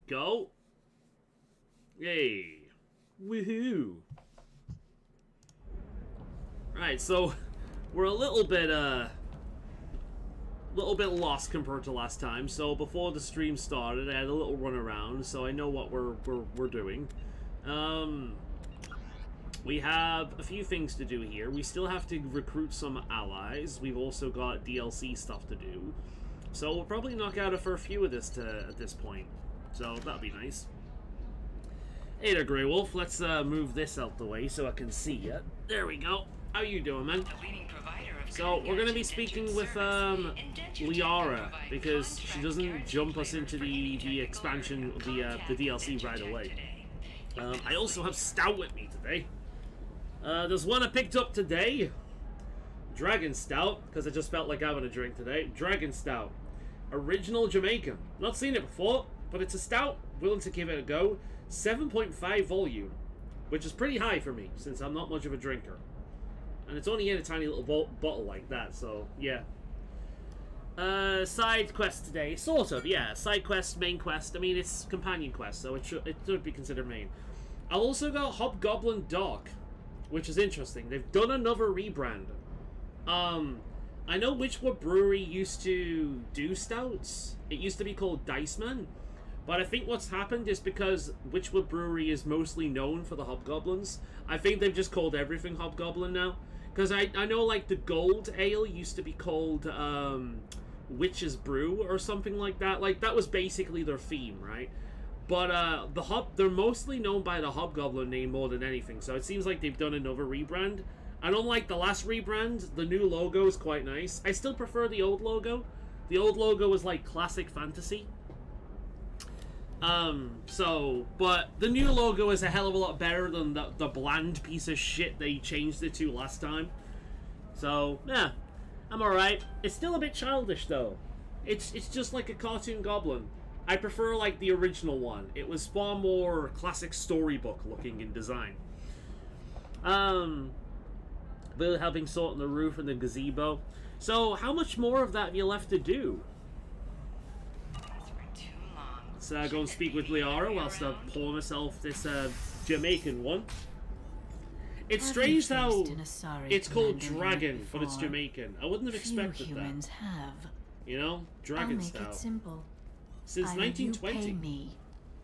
go. Yay. Woohoo. Right, so we're a little bit lost compared to last time. So before the stream started, I had a little run around, so I know what we're doing. We have a few things to do here. We still have to recruit some allies. We've also got DLC stuff to do. So we'll probably knock out a fair few of this at this point. So that'll be nice. Hey there, Grey Wolf. Let's move this out the way so I can see you. There we go. How you doing, man? So we're going to be speaking with Liara, because she doesn't jump us into the expansion, the DLC right away. I also have Stout with me today. There's one I picked up today. Dragon Stout, because I just felt like having a drink today. Dragon Stout. Original Jamaican. Not seen it before, but it's a stout. Willing to give it a go. 7.5 volume, which is pretty high for me, since I'm not much of a drinker. And it's only in a tiny little bottle like that, so yeah. Side quest today. Sort of, yeah. Side quest, main quest. I mean, it's companion quest, so it should be considered main. I've also got Hobgoblin Dark, which is interesting. They've done another rebrand. I know Witchwood Brewery used to do stouts. It used to be called Diceman. But I think what's happened is because Witchwood Brewery is mostly known for the Hobgoblins, I think they've just called everything Hobgoblin now. Because I know, like, the Gold Ale used to be called Witch's Brew or something like that. Like, that was basically their theme, right? But they're mostly known by the Hobgoblin name more than anything. So it seems like they've done another rebrand. I don't like the last rebrand. The new logo is quite nice. I still prefer the old logo. The old logo is like classic fantasy. But the new logo is a hell of a lot better than the bland piece of shit they changed it to last time. So, yeah, I'm alright. It's still a bit childish, though. It's just like a cartoon goblin. I prefer, like, the original one. It was far more classic storybook looking in design. Bill helping sort on the roof and the gazebo. So, how much more of that have you left to do? Let's go and speak with Liara whilst I pour myself this Jamaican one. It's strange how it's called Dragon, but it's Jamaican. I wouldn't have expected that. You know, Dragon Stout. I'll make it simple. Since 1920. You pay me,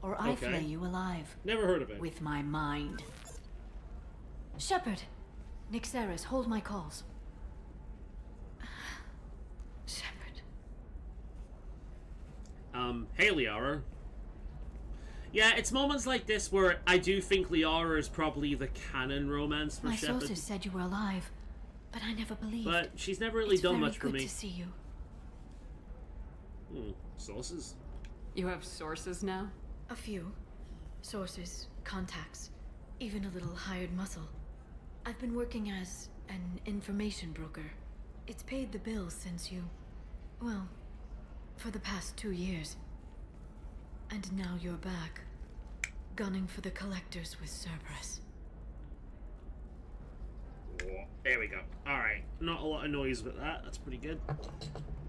or I flay you alive. Never heard of it. With my mind. Shepard, Nixeris, hold my calls. Shepard. Hey Liara. Yeah, it's moments like this where I do think Liara is probably the canon romance for Shepard. My sources said you were alive, but I never believed. But she's never really done much for me. It's very good to see you. Sources? You have sources now? A few. Sources, contacts, even a little hired muscle. I've been working as an information broker. It's paid the bills since you... well, for the past 2 years. And now you're back, gunning for the collectors with Cerberus. There we go. Alright, not a lot of noise with that. That's pretty good.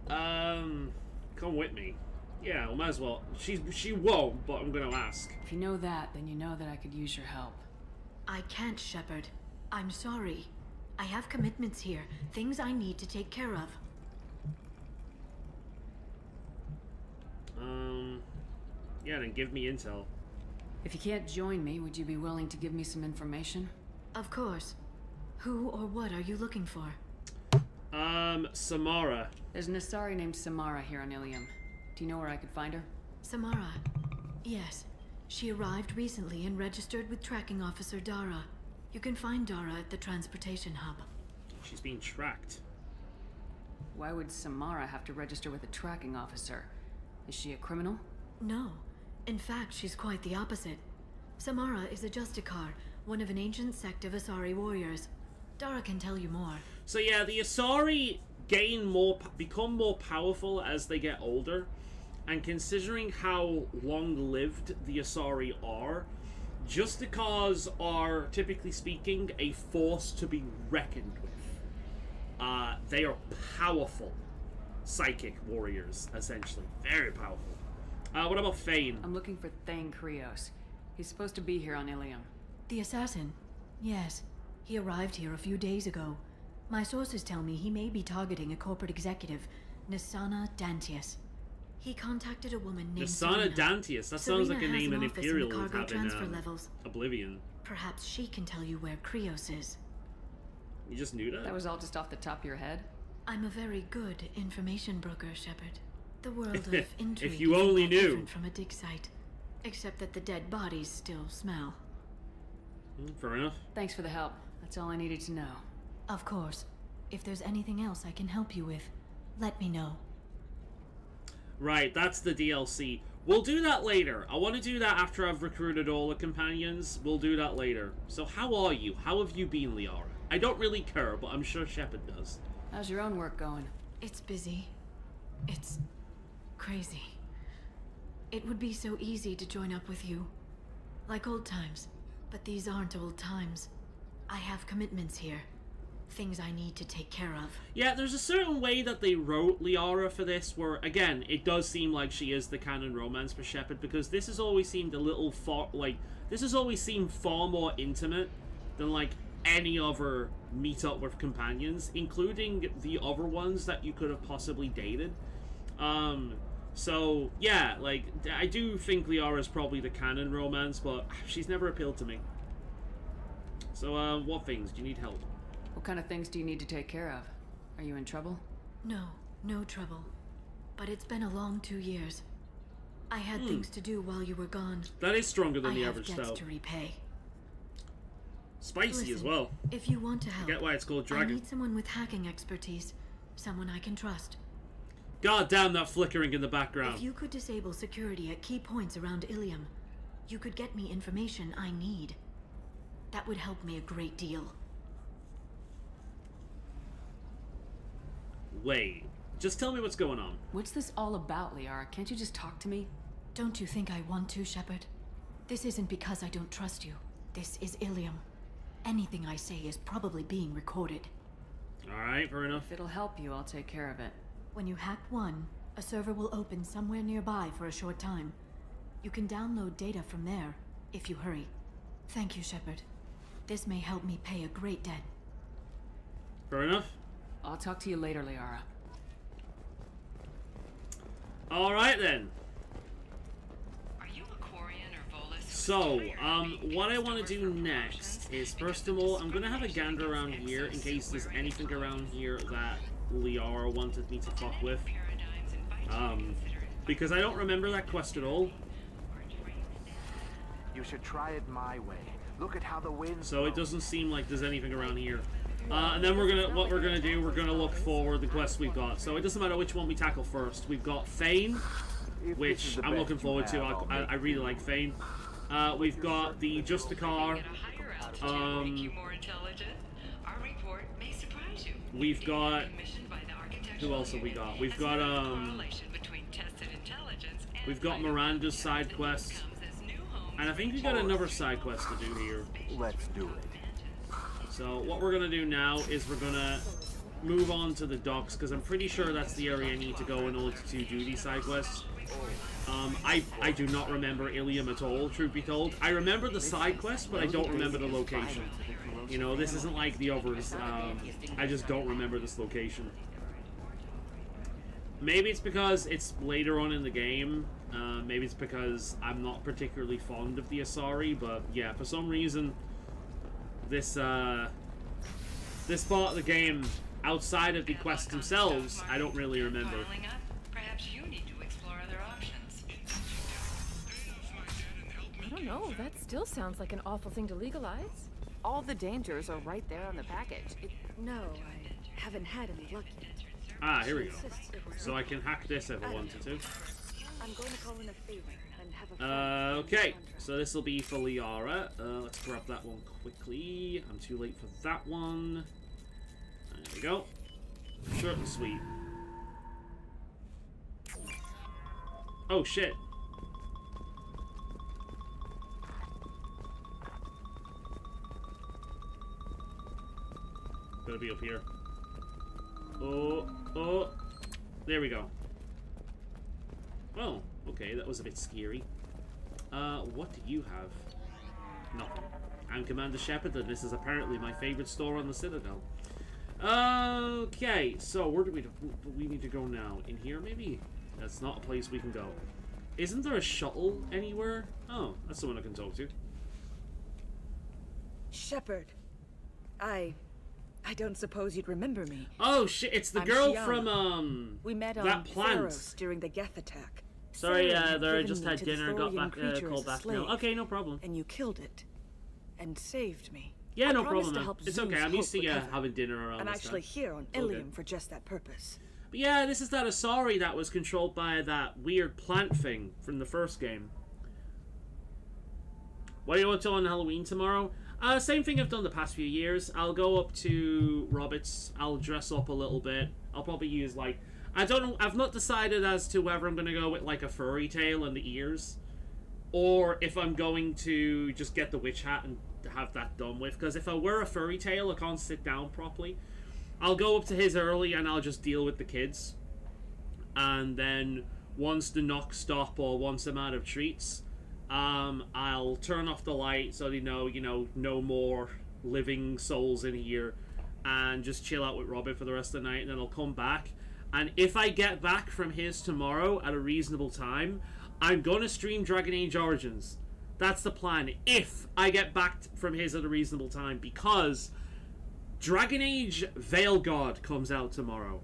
Come with me. Yeah, well, might as well. She won't, but I'm gonna ask. If you know that, then you know that I could use your help. I can't, Shepard. I'm sorry. I have commitments here, things I need to take care of. Yeah, then give me intel. If you can't join me, would you be willing to give me some information? Of course. Who or what are you looking for? Samara. There's an Asari named Samara here on Ilium. Do you know where I could find her? Samara. Yes. She arrived recently and registered with tracking officer Dara. You can find Dara at the transportation hub. She's being tracked. Why would Samara have to register with a tracking officer? Is she a criminal? No. In fact, she's quite the opposite. Samara is a Justicar, one of an ancient sect of Asari warriors. Dara can tell you more. So yeah, the Asari become more powerful as they get older, and considering how long-lived the Asari are, Justicars are, typically speaking, a force to be reckoned with. They are powerful psychic warriors, essentially. Very powerful. What about Fane? I'm looking for Thane Krios. He's supposed to be here on Ilium. The assassin? Yes. He arrived here a few days ago. My sources tell me he may be targeting a corporate executive, Nisana Dantius. He contacted a woman named Nisana Dantius. That sounds like a name an Imperial would have in Oblivion. Perhaps she can tell you where Krios is. You just knew that? That was all just off the top of your head? I'm a very good information broker, Shepard. The world of intrigue if you only knew. Different from a dig site, except that the dead bodies still smell. Fair enough. Thanks for the help. That's all I needed to know. Of course. If there's anything else I can help you with, let me know. Right, that's the DLC. We'll do that later. I want to do that after I've recruited all the companions. We'll do that later. So how are you? How have you been, Liara? I don't really care, but I'm sure Shepard does. How's your own work going? It's busy. It's crazy. It would be so easy to join up with you. Like old times. But these aren't old times. I have commitments here. Things I need to take care of. Yeah, there's a certain way that they wrote Liara for this where, again, it does seem like she is the canon romance for Shepard, because this has always seemed a little far, like, this has always seemed far more intimate than, like, any other meet-up with companions, including the other ones that you could have possibly dated. So, yeah, like, I do think Liara is probably the canon romance, but she's never appealed to me. So, what things? Do you need help? What kind of things do you need to take care of? Are you in trouble? No, no trouble. But it's been a long 2 years. I had things to do while you were gone. That is stronger than the average I have stout. debts to repay. Spicy Listen, as well. If you want to help, I get why it's called Dragon. I need someone with hacking expertise. Someone I can trust. God damn that flickering in the background. If you could disable security at key points around Ilium, you could get me information I need. That would help me a great deal. Wait, just tell me what's going on. What's this all about, Liara? Can't you just talk to me? Don't you think I want to, Shepard? This isn't because I don't trust you. This is Ilium. Anything I say is probably being recorded. Alright, fair enough. If it'll help you, I'll take care of it. When you hack one, a server will open somewhere nearby for a short time. You can download data from there, if you hurry. Thank you, Shepard. This may help me pay a great debt. Fair enough. I'll talk to you later, Liara. Alright then. Are you Aquarian or Volus? So, what I want to do next is, first of all, I'm going to have a gander around here in case there's anything around here that Liara wanted me to fuck with. Because I don't remember that quest at all. You should try it my way. Look at how the wind. So it doesn't seem like there's anything around here. And then what we're gonna do, we're gonna look forward the quests we've got. So it doesn't matter which one we tackle first. We've got Fane, which I'm looking forward to. I really like Fane. We've got the Justicar. We've got. Who else have we got? We've got Miranda's side quests. And I think we got another side quest to do here. Let's do it. So what we're gonna do now is we're gonna move on to the docks, because I'm pretty sure that's the area I need to go in order to do these side quests. I do not remember Ilium at all, truth be told. I remember the side quest, but I don't remember the location. You know, this isn't like the others. I just don't remember this location. Maybe it's because it's later on in the game. Maybe it's because I'm not particularly fond of the Asari, but yeah, for some reason, this this part of the game, outside of the quests themselves, I don't really remember. Perhaps you need to explore other options. I don't know, that still sounds like an awful thing to legalize. All the dangers are right there on the package. No, I haven't had any luck yet. Ah, here we go. So I can hack this if I wanted to. I'm going to call in a favor and have a Okay, so this will be for Liara. Let's grab that one quickly. I'm too late for that one. There we go. Short and sweet. Oh shit. Gotta be up here. Oh, there we go. Oh, Okay, that was a bit scary. What do you have? Nothing. I'm Commander Shepard, and this is apparently my favorite store on the Citadel. Okay, so where do we need to go now? In here, maybe? That's not a place we can go. Isn't there a shuttle anywhere? Oh, that's someone I can talk to. Shepard. I don't suppose you'd remember me. Oh shit, it's the I'm girl Shiana. from We met that on plant. Theros during the Geth attack. Sorry, Saren there I given just me had to the dinner and got Thorian back creature called as a back slave, now. Okay, no problem. And you killed it. And saved me. Yeah, I no promised problem. to Man. help It's Zeus okay. I'm used to Hope recover. having dinner around I'm this actually time. here on Okay. Ilium for just that purpose. But yeah, this is that Asari that was controlled by that weird plant thing from the first game. What do you want to do on Halloween tomorrow? Same thing I've done the past few years. I'll go up to Robert's. I'll dress up a little bit. I'll probably use, like... I don't know. I've not decided as to whether I'm going to go with, like, a furry tail and the ears. Or if I'm going to just get the witch hat and have that done with. Because if I wear a furry tail, I can't sit down properly. I'll go up to his early and I'll just deal with the kids. And then once the knocks stop or once I'm out of treats... I'll turn off the light so they know, no more living souls in here, and just chill out with Robert for the rest of the night, and then I'll come back. And if I get back from his tomorrow at a reasonable time, I'm gonna stream Dragon Age Origins. That's the plan, if I get back from his at a reasonable time, because Dragon Age Veil God comes out tomorrow.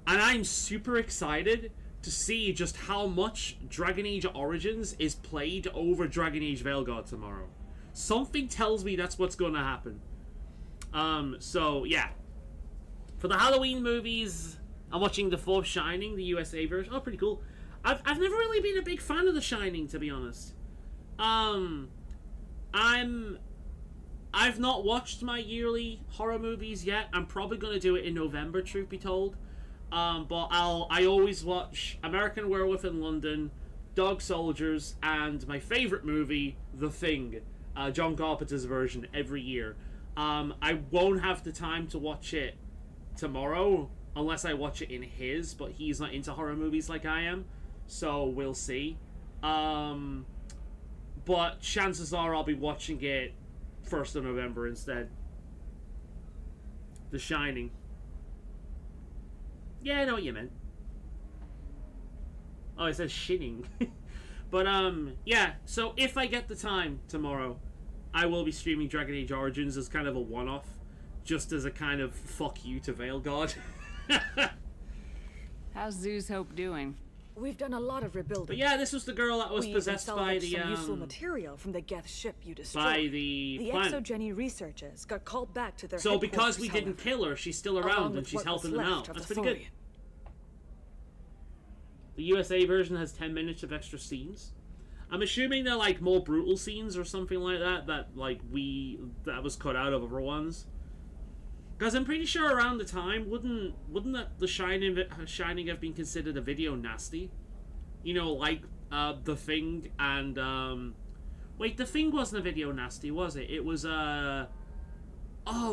And I'm super excited to see just how much Dragon Age Origins is played over Dragon Age Veilguard tomorrow. Something tells me that's what's going to happen. So, yeah. For the Halloween movies, I'm watching The Fourth Shining, the USA version. Oh, pretty cool. I've never really been a big fan of The Shining, to be honest. I've not watched my yearly horror movies yet. I'm probably going to do it in November, truth be told. But I always watch American Werewolf in London, Dog Soldiers, and my favorite movie, The Thing, John Carpenter's version, every year. I won't have the time to watch it tomorrow, unless I watch it in his, but he's not into horror movies like I am, so we'll see. But chances are I'll be watching it 1st of November instead. The Shining. Yeah, I know what you meant. Oh, it says shinning. But, yeah. So, if I get the time tomorrow, I will be streaming Dragon Age Origins as kind of a one-off. Just as a kind of fuck you to Veilguard. How's Zeus Hope doing? We've done a lot of rebuilding. But yeah, this was the girl that was We possessed even by salvaged the, some useful material from the Geth ship you destroyed. by the plant. exogeny researchers got called back to their So because we headquarters, didn't however, kill her, she's still along around with and she's what was helping them left out. of That's the pretty good. Thorian. The USA version has 10 minutes of extra scenes. I'm assuming they're like more brutal scenes or something like that, that was cut out of other ones. Because I'm pretty sure around the time, wouldn't that The Shining have been considered a video nasty? You know, like The Thing and wait, The Thing wasn't a video nasty, was it? It was oh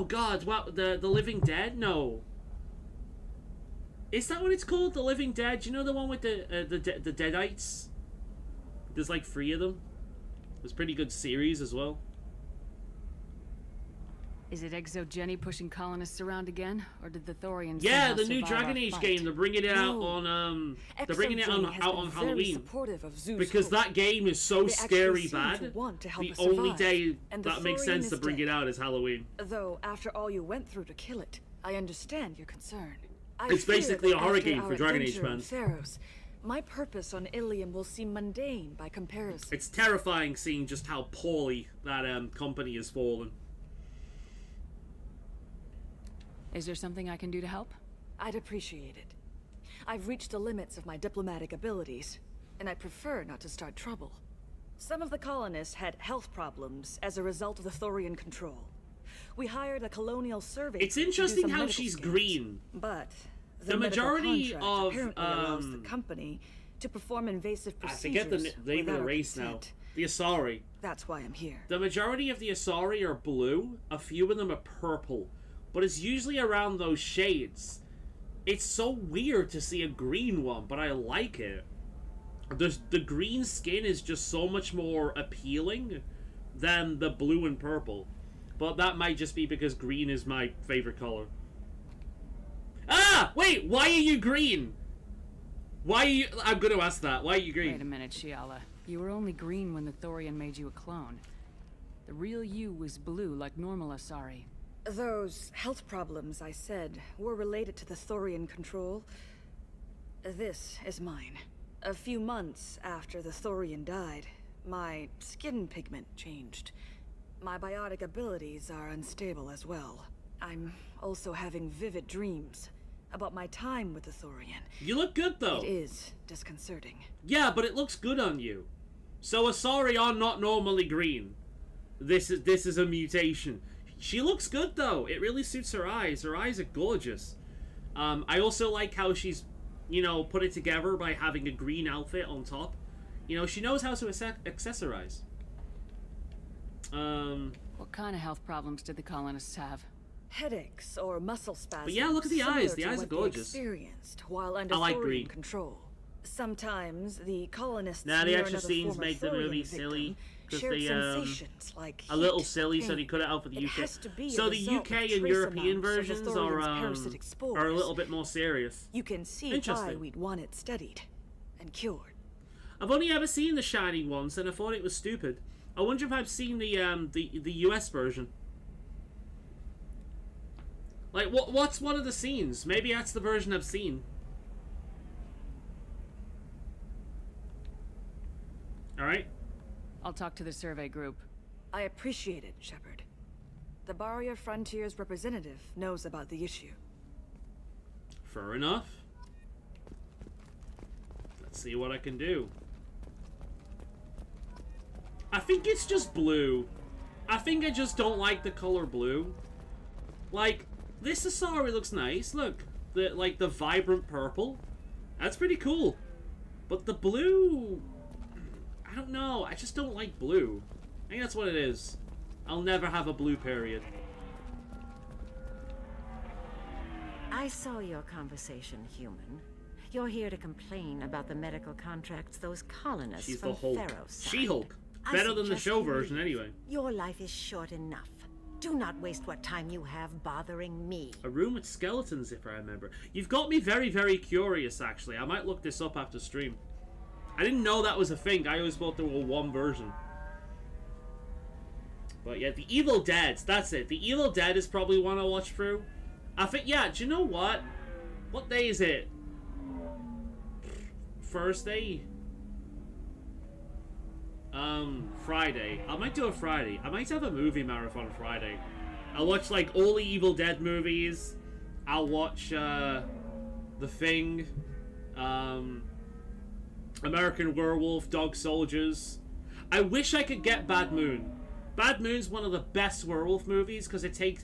god, what, the Living Dead? No. Is that what it's called? The Living Dead? Do you know the one with the Deadites? There's like 3 of them. It was a pretty good series as well. Is it exogeny pushing colonists around again, or did the Thorians? Yeah, somehow the new survive Dragon our Age fight? game. They're bringing it out No. on they're bringing it Exogeny has out been on very Halloween supportive of Zeus because Hope. that game is so They actually scary seem to bad. want to help The us only survive, day and the that makes Thorian sense to is bring it dead. out is Halloween. Though, after all you went through to kill it, I understand your concern. It's basically a horror after game for our Dragon Age adventure in fans. Theros, my purpose on Ilium will seem mundane by comparison. It's terrifying seeing just how poorly that company has fallen. Is there something I can do to help? I'd appreciate it. I've reached the limits of my diplomatic abilities, and I prefer not to start trouble. Some of the colonists had health problems as a result of the Thorian control. We hired a colonial survey It's team to do interesting some how medical she's scans. green. But The medical majority contract of, apparently allows the company to perform invasive I procedures forget the name of without the our race now. consent. The Asari. That's why I'm here. The majority of the Asari are blue. A few of them are purple. But it's usually around those shades. It's so weird to see a green one, but I like it. the green skin is just so much more appealing than the blue and purple. But that might just be because green is my favorite color. Ah! Wait, why are you green? Why are you... I'm gonna ask that. Why are you green? Wait a minute, Shiala. You were only green when the Thorian made you a clone. The real you was blue, like normal Asari. Those health problems I said were related to the Thorian control. This is mine. A few months after the Thorian died, my skin pigment changed. My biotic abilities are unstable as well. I'm also having vivid dreams about my time with the Thorian. You look good, though. It is disconcerting. Yeah, but it looks good on you. So Asari are not normally green. This is a mutation. She looks good, though. It really suits her eyes. Her eyes are gorgeous. I also like how she's, you know, put it together by having a green outfit on top. You know, she knows how to accessorize. What kind of health problems did the colonists have? Headaches or muscle spasms. But yeah, look at the eyes. The eyes are what they gorgeous. Experienced while under I like Thorian green. control. Sometimes the colonists Nah, the near extra another scenes former make the Thorian movie victim silly because shared they sensations like a little heat, silly, so pain. they cut it out for the It UK. has to be a So the result UK of and trace European amounts of the versions Thorian's parasitic are a spores. little bit more serious. You can see why Interesting. we'd want it studied and cured. I've only ever seen The Shining once, and I thought it was stupid. I wonder if I've seen the US version. Like, what's one of the scenes? Maybe that's the version I've seen. Alright. I'll talk to the survey group. I appreciate it, Shepard. The Barrier Frontiers representative knows about the issue. Fair enough. Let's see what I can do. I think it's just blue. I think I just don't like the color blue. Like, this Asari looks nice. Look, the vibrant purple. That's pretty cool. But the blue, I don't know. I just don't like blue. I think that's what it is. I'll never have a blue period. I saw your conversation, human. You're here to complain about the medical contracts those colonists She's from the Hulk. Pharaoh signed. She-Hulk. I Better than the suggest show you version, leave. anyway. Your life is short enough. Do not waste what time you have bothering me. A room with skeletons, if I remember. You've got me very, very curious, actually. I might look this up after stream. I didn't know that was a thing. I always thought there were one version. But yeah, The Evil Dead. That's it. The Evil Dead is probably one I'll watch through. I think, yeah, do you know what? What day is it? Thursday? Friday. I might do a Friday. I might have a movie marathon Friday. I'll watch, like, all the Evil Dead movies. I'll watch, The Thing. American Werewolf, Dog Soldiers. I wish I could get Bad Moon. Bad Moon's one of the best werewolf movies because it takes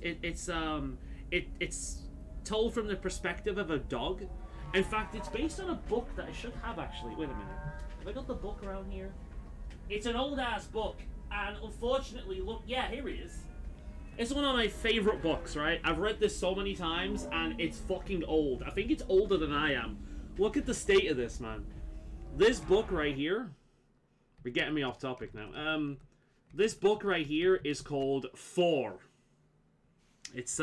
it's told from the perspective of a dog. In fact, it's based on a book that I should have actually. Wait a minute. Have I got the book around here? It's an old ass book, and unfortunately, look, yeah, here it is. It's one of my favorite books, right? I've read this so many times, and it's fucking old. I think it's older than I am. Look at the state of this, man. This book right here. We're getting me off topic now. This book right here is called Thor. It's,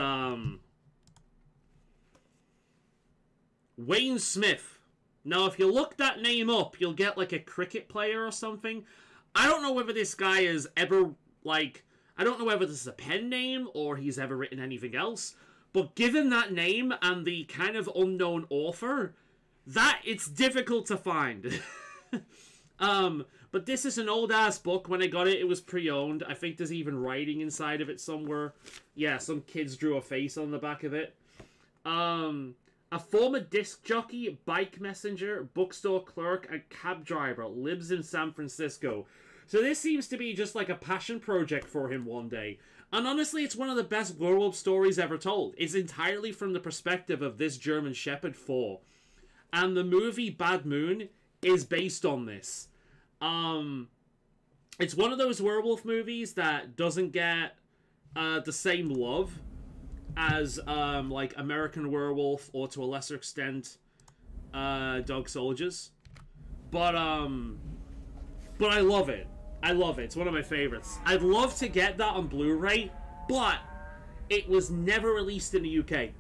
Wayne Smith. Now, if you look that name up, you'll get, like, a cricket player or something. I don't know whether this guy is ever, like... I don't know whether this is a pen name or he's ever written anything else. But given that name and the kind of unknown author, it's difficult to find. But this is an old-ass book. When I got it, it was pre-owned. I think there's even writing inside of it somewhere. Yeah, some kids drew a face on the back of it. A former disc jockey, bike messenger, bookstore clerk, and cab driver lives in San Francisco. So this seems to be just like a passion project for him one day. And honestly, it's one of the best werewolf stories ever told. It's entirely from the perspective of this German Shepherd Thor. And the movie Bad Moon is based on this. It's one of those werewolf movies that doesn't get the same love as like American Werewolf or to a lesser extent Dog Soldiers. But I love it. I love it. It's one of my favorites. I'd love to get that on Blu-ray, but it was never released in the UK.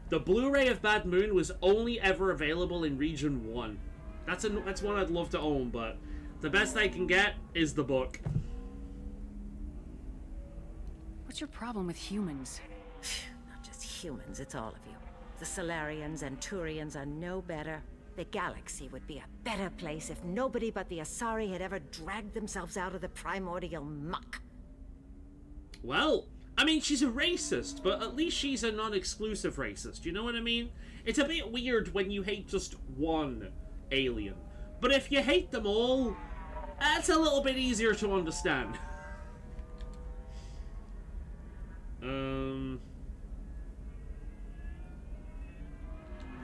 The Blu-ray of Bad Moon was only ever available in Region 1. That's one I'd love to own, but the best I can get is the book. What's your problem with humans? Not just humans, it's all of you. The Solarians and Turians are no better. The galaxy would be a better place if nobody but the Asari had ever dragged themselves out of the primordial muck. Well, I mean, she's a racist, but at least she's a non-exclusive racist. You know what I mean? It's a bit weird when you hate just one alien. But if you hate them all, that's a little bit easier to understand.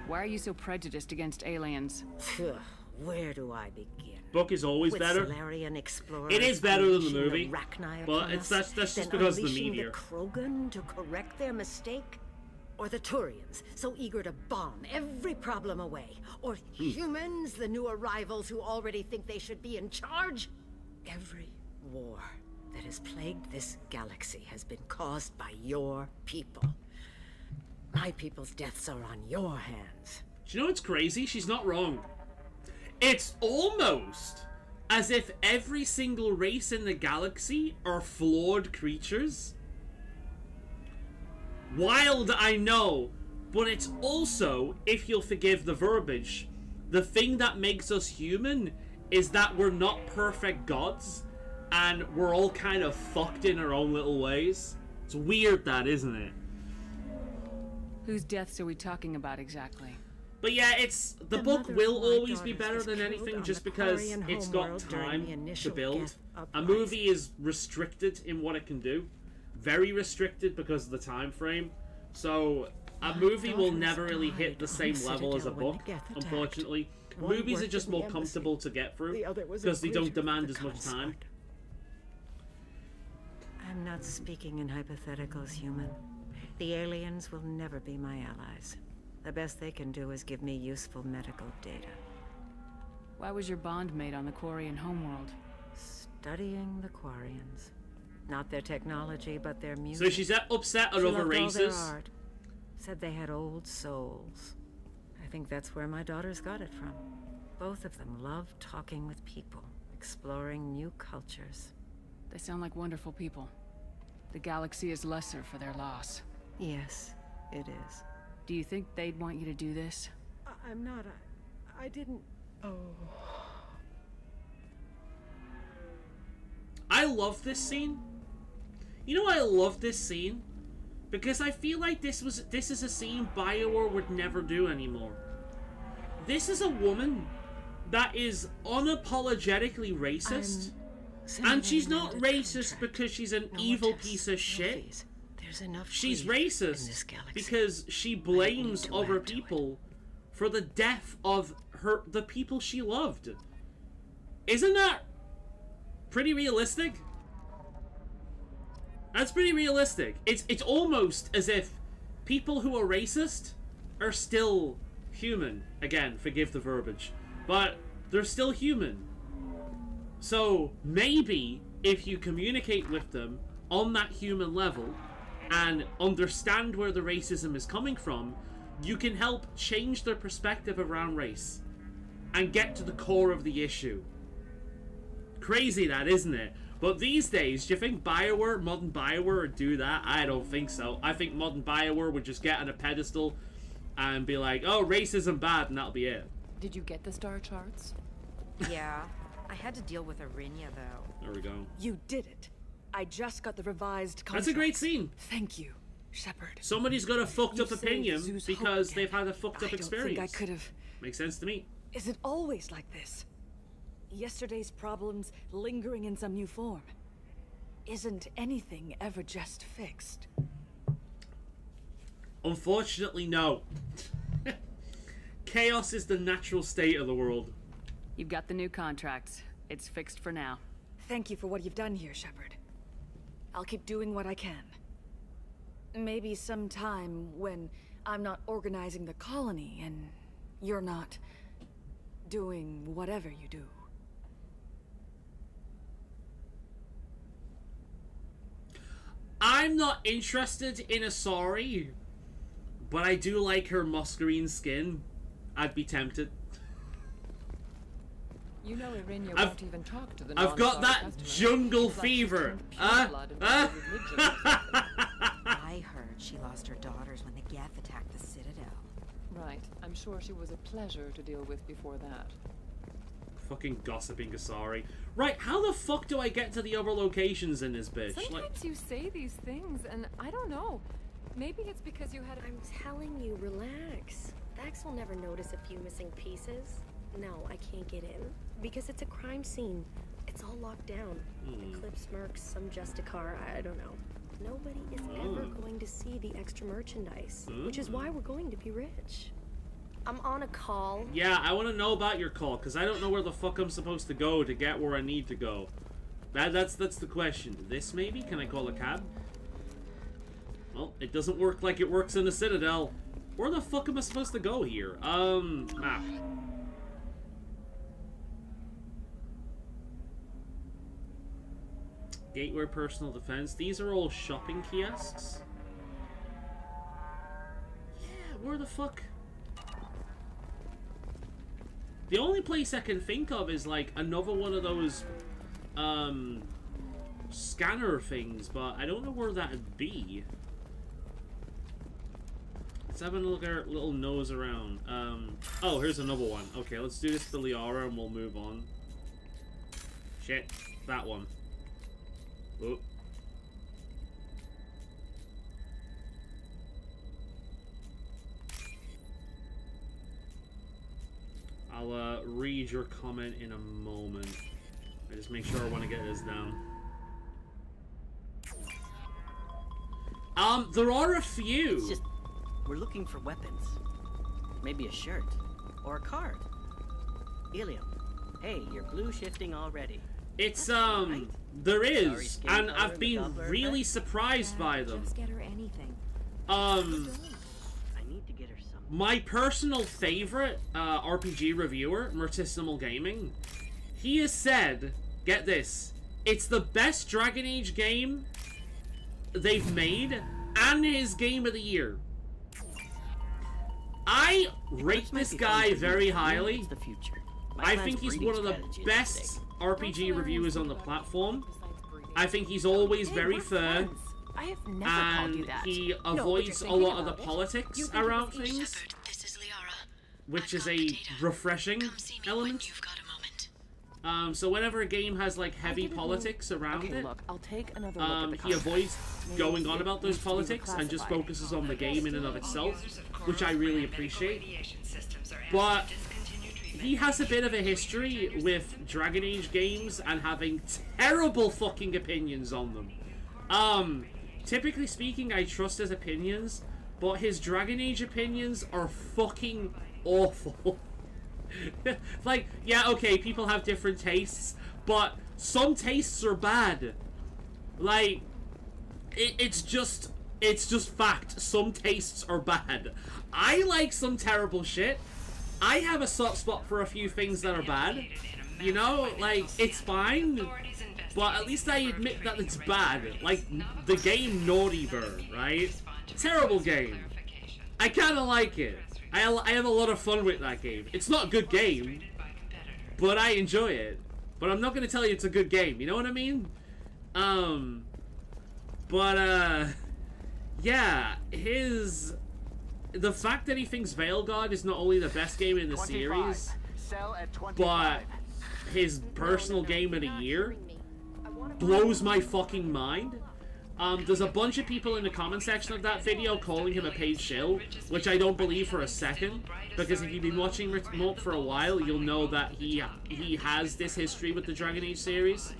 Why are you so prejudiced against aliens? Where do I begin? Book is always With better. Solarian explorers It is better than the unleashing movie, Arachni but upon us, that's just then because of the unleashing meteor. The Krogan to correct their mistake? Or the Turians, so eager to bomb every problem away? Or humans, the new arrivals who already think they should be in charge? Every war that has plagued this galaxy has been caused by your people. My people's deaths are on your hands. Do you know what's crazy? She's not wrong. It's almost as if every single race in the galaxy are flawed creatures. Wild, I know, but it's also, if you'll forgive the verbiage, the thing that makes us human is that we're not perfect gods, and we're all kind of fucked in our own little ways. It's weird, that, isn't it? Whose deaths are we talking about exactly? But yeah, it's the book mother will of my always be daughters better was than killed anything on just the because Quarian it's got homeworld during the time to initial build. Geth A uprising. movie is restricted in what it can do. Very restricted because of the time frame. So a movie will daughters never really died hit the on same the level as a Citadel when book, the Geth attacked. unfortunately. One Movies are worked just in the more embassy. comfortable to get through The other was a because they don't greeter demand for as the much time. consort. I'm not speaking in hypotheticals, human. The aliens will never be my allies. The best they can do is give me useful medical data. Why was your bond made on the Quarian homeworld? Studying the Quarians. Not their technology, but their music. So she's upset at She other loved all their races. art. Said they had old souls. I think that's where my daughters got it from. Both of them love talking with people, exploring new cultures. They sound like wonderful people. The galaxy is lesser for their loss. Yes, it is. Do you think they'd want you to do this? I'm not. I didn't. Oh. I love this scene. You know why I love this scene? Because I feel like this is a scene BioWare would never do anymore. This is a woman that is unapologetically racist. And she's not racist because she's an evil piece of shit. There's enough. She's grief in racist this galaxy. because she blames to other add to it. people for the death of the people she loved. Isn't that pretty realistic? That's pretty realistic. It's almost as if people who are racist are still human. Again, forgive the verbiage. But they're still human. So maybe if you communicate with them on that human level and understand where the racism is coming from, you can help change their perspective around race and get to the core of the issue. Crazy that, isn't it? But these days, do you think BioWare, modern BioWare would do that? I don't think so. I think modern BioWare would just get on a pedestal and be like, oh, racism bad, and that'll be it. Did you get the star charts? Yeah. I had to deal with Arinya, though. There we go. You did it. I just got the revised contract. That's a great scene. Thank you, Shepard. Somebody's got a fucked You up saved opinion Zeus' because hope they've had a fucked up I don't experience. think I could have. Makes sense to me. Is it always like this? Yesterday's problems lingering in some new form. Isn't anything ever just fixed? Unfortunately, no. Chaos is the natural state of the world. You've got the new contracts. It's fixed for now. Thank you for what you've done here, Shepard. I'll keep doing what I can. Maybe sometime when I'm not organizing the colony and you're not doing whatever you do. I'm not interested in Asari, but I do like her muscarine skin. I'd be tempted. You know Irinia won't even talk to the I've got that customers. jungle She's like fever. pure blood and no religion. I heard she lost her daughters when the Geth attacked the Citadel. Right. I'm sure she was a pleasure to deal with before that. Fucking gossiping Asari. Right, how the fuck do I get to the other locations in this bitch? Sometimes you say these things, and I don't know. Maybe it's because you had a... I'm telling you, relax. Vax will never notice a few missing pieces. No, I can't get in. Because it's a crime scene. It's all locked down. Eclipse mercs, some Justicar, I don't know. Nobody is ever going to see the extra merchandise. Which is why we're going to be rich. I'm on a call. Yeah, I want to know about your call, because I don't know where the fuck I'm supposed to go to get where I need to go. That's the question. This, maybe? Can I call a cab? Well, it doesn't work like it works in the Citadel. Where the fuck am I supposed to go here? Map. Gateway personal defense. These are all shopping kiosks. Yeah, where the fuck? The only place I can think of is like another one of those scanner things, but I don't know where that'd be. Let's have a little nose around. Oh, here's another one. Okay, let's do this for Liara and we'll move on. Shit, that one. Oh. I'll read your comment in a moment. I just make sure I want to get this down. There are a few. It's just, we're looking for weapons. Maybe a shirt. Or a card. Ilium, hey, you're blue shifting already. It's, there is, and I've been really surprised by them. Just get her anything. I need to get her something. My personal favorite RPG reviewer, Mertissimal Gaming, he has said, get this, it's the best Dragon Age game they've made, and his game of the year. I rate this guy very highly. I think he's one of the best RPG reviewers on the platform. I think he's always very fair. I have never called you And that. he No, but avoids you're a lot of thinking the about it. politics You think around of each things, shepherd. This is Liara. which is I've got a the data. refreshing Come see me when element. you've got a moment. So whenever a game has like heavy politics around Okay, it, look, I'll take another look at the he avoids contract. going Maybe on it about those needs to be politics and just reclassified. focuses on the game in and of itself, which I really appreciate. But But he has a bit of a history with Dragon Age games and having terrible fucking opinions on them. Typically speaking, I trust his opinions, but his Dragon Age opinions are fucking awful. Like, yeah, okay, people have different tastes, but some tastes are bad. Like, it's just fact. Some tastes are bad. I like some terrible shit. I have a soft spot for a few things that are bad. You know, like, it's fine, but at least I admit that it's bad. Like, the game Naughty Bird, right? Terrible game. I kinda like it. I have a lot of fun with that game. It's not a good game, but I enjoy it. But I'm not gonna tell you it's a good game, you know what I mean? Yeah, the fact that he thinks Veilguard is not only the best game in the series, but his personal game of the year blows my fucking mind. There's a bunch of people in the comment section of that video calling him a paid shill, which I don't believe for a second, because if you've been watching Mope for a while, you'll know that he has this history with the Dragon Age series.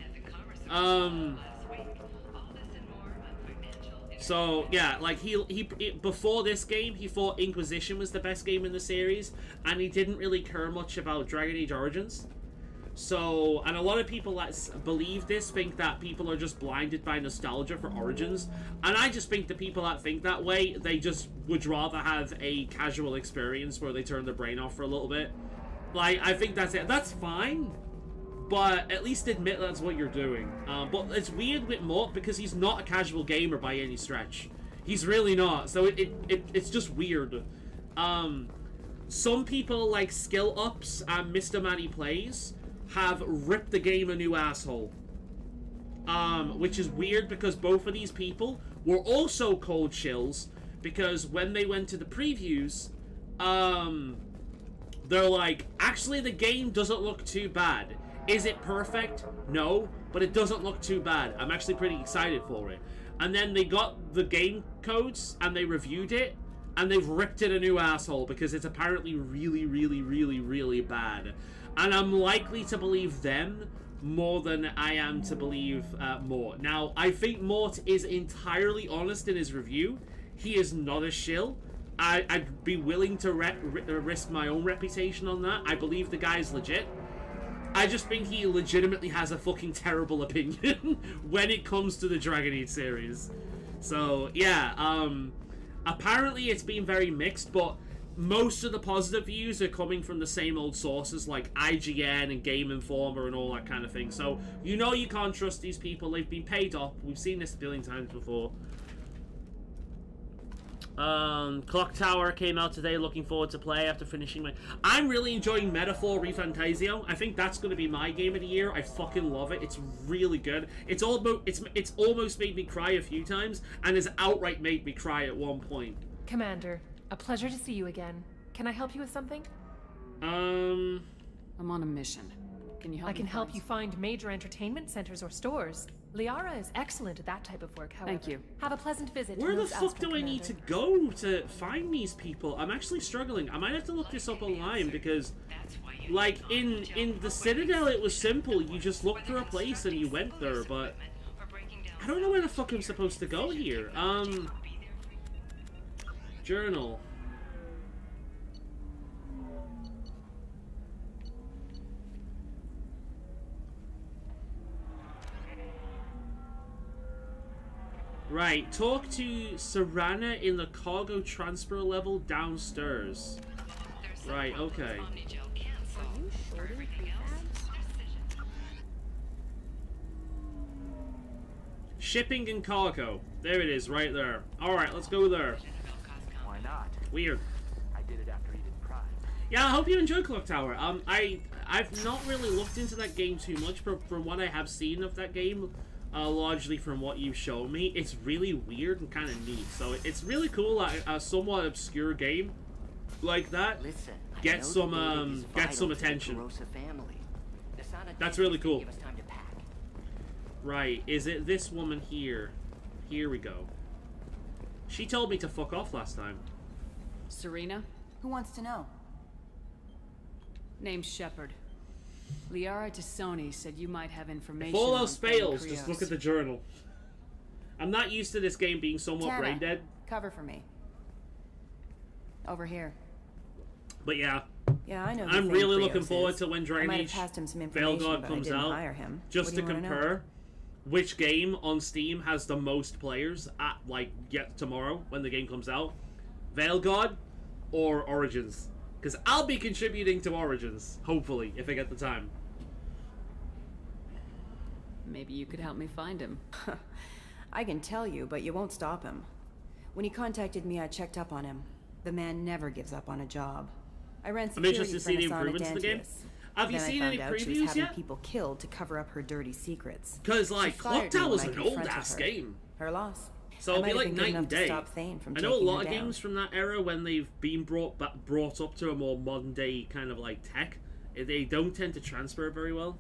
So yeah, like he before this game, he thought Inquisition was the best game in the series, and he didn't really care much about Dragon Age Origins. So, and a lot of people that believe this think that people are just blinded by nostalgia for Origins, and I just think the people that think that way, they just would rather have a casual experience where they turn their brain off for a little bit. Like, I think that's it. That's fine, but at least admit that's what you're doing. But it's weird with Mort because he's not a casual gamer by any stretch. He's really not. So it's just weird. Some people like Skill Ups and Mr. Manny Plays have ripped the game a new asshole. Which is weird because both of these people were also cold chills because when they went to the previews, they're like, actually the game doesn't look too bad. Is it perfect? No, but it doesn't look too bad. I'm actually pretty excited for it. And then they got the game codes and they reviewed it and they've ripped it a new asshole because it's apparently really, really, really, really bad. And I'm likely to believe them more than I am to believe Mort. Now, I think Mort is entirely honest in his review. He is not a shill. I'd be willing to risk my own reputation on that. I believe the guy's legit. I just think he legitimately has a fucking terrible opinion when it comes to the Dragon Age series. So, yeah, apparently it's been very mixed, but most of the positive views are coming from the same old sources like IGN and Game Informer and all that kind of thing. So, you know you can't trust these people. They've been paid off. We've seen this a billion times before. Clock Tower came out today. Looking forward to play after finishing my... I'm really enjoying Metaphor Refantasio. I think that's going to be my game of the year. I fucking love it. It's really good. It's almost made me cry a few times and has outright made me cry at one point. Commander, a pleasure to see you again. Can I help you with something? I'm on a mission. Can you help me? I can help you find major entertainment centers or stores. Liara is excellent at that type of work, however. Thank you. Have a pleasant visit. Where the fuck do I need to go to find these people? I'm actually struggling. I might have to look this up online because, like, in the Citadel it was simple. You just looked for a place and you went there, but I don't know where the fuck I'm supposed to go here. Journal. Right, talk to Serana in the cargo transfer level downstairs. Right, okay. Shipping and cargo. There it is, right there. Alright, let's go there. Why not? Weird. I did it after Eden Prime. Yeah, I hope you enjoy Clock Tower. I've not really looked into that game too much, but from what I have seen of that game, largely from what you've shown me, it's really weird and kind of neat. So it's really cool, like a somewhat obscure game like that. Listen, get some attention. That's really cool. Right, is it this woman here? Here we go. She told me to fuck off last time. Serena? Who wants to know? Name's Shepard. Liara Tassoni said you might have information. If all on else fails, Krios. just look at the journal. I'm not used to this game being somewhat Tana, brain dead. Cover for me. Over here. But yeah. Yeah, I know. I'm really looking forward to when Dragon Age Veilguard comes out. Just to compare which game on Steam has the most players at, like, tomorrow when the game comes out. Veilguard or Origins. Because I'll be contributing to Origins, hopefully, if I get the time. Maybe you could help me find him. I can tell you, but you won't stop him. When he contacted me, I checked up on him. The man never gives up on a job. I ran security I'm interested to see the improvements to the game. Have you seen any previews yet? People killed to cover up her dirty secrets. Because, like, Clock Tower's an old-ass game. Her loss. So it'll be like night and day. I know a lot of games from that era, when they've been brought up to a more modern day kind of like tech, they don't tend to transfer very well.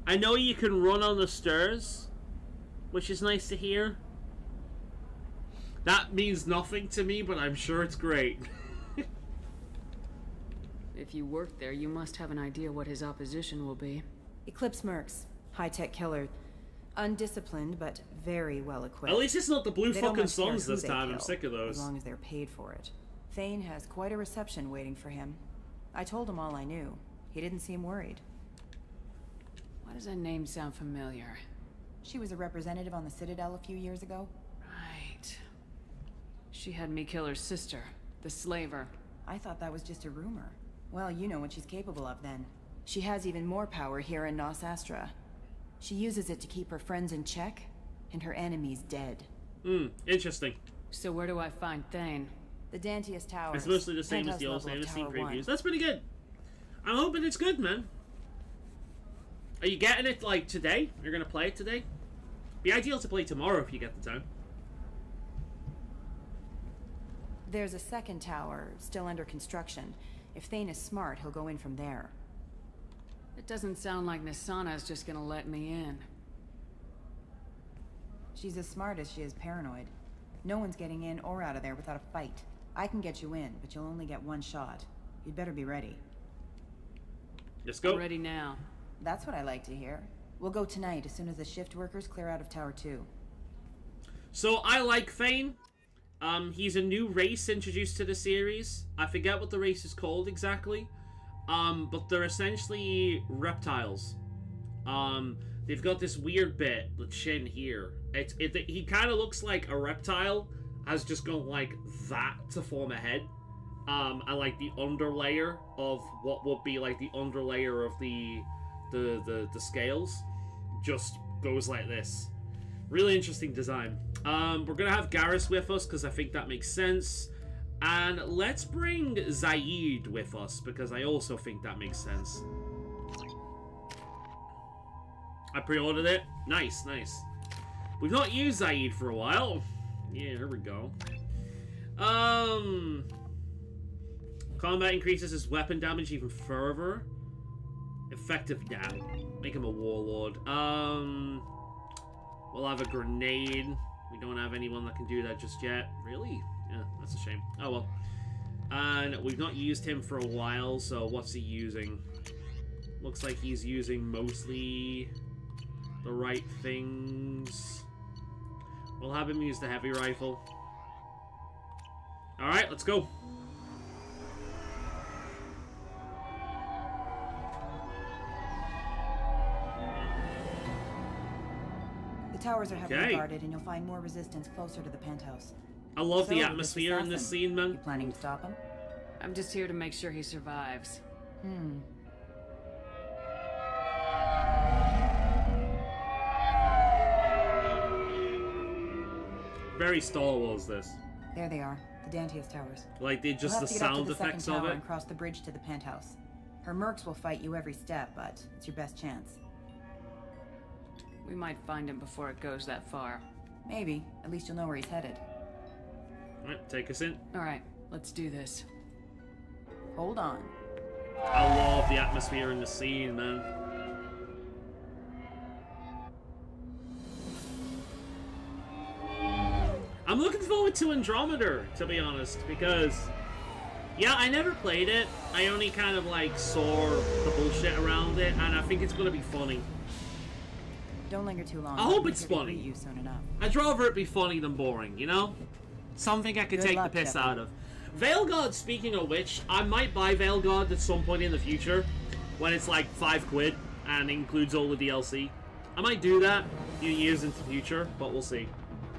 I know you can run on the stairs, which is nice to hear. That means nothing to me, but I'm sure it's great. If you work there, you must have an idea what his opposition will be. Eclipse Mercs, high-tech killer. Undisciplined, but very well equipped. At least it's not the blue fucking suns this time. I'm sick of those. As long as they're paid for it. Thane has quite a reception waiting for him. I told him all I knew. He didn't seem worried. Why does that name sound familiar? She was a representative on the Citadel a few years ago. Right. She had me kill her sister, the slaver. I thought that was just a rumor. Well, you know what she's capable of then. She has even more power here in Nos Astra. She uses it to keep her friends in check, and her enemies dead. Interesting. So where do I find Thane? The Dantius Tower. It's mostly the same as the old Samus scene previews. 1. That's pretty good. I'm hoping it's good, man. Are you getting it, like, today? You're gonna play it today? Be ideal to play tomorrow if you get the time. There's a second tower, still under construction. If Thane is smart, he'll go in from there. It doesn't sound like Nisana's just gonna let me in. She's as smart as she is paranoid. No one's getting in or out of there without a fight. I can get you in, but you'll only get one shot. You'd better be ready. Let's go. I'm ready now. That's what I like to hear. We'll go tonight as soon as the shift workers clear out of Tower 2. So, I like Thane. He's a new race introduced to the series. I forget what the race is called exactly. But they're essentially reptiles. They've got this weird bit, the chin here. He kind of looks like a reptile has just gone like that to form a head. And like the underlayer of what would be like the underlayer of the scales just goes like this. Really interesting design. We're gonna have Garrus with us because I think that makes sense. And let's bring Zaid with us because I also think that makes sense. I pre-ordered it. Nice, nice. We've not used Zaid for a while. Yeah, here we go. Combat increases his weapon damage even further. Effective, yeah. Make him a warlord. We'll have a grenade. We don't have anyone that can do that just yet. Really? Yeah, that's a shame. Oh well. And we've not used him for a while, so what's he using? Looks like he's using mostly the right things. We'll have him use the heavy rifle. Alright, let's go. The towers are heavily guarded, and you'll find more resistance closer to the penthouse. I love the atmosphere in this scene, man. You planning to stop him? I'm just here to make sure he survives. Very Star Wars, this. There they are, the Dantius Towers. Like, the sound effects of it. And cross the bridge to the penthouse. Her mercs will fight you every step, but it's your best chance. We might find him before it goes that far. Maybe. At least you'll know where he's headed. Alright, take us in. Alright, let's do this. Hold on. I love the atmosphere in the scene, man. I'm looking forward to Andromeda, to be honest, because... yeah, I never played it. I only kind of, like, saw the bullshit around it, and I think it's gonna be funny. Don't linger too long. I hope it's funny. You soon enough. I'd rather it be funny than boring, you know? Something I could take the piss out of. Veilguard, speaking of which, I might buy Veilguard at some point in the future, when it's like £5 and includes all the DLC. I might do that a few years into the future, but we'll see.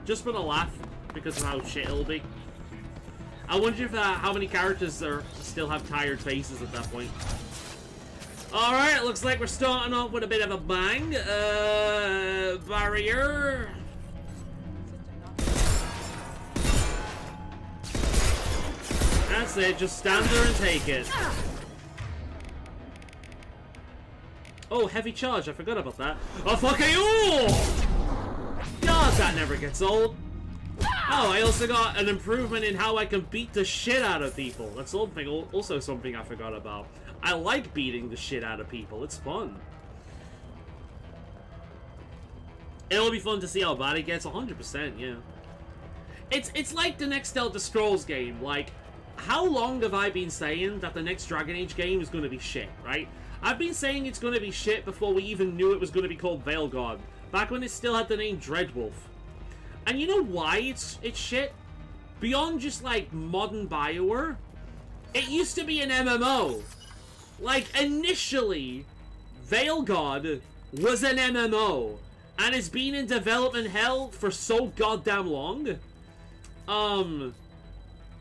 Just for the laugh, because of how shit it'll be. I wonder if how many characters there still have tired faces at that point. Alright, looks like we're starting off with a bit of a bang. Barrier. That's it, just stand there and take it. Oh, heavy charge, I forgot about that. Oh, fuck you! God, that never gets old. Oh, I also got an improvement in how I can beat the shit out of people. That's also something I forgot about. I like beating the shit out of people. It's fun. It'll be fun to see how bad it gets. 100%, yeah. It's like the next Elder Scrolls game. Like, how long have I been saying that the next Dragon Age game is going to be shit, right? I've been saying it's going to be shit before we even knew it was going to be called Veilguard. Back when it still had the name Dreadwolf. And you know why it's shit? Beyond just, like, modern BioWare, it used to be an MMO. Like, initially, Veilguard was an MMO. And it's been in development hell for so goddamn long.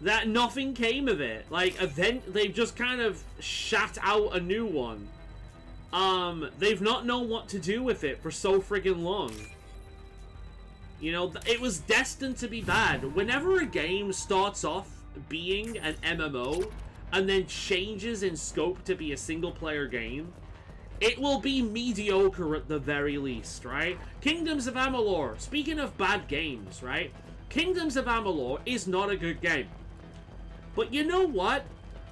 that nothing came of it. Like, they've just kind of shat out a new one. They've not known what to do with it for so friggin' long. You know, it was destined to be bad. Whenever a game starts off being an MMO and then changes in scope to be a single-player game, it will be mediocre at the very least, right? Kingdoms of Amalur, speaking of bad games, right? Kingdoms of Amalur is not a good game. But you know what?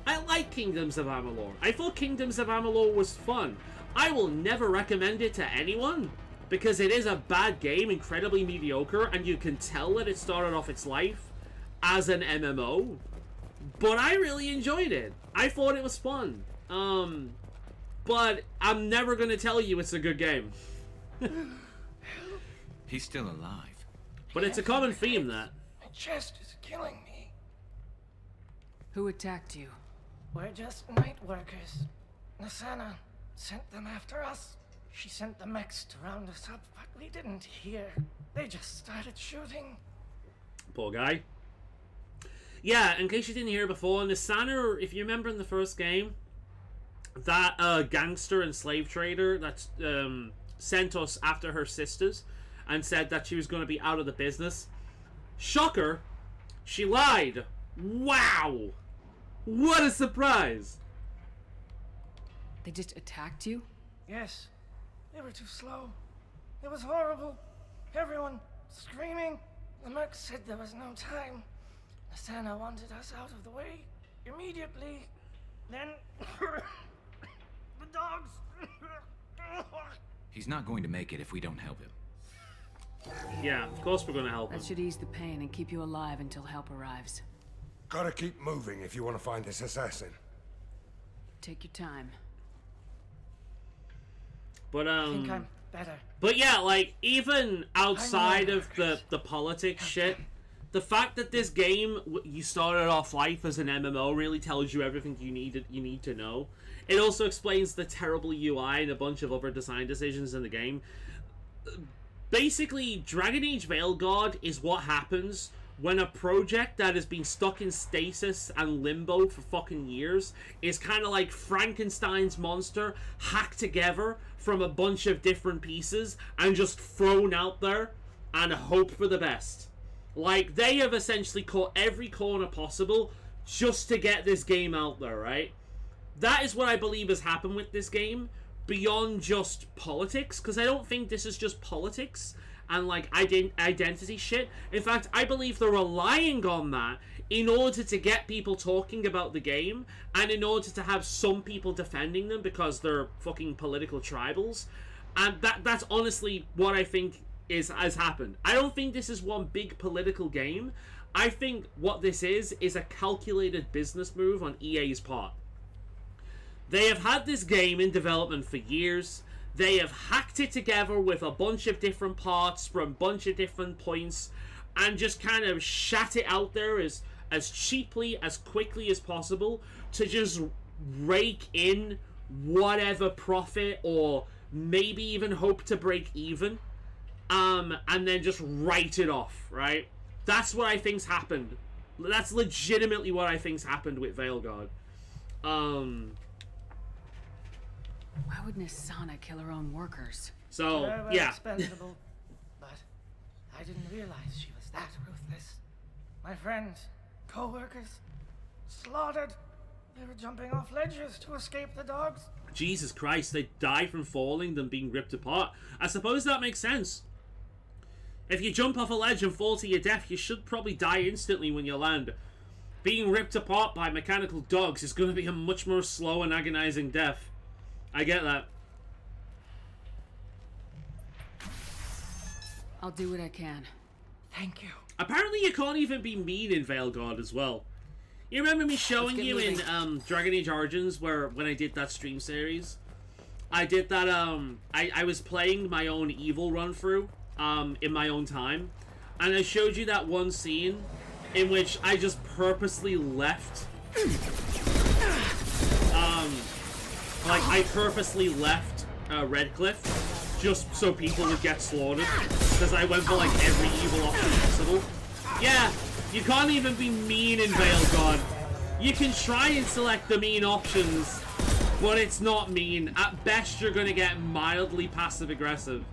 I like Kingdoms of Amalur. I thought Kingdoms of Amalur was fun. I will never recommend it to anyone because it is a bad game, incredibly mediocre, and you can tell that it started off its life as an MMO. But I really enjoyed it. I thought it was fun. But I'm never going to tell you it's a good game. He's still alive. But it's a common theme, that. My chest is killing me. Who attacked you? We're just night workers. Nasana sent them after us. She sent the mechs to round us up, but we didn't hear. They just started shooting. Poor guy. Yeah, in case you didn't hear before, Nasana, if you remember in the first game, that gangster and slave trader that sent us after her sisters and said that she was going to be out of the business. Shocker, she lied. Wow! What a surprise! They just attacked you? Yes. They were too slow. It was horrible. Everyone screaming. The merc said there was no time. Nasana wanted us out of the way immediately. Then the dogs. He's not going to make it if we don't help him. Yeah, of course we're going to help him. That should ease the pain and keep you alive until help arrives. Gotta keep moving if you want to find this assassin. Take your time. But I think I'm better. But yeah, like, even outside of the politics shit, the fact that this game, you started off life as an MMO, really tells you everything you need to know. It also explains the terrible UI and a bunch of other design decisions in the game. Basically, Dragon Age Veilguard is what happens when a project that has been stuck in stasis and limbo for fucking years is kind of like Frankenstein's monster hacked together from a bunch of different pieces and just thrown out there and hope for the best. Like, they have essentially cut every corner possible just to get this game out there, right? That is what I believe has happened with this game, beyond just politics, because I don't think this is just politics and, like, identity shit. In fact, I believe they're relying on that in order to get people talking about the game, and in order to have some people defending them because they're fucking political tribals. And that's honestly what I think has happened. I don't think this is one big political game. I think what this is a calculated business move on EA's part. They have had this game in development for years. They have hacked it together with a bunch of different parts from a bunch of different points and just kind of shat it out there as cheaply, as quickly as possible to just rake in whatever profit or maybe even hope to break even. And then just write it off, right? That's what I think's happened. That's legitimately what I think's happened with Veilguard. Why would Nasana kill her own workers? So, Very yeah. expendable, but I didn't realize she was that ruthless. My friends, co-workers, slaughtered. They were jumping off ledges to escape the dogs. Jesus Christ, they die from falling than being ripped apart. I suppose that makes sense. If you jump off a ledge and fall to your death, you should probably die instantly when you land. Being ripped apart by mechanical dogs is going to be a much more slow and agonizing death. I get that. I'll do what I can. Thank you. Apparently you can't even be mean in Veilguard as well. You remember me showing you in Dragon Age Origins when I did that stream series? I did that, I was playing my own evil run through in my own time, and I showed you that one scene in which I just purposely left like I purposely left Redcliffe just so people would get slaughtered because I went for like every evil option possible. Yeah, you can't even be mean in Veiled God. You can try and select the mean options, but it's not mean. At best, you're gonna get mildly passive-aggressive.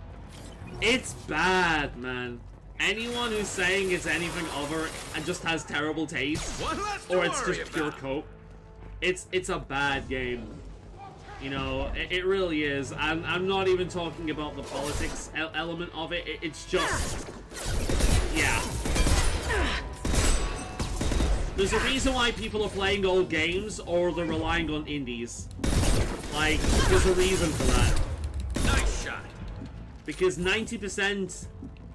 It's bad, man. Anyone who's saying it's anything other and just has terrible taste, or it's just pure cope, it's a bad game. You know, it really is. I'm not even talking about the politics element of it. It's just, yeah. There's a reason why people are playing old games or they're relying on indies. Like, there's a reason for that. Nice shot. Because 90%,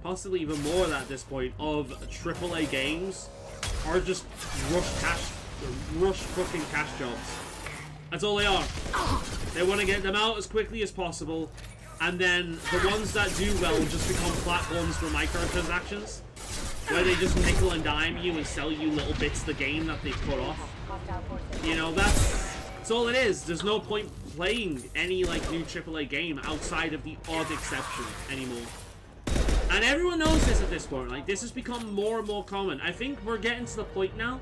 possibly even more at this point, of AAA games are just rush fucking cash jobs. That's all they are. They want to get them out as quickly as possible, and then the ones that do well just become platforms for microtransactions, where they just nickel and dime you and sell you little bits of the game that they've cut off. You know, that's all it is. There's no point playing any, like, new AAA game outside of the odd exception anymore. And everyone knows this at this point. Like, this has become more and more common. I think we're getting to the point now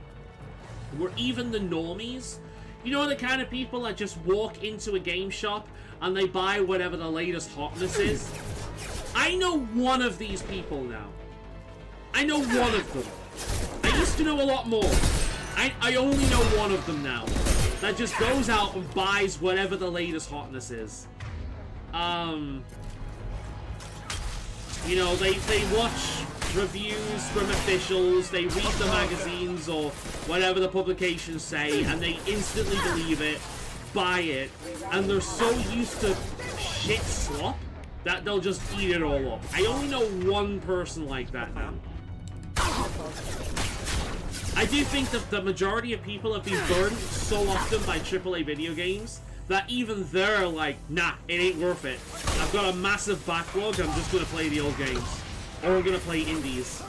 where even the normies, you know, the kind of people that just walk into a game shop and they buy whatever the latest hotness is? I know one of these people now. I know one of them. I used to know a lot more. I only know one of them now. That just goes out and buys whatever the latest hotness is. You know, they watch reviews from officials, they read the magazines or whatever the publications say, and they instantly believe it, buy it, and they're so used to shit slop that they'll just eat it all up. I only know one person like that now. I do think that the majority of people have been burned so often by AAA video games that even they're like, nah, it ain't worth it. I've got a massive backlog, I'm just gonna play the old games. Or I'm gonna play indies.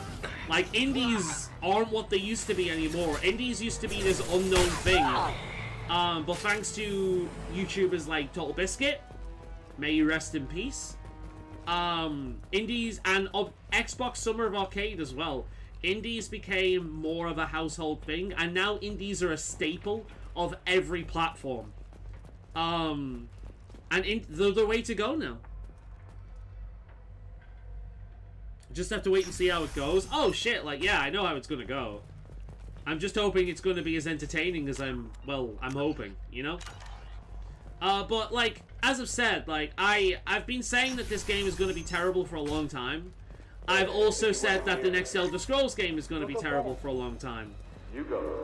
Like, indies aren't what they used to be anymore. Indies used to be this unknown thing. But thanks to YouTubers like Total Biscuit, may you rest in peace. Indies and Xbox Summer of Arcade as well. Indies became more of a household thing, and now indies are a staple of every platform. And they're the way to go now. Just have to wait and see how it goes. Oh shit, like, yeah, I know how it's gonna go. I'm just hoping it's gonna be as entertaining as I'm hoping, you know? But, like, as I've said, like, I've been saying that this game is gonna be terrible for a long time. I've also said that the next Elder Scrolls game is gonna be terrible for a long time.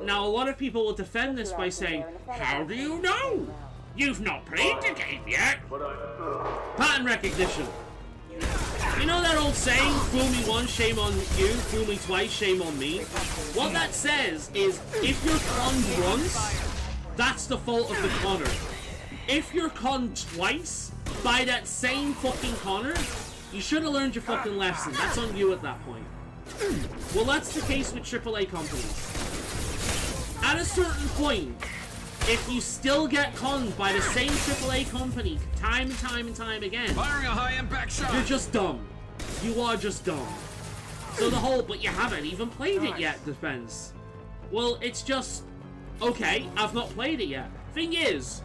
Now, a lot of people will defend this by saying, how do you know? You've not played the game yet! Pattern recognition. You know that old saying, fool me once, shame on you, fool me twice, shame on me? What that says is, if you're conned once, that's the fault of the conner. If you're conned twice, by that same fucking conner, you should have learned your fucking lesson. That's on you at that point. Well, that's the case with AAA companies. At a certain point, if you still get conned by the same AAA company time and time and time again, firing a high-impact shot, you're just dumb. You are just dumb. So the whole, but you haven't even played it yet defense. Well, it's just, okay, I've not played it yet. Thing is,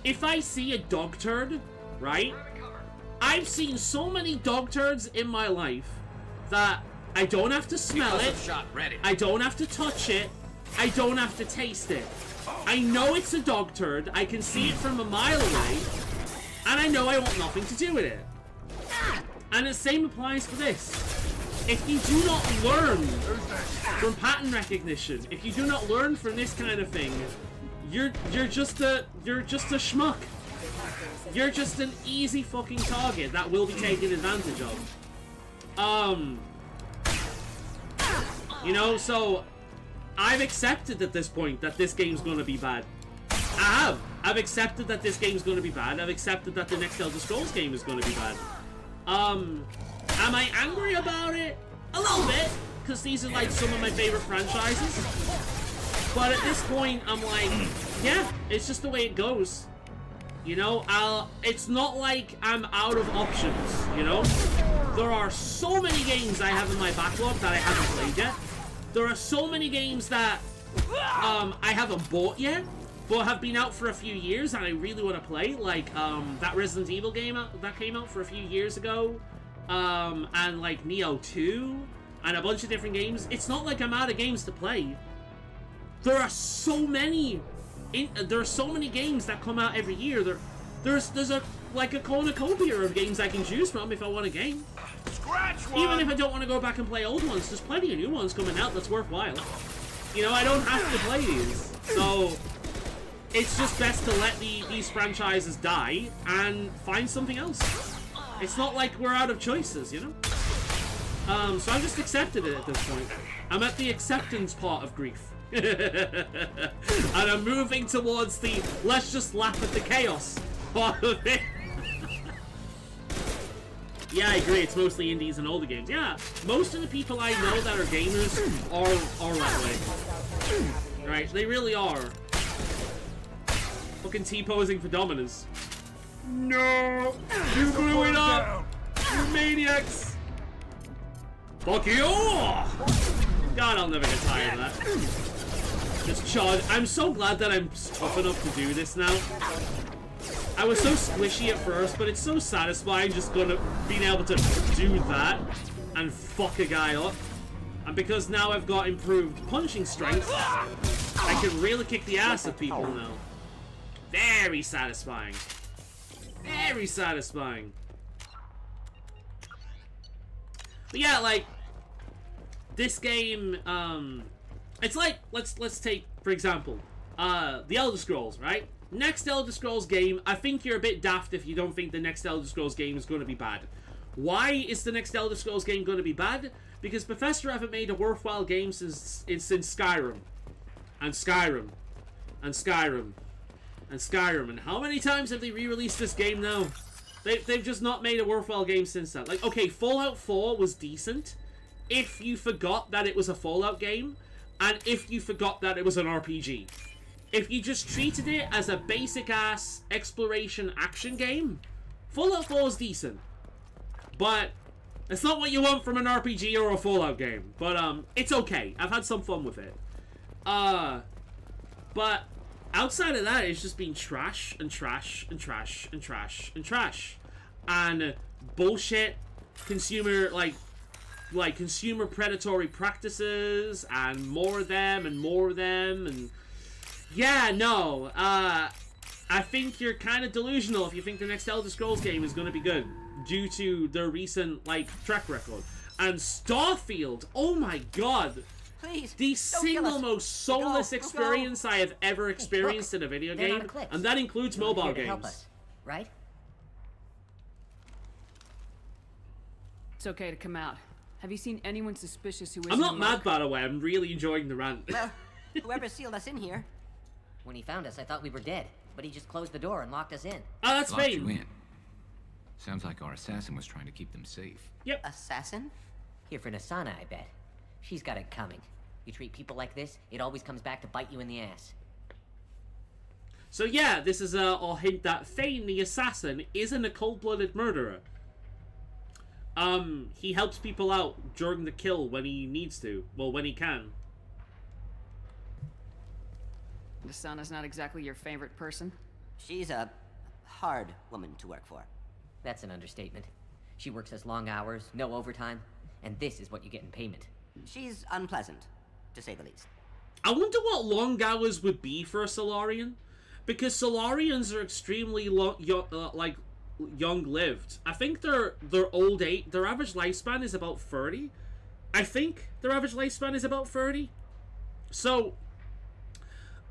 if I see a dog turd, right? I've seen so many dog turds in my life that I don't have to smell it, I don't have to touch it, I don't have to taste it. I know it's a dog turd, I can see it from a mile away, and I know I want nothing to do with it. And the same applies for this. If you do not learn from pattern recognition, if you do not learn from this kind of thing, you're just a schmuck. You're just an easy fucking target that will be taken advantage of. You know, so I've accepted at this point that this game's gonna be bad. I have. I've accepted that this game's gonna be bad. I've accepted that the next Elder Scrolls game is gonna be bad. Am I angry about it? A little bit, because these are like some of my favorite franchises. But at this point, I'm like, yeah, it's just the way it goes. You know, it's not like I'm out of options, you know? There are so many games I have in my backlog that I haven't played yet. There are so many games that I haven't bought yet, but have been out for a few years and I really want to play. Like, that Resident Evil game that came out for a few years ago. And like Neo 2 and a bunch of different games. It's not like I'm out of games to play. There are so many games that come out every year. There's a cornucopia of games I can choose from if I want a game. Scratch one. Even if I don't want to go back and play old ones, there's plenty of new ones coming out that's worthwhile. You know, I don't have to play these. So it's just best to let these franchises die and find something else. It's not like we're out of choices, you know? So I've just accepted it at this point. I'm at the acceptance part of grief. And I'm moving towards the let's just laugh at the chaos part of it. Yeah, I agree, it's mostly indies and older games. Yeah, most of the people I know that are gamers are that way. Right, they really are. Fucking T-posing for Dominus. No! You blew it up! You maniacs! Fuck you! God, I'll never get tired of that. Just charge. I'm so glad that I'm tough enough to do this now. I was so squishy at first, but it's so satisfying just being able to do that and fuck a guy up. And because now I've got improved punching strength, I can really kick the ass of people now. Very satisfying. Very satisfying. But yeah, like this game, it's like let's take for example, the Elder Scrolls, right? Next Elder Scrolls game, I think you're a bit daft if you don't think the next Elder Scrolls game is going to be bad. Why is the next Elder Scrolls game going to be bad? Because Bethesda haven't made a worthwhile game since Skyrim, and Skyrim, and Skyrim, and Skyrim. And how many times have they re-released this game now? They've just not made a worthwhile game since that. Like, okay, Fallout 4 was decent if you forgot that it was a Fallout game, and if you forgot that it was an RPG. If you just treated it as a basic-ass exploration action game, Fallout 4 is decent. But it's not what you want from an RPG or a Fallout game. But, it's okay. I've had some fun with it. But outside of that, it's just been trash and trash and trash and trash and trash. And bullshit consumer, like consumer predatory practices, and more of them, and yeah, no, I think you're kind of delusional if you think the next Elder Scrolls game is going to be good, due to their recent, like, track record. And Starfield, oh my god, please, the single most soulless experience I have ever experienced in a video game, and that includes mobile games. Help us, right? It's okay to come out. Have you seen anyone suspicious who isn't I'm not a mad, monk? by the way. I'm really enjoying the rant. Well, whoever sealed us in here. When he found us, I thought we were dead, but he just closed the door and locked us in. Oh, that's Locked fine. you in. Sounds like our assassin was trying to keep them safe. Yep. Assassin? Here for Nasana, I bet. She's got it coming. You treat people like this, it always comes back to bite you in the ass. So yeah, this is a hint that Thane, the assassin, isn't a cold-blooded murderer. He helps people out during the kill when he needs to. Well, when he can. Nasana's not exactly your favorite person. She's a hard woman to work for. That's an understatement. She works as long hours, no overtime, and this is what you get in payment. She's unpleasant, to say the least. I wonder what long hours would be for a Solarian, because Solarians are extremely young-lived. I think their average lifespan is about 30. I think their average lifespan is about 30. So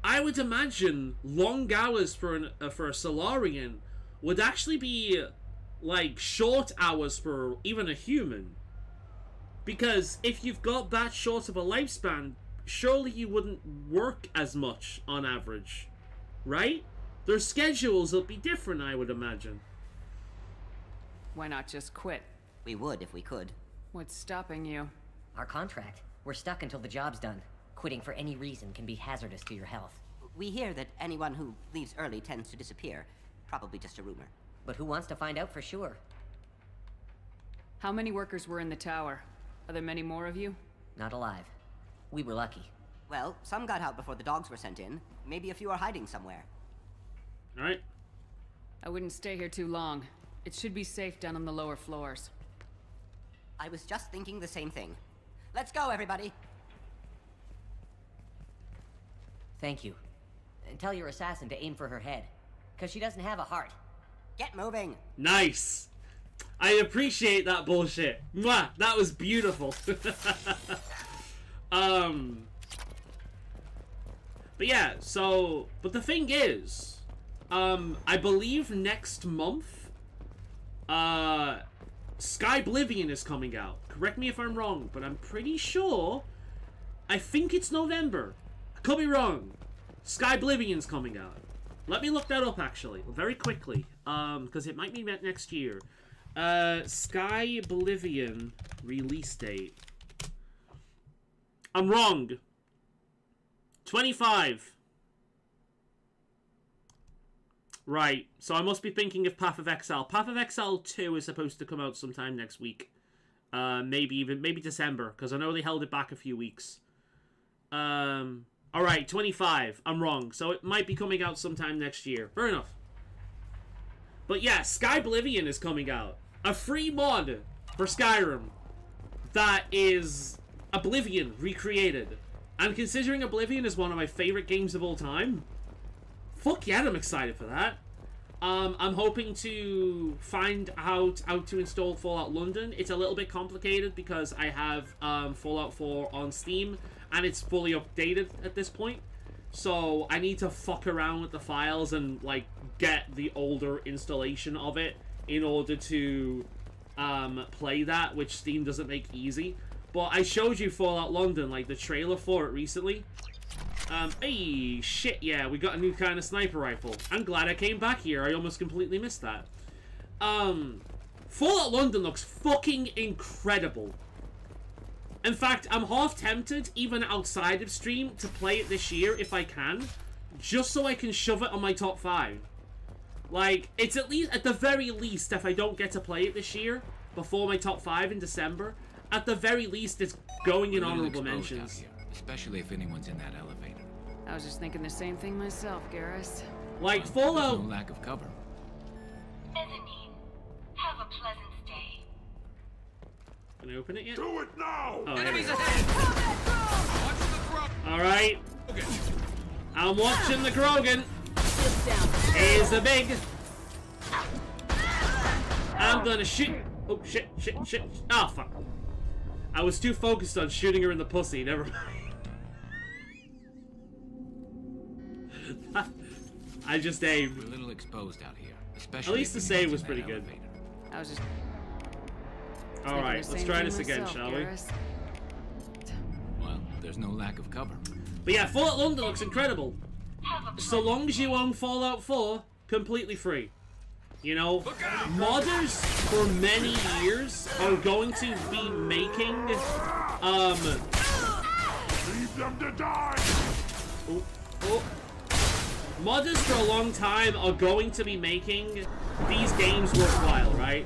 I would imagine long hours for a Solarian would actually be like short hours for even a human. Because if you've got that short of a lifespan, surely you wouldn't work as much on average, right? Their schedules will be different, I would imagine. Why not just quit? We would if we could. What's stopping you? Our contract. We're stuck until the job's done. Quitting for any reason can be hazardous to your health. We hear that anyone who leaves early tends to disappear. Probably just a rumor. But who wants to find out for sure? How many workers were in the tower? Are there many more of you? Not alive. We were lucky. Well, some got out before the dogs were sent in. Maybe a few are hiding somewhere. Alright. I wouldn't stay here too long. It should be safe down on the lower floors. I was just thinking the same thing. Let's go, everybody! Thank you. And tell your assassin to aim for her head. Because she doesn't have a heart. Get moving! Nice! I appreciate that bullshit. Mwah! That was beautiful. But yeah, so... But the thing is... I believe next month... Skyblivion is coming out. Correct me if I'm wrong, but I'm pretty sure... I think it's November. I could be wrong. Skyblivion's coming out. Let me look that up, actually, very quickly. Because it might be next year. Skyblivion release date. I'm wrong. 25. Right, so I must be thinking of Path of Exile. Path of Exile 2 is supposed to come out sometime next week. Maybe December, because I know they held it back a few weeks. Alright, 25. I'm wrong. So it might be coming out sometime next year. Fair enough. But yeah, Skyblivion is coming out. A free mod for Skyrim that is Oblivion recreated. And considering Oblivion is one of my favorite games of all time, fuck yeah, I'm excited for that. I'm hoping to find out how to install Fallout London. It's a little bit complicated because I have Fallout 4 on Steam and it's fully updated at this point. So I need to fuck around with the files and like get the older installation of it in order to play that, which Steam doesn't make easy. But I showed you Fallout London, like the trailer for it recently. Hey, shit, yeah, we got a new kind of sniper rifle. I'm glad I came back here. I almost completely missed that. Fallout London looks fucking incredible. In fact, I'm half tempted, even outside of stream, to play it this year if I can, just so I can shove it on my top 5. Like, it's at least, at the very least, if I don't get to play it this year, before my top 5 in December, at the very least, it's going in honorable mentions. Here, especially if anyone's in that elevator. I was just thinking the same thing myself, Garrus. Like, Fallout... No lack of cover. Mezzanine, have a pleasant stay. Can I open it yet? Do it now! Oh, Enemies ahead! Alright. I'm watching the Grogan. Here's the big. I'm gonna shoot. Oh, shit. Oh, fuck. I was too focused on shooting her in the pussy. Never mind. I just aimed. We're a little exposed out here, especially. At least the save was pretty good. I was just. Alright, let's try this again, shall we? Well, there's no lack of cover. But yeah, Fallout London looks incredible. So long as you own Fallout 4, completely free. You know, modders for many years are going to be making, Leave them to die! Modders for a long time are going to be making these games worthwhile, right?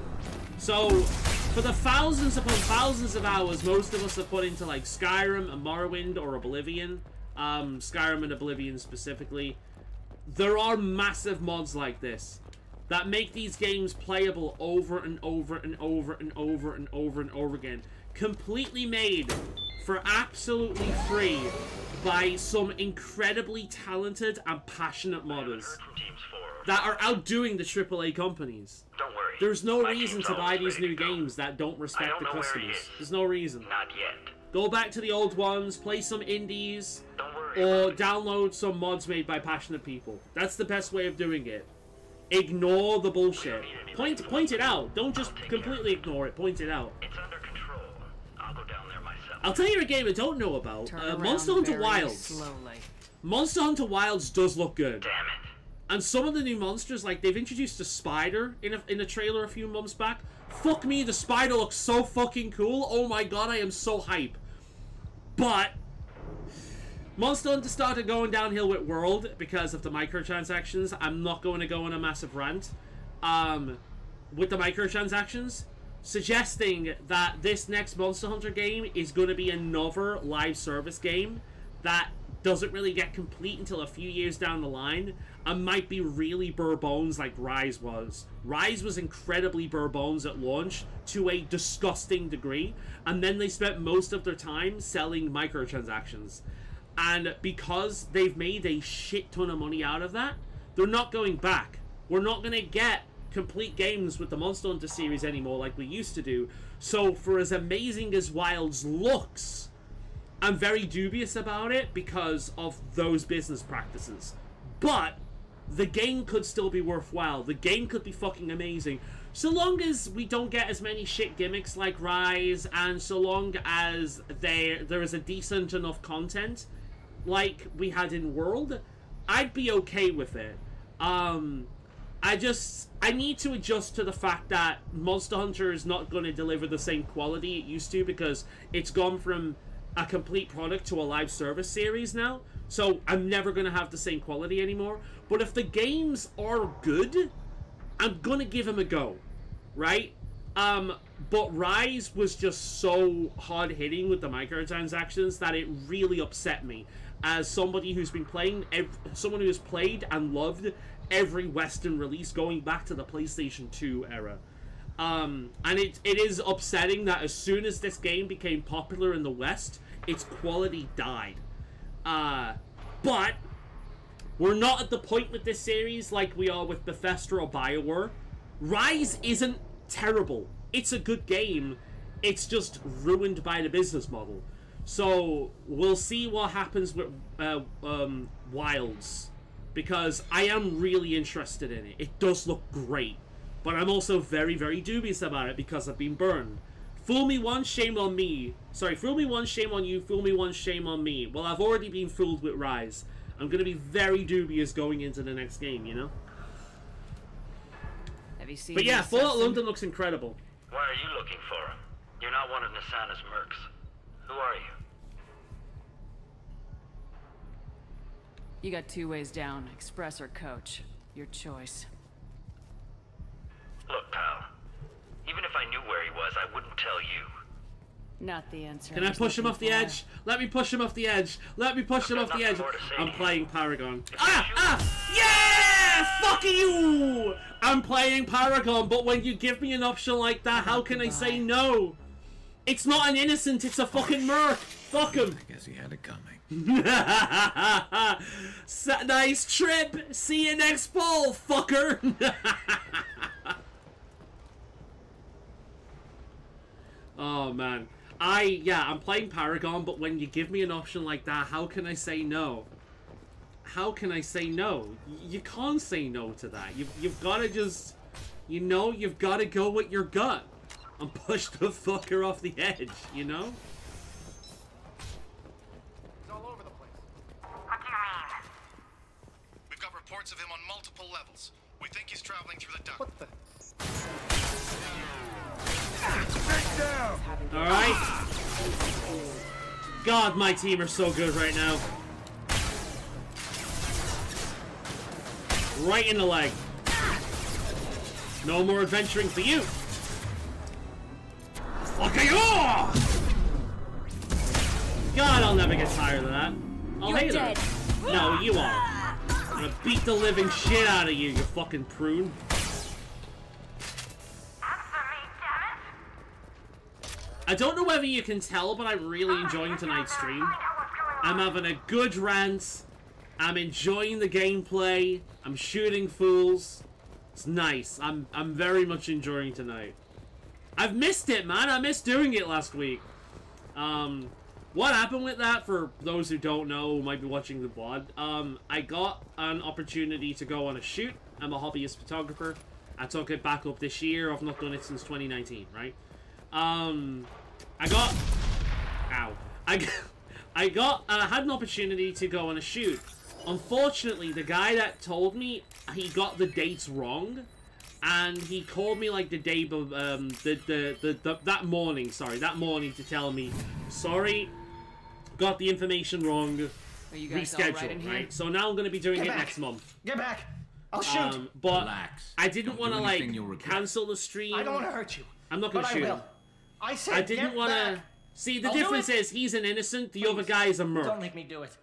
So, for the thousands upon thousands of hours most of us have put into, like, Skyrim and Morrowind or Oblivion, Skyrim and Oblivion specifically, there are massive mods like this that make these games playable over and over and over and over and over and over again. Completely made for absolutely free by some incredibly talented and passionate modders that are outdoing the AAA companies. Don't worry. There's no reason to buy these new games that don't respect the customers. There's no reason. Not yet. Go back to the old ones, play some indies, or download some mods made by passionate people. That's the best way of doing it. Ignore the bullshit. Point it out. Don't just completely ignore it. Point it out. It's under control. I'll go down there myself. I'll tell you a game I don't know about. Monster Hunter Wilds. Slowly. Monster Hunter Wilds does look good. Damn it. And some of the new monsters, like they've introduced a spider in a trailer a few months back. Fuck me, the spider looks so fucking cool. Oh my god, I am so hype. But Monster Hunter started going downhill with World because of the microtransactions. I'm not going to go on a massive rant with the microtransactions, suggesting that this next Monster Hunter game is going to be another live service game that doesn't really get complete until a few years down the line and might be really bare bones like Rise was. Rise was incredibly bare bones at launch to a disgusting degree, and then they spent most of their time selling microtransactions. And because they've made a shit ton of money out of that, they're not going back. We're not going to get complete games with the Monster Hunter series anymore like we used to do. So for as amazing as Wilds looks, I'm very dubious about it because of those business practices. But the game could still be worthwhile. The game could be fucking amazing. So long as we don't get as many shit gimmicks like Rise, and so long as there is a decent enough content like we had in World, I'd be okay with it. I need to adjust to the fact that Monster Hunter is not going to deliver the same quality it used to because it's gone from a complete product to a live service series now. So I'm never going to have the same quality anymore. But if the games are good, I'm going to give them a go, right? But Rise was just so hard-hitting with the microtransactions that it really upset me. As somebody who's been playing, someone who has played and loved every Western release going back to the PlayStation 2 era. And it is upsetting that as soon as this game became popular in the West, its quality died. But we're not at the point with this series like we are with Bethesda or BioWare. Rise isn't terrible. It's a good game. It's just ruined by the business model. So we'll see what happens with Wilds, because I am really interested in it. It does look great, but I'm also very, very dubious about it because I've been burned. Fool me once, shame on me. Sorry, fool me once, shame on you. Fool me once, shame on me. Well, I've already been fooled with Rise. I'm going to be very dubious going into the next game, you know? Have you seen? But yeah, Fallout London looks incredible. Why are you looking for him? You're not one of Nisana's mercs. Who are you? You got two ways down, Express or Coach. Your choice. Look, pal. Even if I knew where he was, I wouldn't tell you. Not the answer. Can I push him off the edge? Let me push him off the edge. Let me push him off the edge. I'm playing Paragon. Yeah! Fuck you! I'm playing Paragon, but when you give me an option like that, how can I say no? It's not an innocent, it's a fucking merc. Fuck him. I guess he had it coming. Nice trip. See you next fall, fucker. Oh man. I'm playing Paragon, but when you give me an option like that, how can I say no? How can I say no? You can't say no to that. You've got to just, you've got to go with your gut and push the fucker off the edge, you know? Reports of him on multiple levels. We think he's traveling through the duct. What the? Alright. God, my team are so good right now. Right in the leg. No more adventuring for you. Fuck you! God, I'll never get tired of that. I'll hate it. No, you are. I'm gonna beat the living shit out of you, you fucking prune. I don't know whether you can tell, but I'm really enjoying tonight's stream. I'm having a good rant. I'm enjoying the gameplay. I'm shooting fools. It's nice. I'm very much enjoying tonight. I've missed it, man. I missed doing it last week. What happened with that, for those who don't know, who might be watching the VOD, I got an opportunity to go on a shoot. I'm a hobbyist photographer. I took it back up this year. I've not done it since 2019, right? I had an opportunity to go on a shoot. Unfortunately, the guy that told me, he got the dates wrong. And he called me like the day, that morning to tell me, sorry, got the information wrong. Are you guys all right in rescheduled, here? right? So now I'm going to be doing Get it back. next month. Get back! I'll shoot! But Relax. I didn't Don't want to, do anything like, you'll regret. cancel the stream. I don't want to hurt you. I'm not going but to shoot I will. him. I said I didn't get want to... back. See, the I'll do difference it. is he's an innocent, the Please. other guy is a merc. Don't make me do it.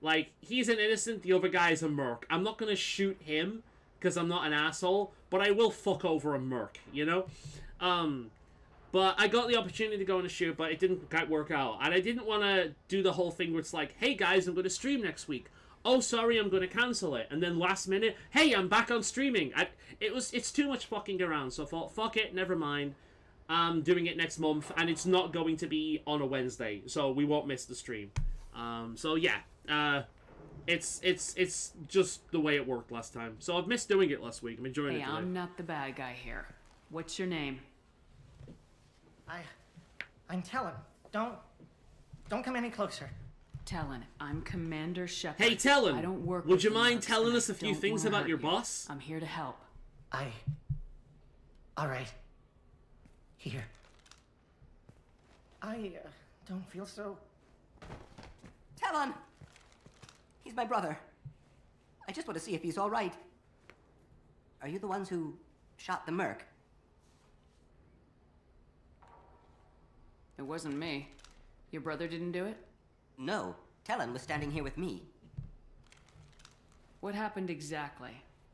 Like, he's an innocent, the other guy is a merc. I'm not going to shoot him, because I'm not an asshole, but I will fuck over a merc, you know? But I got the opportunity to go on a shoot, but it didn't quite work out. And I didn't want to do the whole thing where it's like, hey guys, I'm going to stream next week. Oh, sorry, I'm going to cancel it. And then last minute, hey, I'm back on streaming. It's too much fucking around, so I thought, fuck it, never mind. I'm doing it next month, and it's not going to be on a Wednesday, so we won't miss the stream. So yeah, it's just the way it worked last time. So I've missed doing it last week. I'm enjoying it Hey, today. I'm not the bad guy here. What's your name? I'm Talon. Don't come any closer. Talon, I'm Commander Shepard. Hey, Talon, I don't work would with you the mind mercs, telling and us I a few don't things wanna about hurt your you. boss? I'm here to help. All right. Here. I don't feel so... Talon! He's my brother. I just want to see if he's all right. Are you the ones who shot the merc? It wasn't me. Your brother didn't do it? No. Talon was standing here with me. What happened exactly?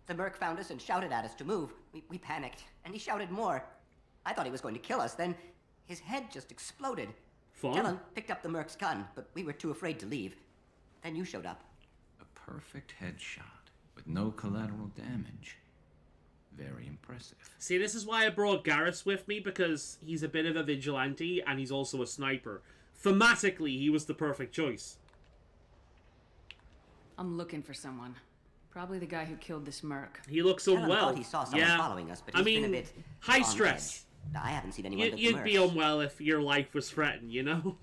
The merc found us and shouted at us to move. We panicked, and he shouted more. I thought he was going to kill us, then his head just exploded. Fun. Talon picked up the merc's gun, but we were too afraid to leave. Then you showed up. A perfect headshot with no collateral damage. Very impressive. See, this is why I brought Garrus with me, because he's a bit of a vigilante, and he's also a sniper. Thematically, he was the perfect choice. I'm looking for someone. Probably the guy who killed this merc. He looks so Talon well. thought he saw someone yeah. following us, but I he's mean, been a bit high on stress. edge. I haven't seen anyone but the You'd mercs. be unwell if your life was threatened, you know?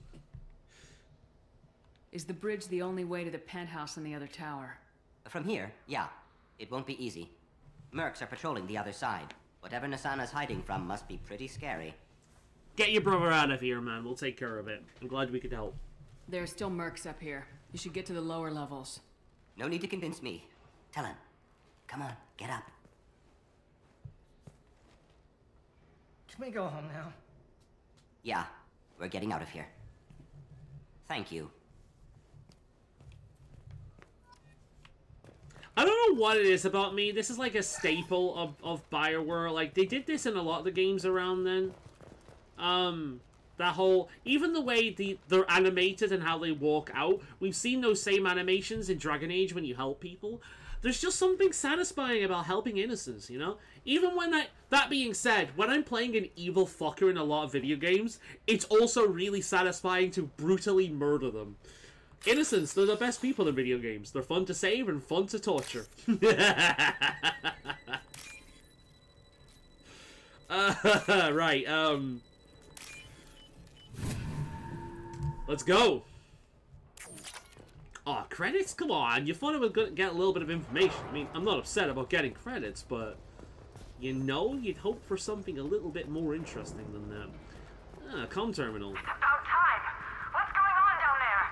Is the bridge the only way to the penthouse in the other tower? From here, yeah. It won't be easy. Mercs are patrolling the other side. Whatever Nasana's hiding from must be pretty scary. Get your brother out of here, man. We'll take care of it. I'm glad we could help. There are still mercs up here. You should get to the lower levels. No need to convince me. Talon, come on, get up. Can we go home now? Yeah, we're getting out of here. Thank you. I don't know what it is about me. This is like a staple of BioWare. Like, they did this in a lot of the games around then. That whole... Even the way they're animated and how they walk out. We've seen those same animations in Dragon Age when you help people. There's just something satisfying about helping innocents, you know? Even when that being said, when I'm playing an evil fucker in a lot of video games, it's also really satisfying to brutally murder them. Innocents, they're the best people in video games. They're fun to save and fun to torture. Right, let's go. Aw, credits? Come on, you thought I was gonna get a little bit of information. I mean, I'm not upset about getting credits, but... You know, you'd hope for something a little bit more interesting than that. Comm terminal. It's about time. What's going on down there?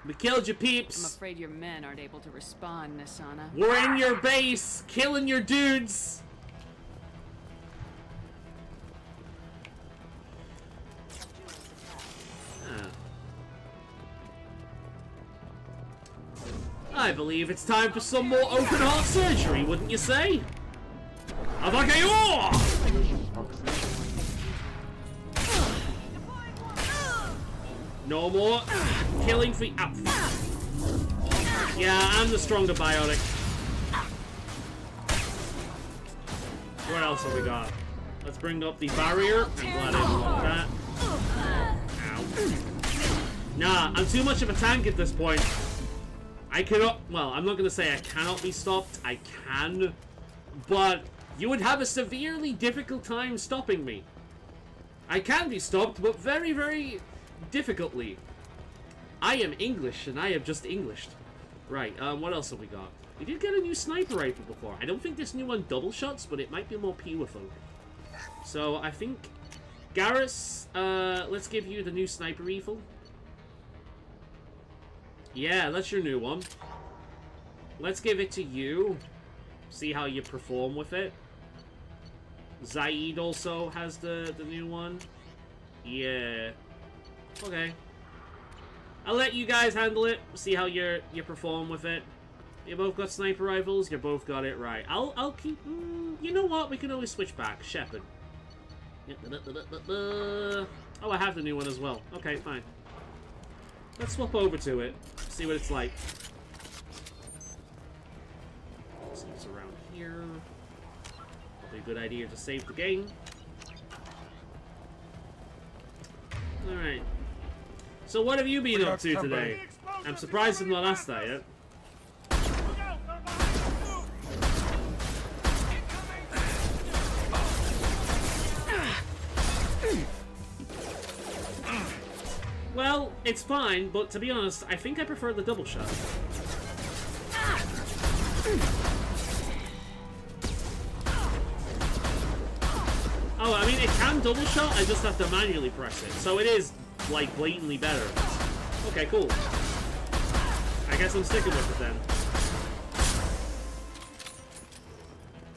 We killed you, peeps. I'm afraid your men aren't able to respond, Nasana. We're in your base, killing your dudes. I believe it's time for some more open heart surgery, wouldn't you say? Avagayor! No more killing for... Yeah, I'm the stronger biotic. What else have we got? Let's bring up the barrier. I'm glad I didn't want that. Ow. Nah, I'm too much of a tank at this point. I cannot... Well, I'm not going to say I cannot be stopped. I can. But you would have a severely difficult time stopping me. I can be stopped, but very, very difficultly. I am English, and I have just Englished. Right, what else have we got? We did get a new sniper rifle before. I don't think this new one double shots, but it might be more powerful. So, I think... Garrus, let's give you the new sniper rifle. Yeah, that's your new one. Let's give it to you. See how you perform with it. Zaid also has the new one. Yeah. Okay. I'll let you guys handle it. See how you perform with it. You both got sniper rifles. You both got it right. I'll keep. You know what? We can always switch back. Shepard. Oh, I have the new one as well. Okay, fine. Let's swap over to it. See what it's like. See what's around here. Probably a good idea to save the game. Alright. So what have you been up to today? I'm surprised I'm not asked that yet. Well, it's fine, but to be honest, I think I prefer the double shot. Oh, I mean, it can double shot, I just have to manually press it. So it is, like, blatantly better. Okay, cool. I guess I'm sticking with it then.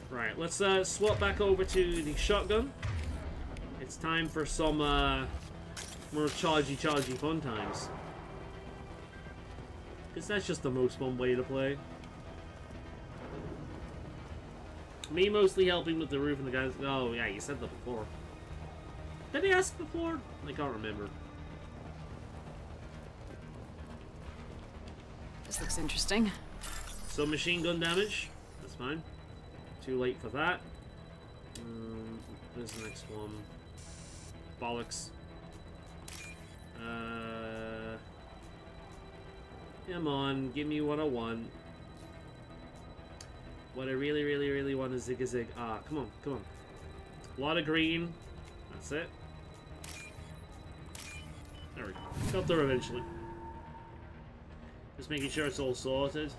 Right, let's swap back over to the shotgun. It's time for some, more chargy fun times. Because that's just the most fun way to play. Me mostly helping with the roof and the guys. Oh, yeah, you said that before. Did I ask before? I can't remember. This looks interesting. Some machine gun damage. That's fine. Too late for that. Where's the next one? Bollocks. Come on, give me what I want. What I really want is Zig-a-Zig. Ah, come on, come on. A lot of green. That's it. There we go. Got there eventually. Just making sure it's all sorted.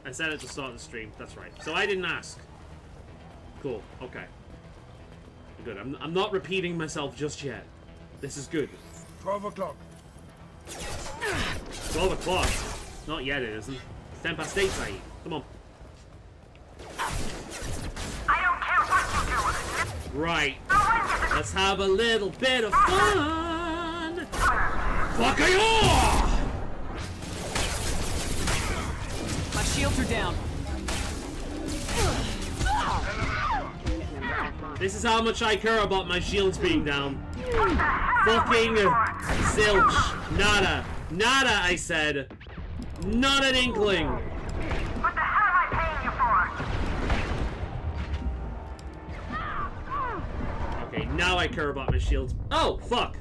I said it to start the stream. That's right. So I didn't ask. Cool. Okay. Good. I'm not repeating myself just yet. This is good. 12 o'clock. 12 o'clock? Not yet, it isn't. It's 10 past 8, Saeed. Come on. I don't care what you do. Right. Let's have a little bit of fun. Fuck you! My shields are down. This is how much I care about my shields being down. Fucking zilch. Nada. Nada, I said. Not an inkling. What the hell am I paying you for? Okay, now I care about my shields. Oh, fuck.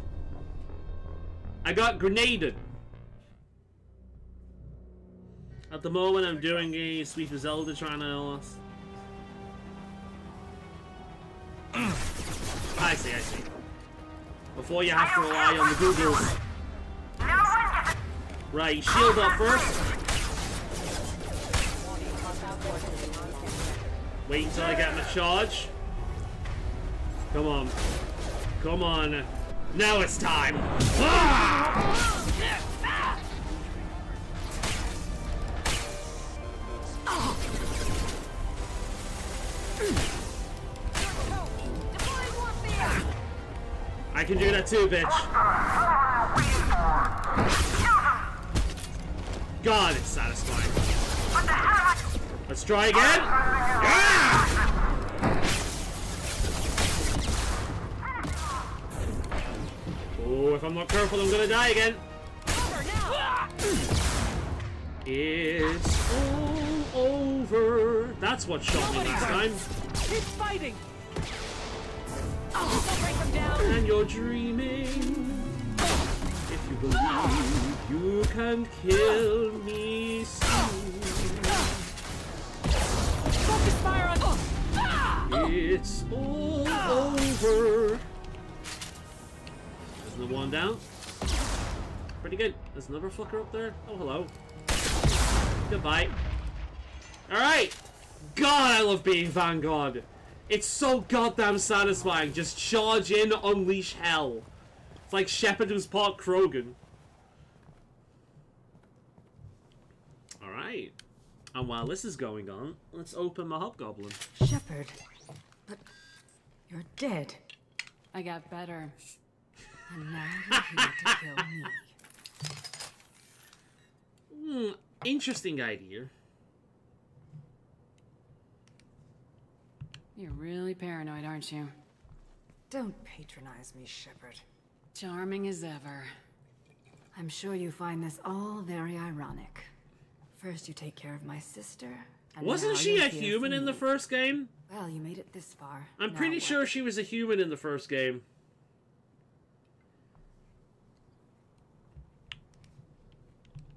I got grenaded. At the moment, I'm doing a Sweet of Zelda trying to... I see, I see. Before you have to rely on the Googles. Right, shield up first. Wait until I get my charge. Come on. Come on. Now it's time. Ah! I can do that too, bitch. God, it's satisfying. Let's try again. Yeah! Oh, if I'm not careful, I'm gonna die again. It's all over. That's what shot me last time. Keep fighting. And you're dreaming. If you believe you can kill me soon. Focus fire on. It's all over. There's another one down. Pretty good. There's another fucker up there. Oh, hello. Goodbye. Alright. God, I love being Vanguard. It's so goddamn satisfying. Just charge in, unleash hell. It's like Shepard who's part Krogan. Alright. And while this is going on, let's open my hobgoblin. Shepard, but you're dead. I got better. And now you're here to kill me. Interesting idea. You're really paranoid, aren't you? Don't patronize me, Shepard. Charming as ever. I'm sure you find this all very ironic. First you take care of my sister, and Wasn't now she you're a here human for in the me. first game? Well, you made it this far. I'm Now pretty what? sure she was a human in the first game.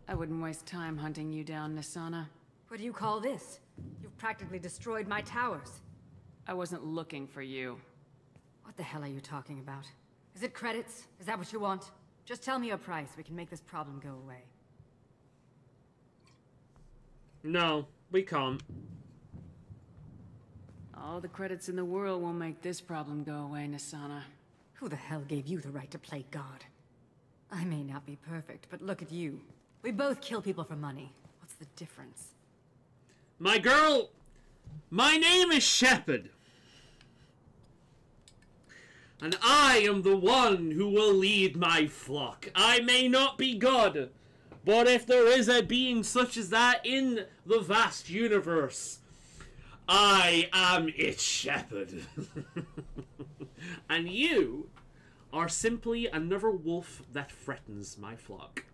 I wouldn't waste time hunting you down, Nasana. What do you call this? You've practically destroyed my towers. I wasn't looking for you. What the hell are you talking about? Is it credits? Is that what you want? Just tell me a price. We can make this problem go away. No, we can't. All the credits in the world won't make this problem go away, Nasana. Who the hell gave you the right to play God? I may not be perfect, but look at you. We both kill people for money. What's the difference? My girl, my name is Shepard. And I am the one who will lead my flock. I may not be God, but if there is a being such as that in the vast universe, I am its shepherd. And you are simply another wolf that threatens my flock.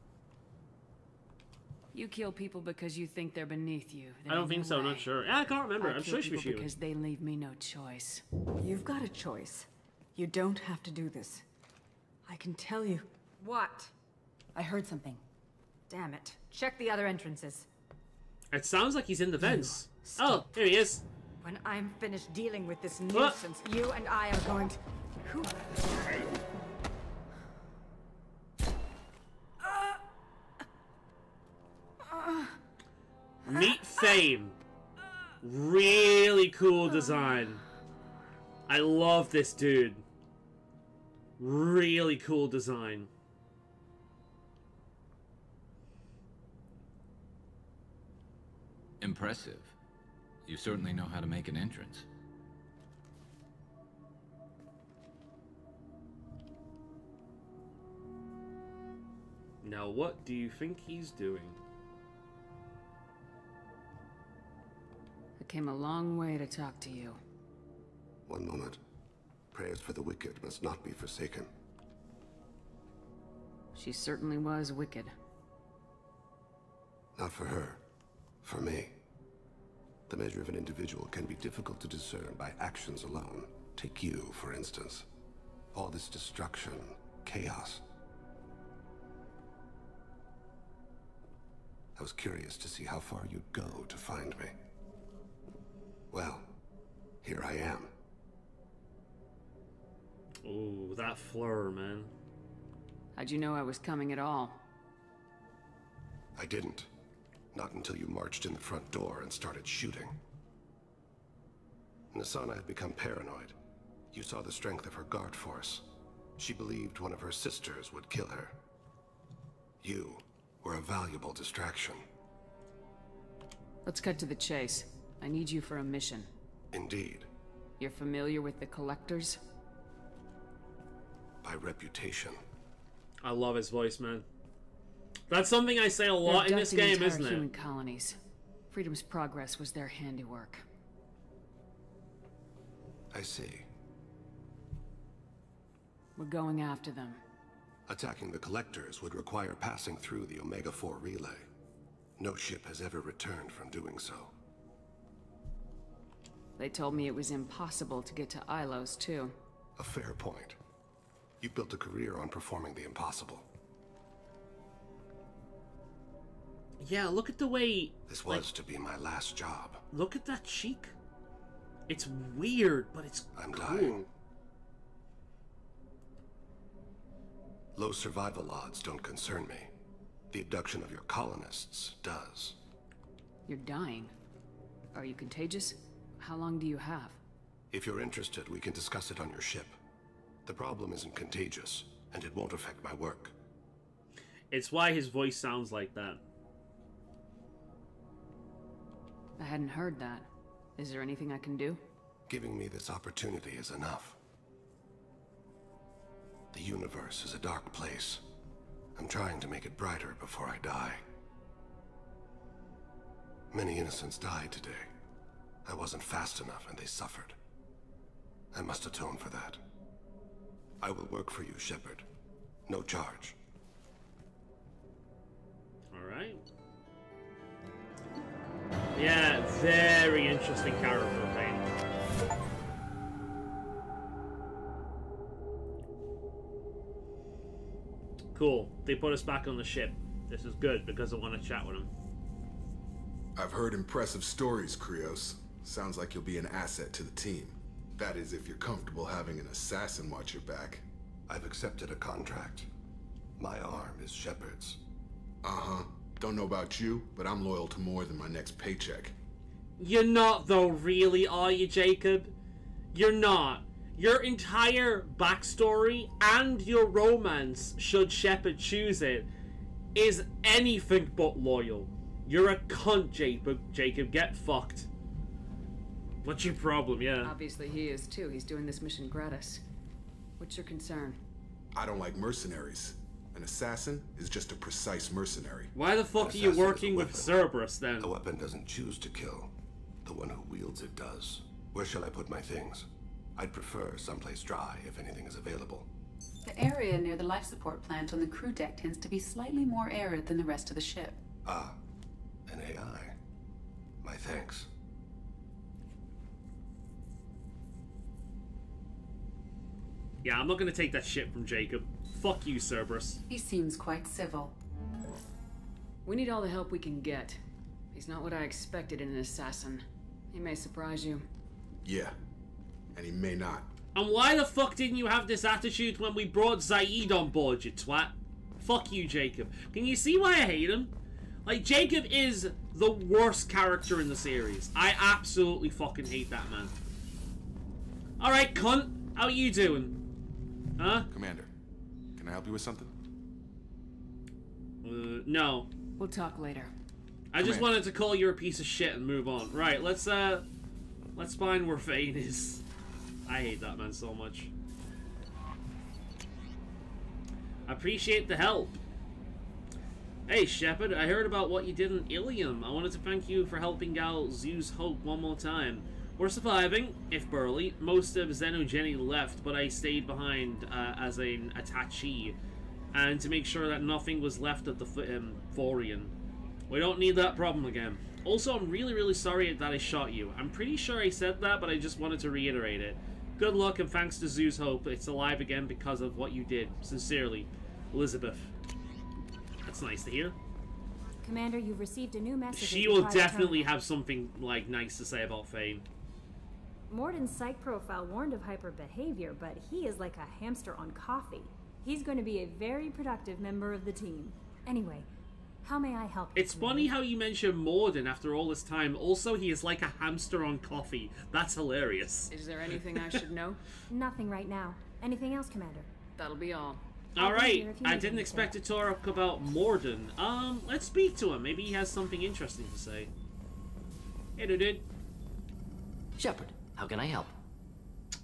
You kill people because you think they're beneath you. I don't think so, not sure. Yeah, I can't remember. I'm sure she was human. Because they leave me no choice. You've got a choice. You don't have to do this. I can tell you. What? I heard something. Damn it. Check the other entrances. It sounds like he's in the vents. Oh, here he is. When I'm finished dealing with this nuisance, you and I are going to... Who? Meet Fame. Really cool design. I love this dude. Really cool design. Impressive. You certainly know how to make an entrance. Now, what do you think he's doing? I came a long way to talk to you. One moment. Prayers for the wicked must not be forsaken. She certainly was wicked. Not for her. For me. The measure of an individual can be difficult to discern by actions alone. Take you, for instance. All this destruction, chaos. I was curious to see how far you'd go to find me. Well, here I am. Oh, that fleur, man. How'd you know I was coming at all? I didn't. Not until you marched in the front door and started shooting. Nasana had become paranoid. You saw the strength of her guard force. She believed one of her sisters would kill her. You were a valuable distraction. Let's cut to the chase. I need you for a mission. Indeed. You're familiar with the Collectors? By reputation. I love his voice, man. That's something I say a lot in this game, isn't it? Human colonies. Freedom's Progress was their handiwork. I see. We're going after them. Attacking the Collectors would require passing through the Omega-4 relay. No ship has ever returned from doing so. They told me it was impossible to get to Ilos, too. A fair point. You built a career on performing the impossible. Yeah, look at the way... This was to be my last job. Look at that cheek. It's weird, but it's I'm cool. dying. Low survival odds don't concern me. The abduction of your colonists does. You're dying. Are you contagious? How long do you have? If you're interested, we can discuss it on your ship. The problem isn't contagious, and it won't affect my work. It's why his voice sounds like that. I hadn't heard that. Is there anything I can do? Giving me this opportunity is enough. The universe is a dark place. I'm trying to make it brighter before I die. Many innocents died today. I wasn't fast enough and they suffered. I must atone for that. I will work for you, Shepard. No charge. Alright. Yeah, very interesting character, Payne. Cool. They put us back on the ship. This is good because I want to chat with him. I've heard impressive stories, Krios. Sounds like you'll be an asset to the team. That is, if you're comfortable having an assassin watch your back. I've accepted a contract. My arm is Shepard's. Uh-huh. Don't know about you, but I'm loyal to more than my next paycheck. You're not, though, really, are you, Jacob? You're not. Your entire backstory and your romance, should Shepard choose it, is anything but loyal. You're a cunt, Jacob. Get fucked. What's your problem, yeah? Obviously he is, too. He's doing this mission gratis. What's your concern? I don't like mercenaries. An assassin is just a precise mercenary. Why the fuck are you working with Cerberus, then? A weapon doesn't choose to kill. The one who wields it does. Where shall I put my things? I'd prefer someplace dry, if anything is available. The area near the life support plant on the crew deck tends to be slightly more arid than the rest of the ship. Ah, an AI. My thanks. Yeah, I'm not gonna take that shit from Jacob. Fuck you, Cerberus. He seems quite civil. We need all the help we can get. He's not what I expected in an assassin. He may surprise you. Yeah, and he may not. And why the fuck didn't you have this attitude when we brought Zaid on board, you twat? Fuck you, Jacob. Can you see why I hate him? Like, Jacob is the worst character in the series. I absolutely fucking hate that man. Alright, cunt. How are you doing? Huh? Commander, can I help you with something? No. We'll talk later. I just wanted to call you a piece of shit and move on. Right, let's find where Fane is. I hate that man so much. I appreciate the help. Hey, Shepard, I heard about what you did in Ilium. I wanted to thank you for helping out Zeus Hope one more time. We're surviving, if barely. Most of Xenogeny left, but I stayed behind as an attaché, and to make sure that nothing was left of the Thorian. We don't need that problem again. Also, I'm really, really sorry that I shot you. I'm pretty sure I said that, but I just wanted to reiterate it. Good luck, and thanks to Zeus Hope, it's alive again because of what you did. Sincerely, Elizabeth. That's nice to hear. Commander, you've received a new message. She will definitely have something, like, nice to say about Fane. Morden's psych profile warned of hyper behavior, but he is like a hamster on coffee. He's going to be a very productive member of the team. Anyway, how may I help you? It's funny how you mention Morden after all this time. Also, he is like a hamster on coffee. That's hilarious. Is there anything I should know? Nothing right now. Anything else, Commander? That'll be all. Alright, I didn't expect to talk about Morden. Let's speak to him. Maybe he has something interesting to say. Hey, dude. Shepard, how can I help?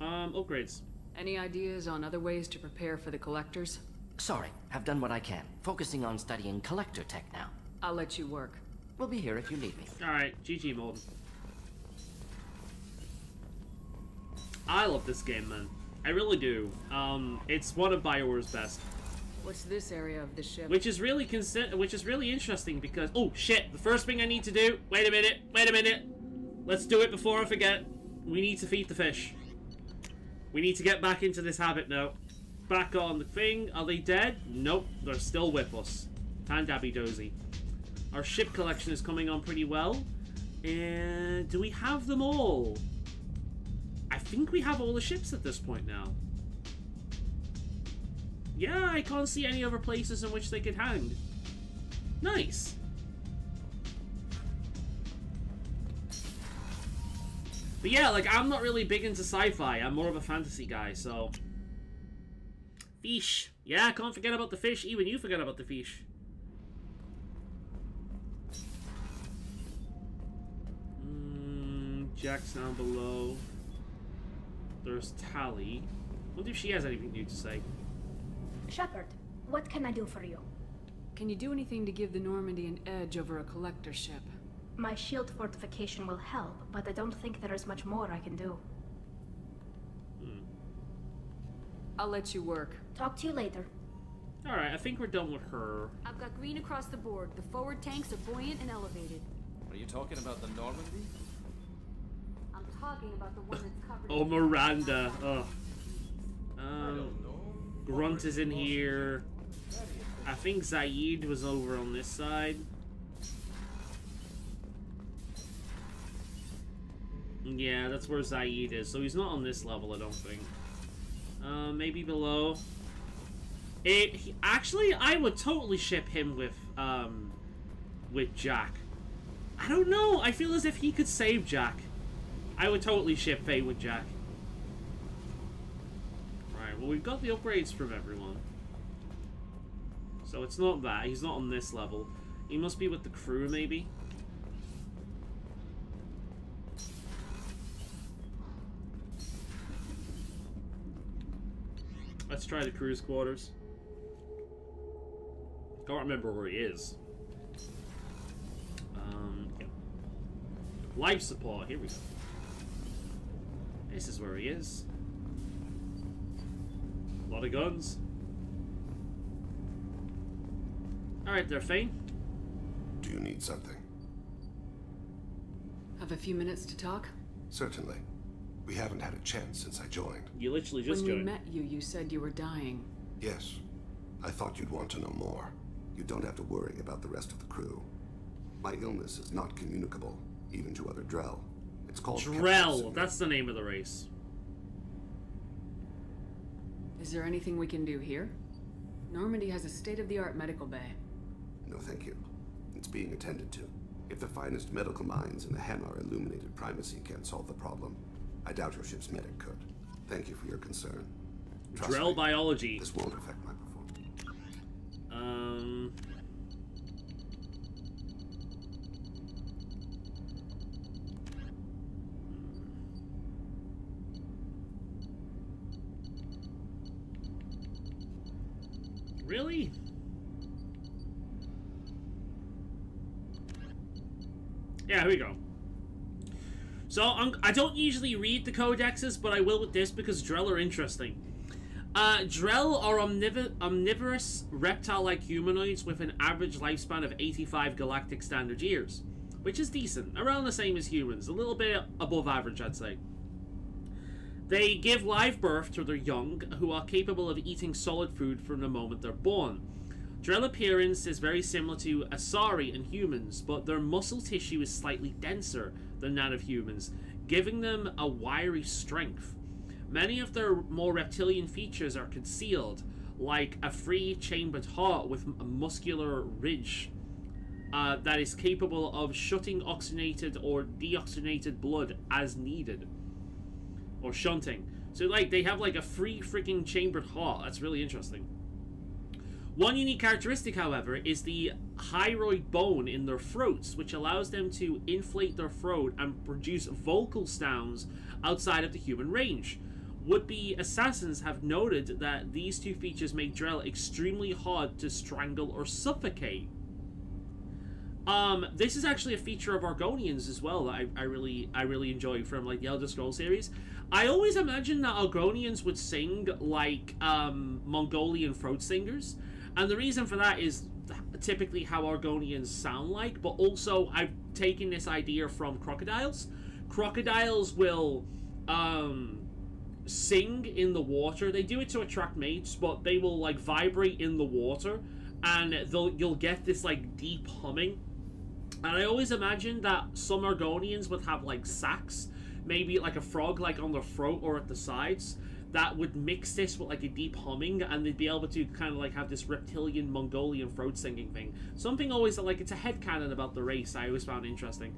Upgrades. Any ideas on other ways to prepare for the collectors? Sorry, I've done what I can. Focusing on studying collector tech now. I'll let you work. We'll be here if you need me. Alright, GG Morden. I love this game, man. I really do. It's one of BioWare's best. What's this area of the ship? Which is really interesting because... Oh, shit. The first thing I need to do... Wait a minute. Let's do it before I forget. We need to feed the fish. We need to get back into this habit now. Back on the thing. Are they dead? Nope. They're still with us. Tandabby dozy. Our ship collection is coming on pretty well. And do we have them all? I think we have all the ships at this point now. Yeah, I can't see any other places in which they could hang. Nice. But yeah, like, I'm not really big into sci-fi. I'm more of a fantasy guy, so... Fish. Yeah, can't forget about the fish. Even you forget about the fish. Jack's down below. There's Tally. Wonder if she has anything new to say. Shepard, what can I do for you? Can you do anything to give the Normandy an edge over a collector ship? My shield fortification will help, but I don't think there is much more I can do. I'll let you work. Talk to you later. Alright, I think we're done with her. I've got green across the board. The forward tanks are buoyant and elevated. Are you talking about the Normandy? I'm talking about the one that's covered. Oh, Miranda. Ugh. Grunt is in here. I think Zaid was over on this side. Yeah, that's where Zaid is. So he's not on this level, I don't think. Maybe below. Actually, I would totally ship him with Jack. I don't know. I feel as if he could save Jack. I would totally ship Faye with Jack. Right, well, we've got the upgrades from everyone. So it's not that. He's not on this level. He must be with the crew, maybe. Let's try the crew's quarters. Can't remember where he is. Yeah. Life support. Here we go. This is where he is. A lot of guns. Alright there, Fane. Do you need something? Have a few minutes to talk? Certainly. We haven't had a chance since I joined. You literally just joined. When we met you, you said you were dying. Yes. I thought you'd want to know more. You don't have to worry about the rest of the crew. My illness is not communicable, even to other Drell. It's called Drell. That's the name of the race. Is there anything we can do here? Normandy has a state-of-the-art medical bay. No, thank you. It's being attended to. If the finest medical minds in the Hanar illuminated primacy can't solve the problem, I doubt your ship's medic could. Thank you for your concern. Trust Drell me, biology. This won't affect my performance. Really? Yeah, here we go. So, I don't usually read the codexes, but I will with this because Drell are interesting. Drell are omnivorous reptile-like humanoids with an average lifespan of 85 galactic standard years, which is decent, around the same as humans, a little bit above average, I'd say. They give live birth to their young, who are capable of eating solid food from the moment they're born. Drell appearance is very similar to Asari and humans, but their muscle tissue is slightly denser than that of humans, giving them a wiry strength. Many of their more reptilian features are concealed, like a free-chambered heart with a muscular ridge that is capable of shutting oxygenated or deoxygenated blood as needed. Or shunting. So, like, they have, like, a free freaking chambered heart. That's really interesting. One unique characteristic, however, is the hyoid bone in their throats, which allows them to inflate their throat and produce vocal sounds outside of the human range. Would-be assassins have noted that these two features make Drell extremely hard to strangle or suffocate. This is actually a feature of Argonians as well that I really enjoy from, like, the Elder Scrolls series. I always imagined that Argonians would sing like Mongolian throat singers, and the reason for that is typically how Argonians sound like, but also I've taken this idea from crocodiles. Crocodiles will sing in the water. They do it to attract mates, but they will, like, vibrate in the water, and you'll get this, like, deep humming. And I always imagined that some Argonians would have, like, sacs, maybe like a frog, like, on their throat or at the sides, that would mix this with, like, a deep humming, and they'd be able to kind of, like, have this reptilian Mongolian throat singing thing. Something always, like, it's a headcanon about the race I always found interesting.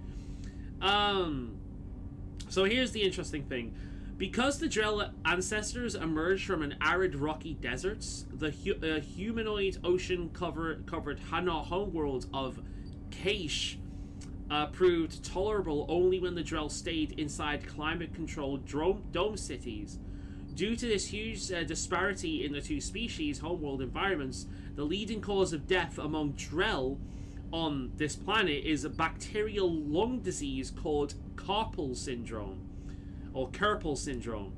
So here's the interesting thing. Because the Drell ancestors emerged from an arid rocky deserts, the humanoid ocean-covered Hanar homeworld of Kaish proved tolerable only when the Drell stayed inside climate-controlled dome cities. Due to this huge disparity in the two species' homeworld environments, the leading cause of death among Drell on this planet is a bacterial lung disease called carpal syndrome, or Kerpel syndrome.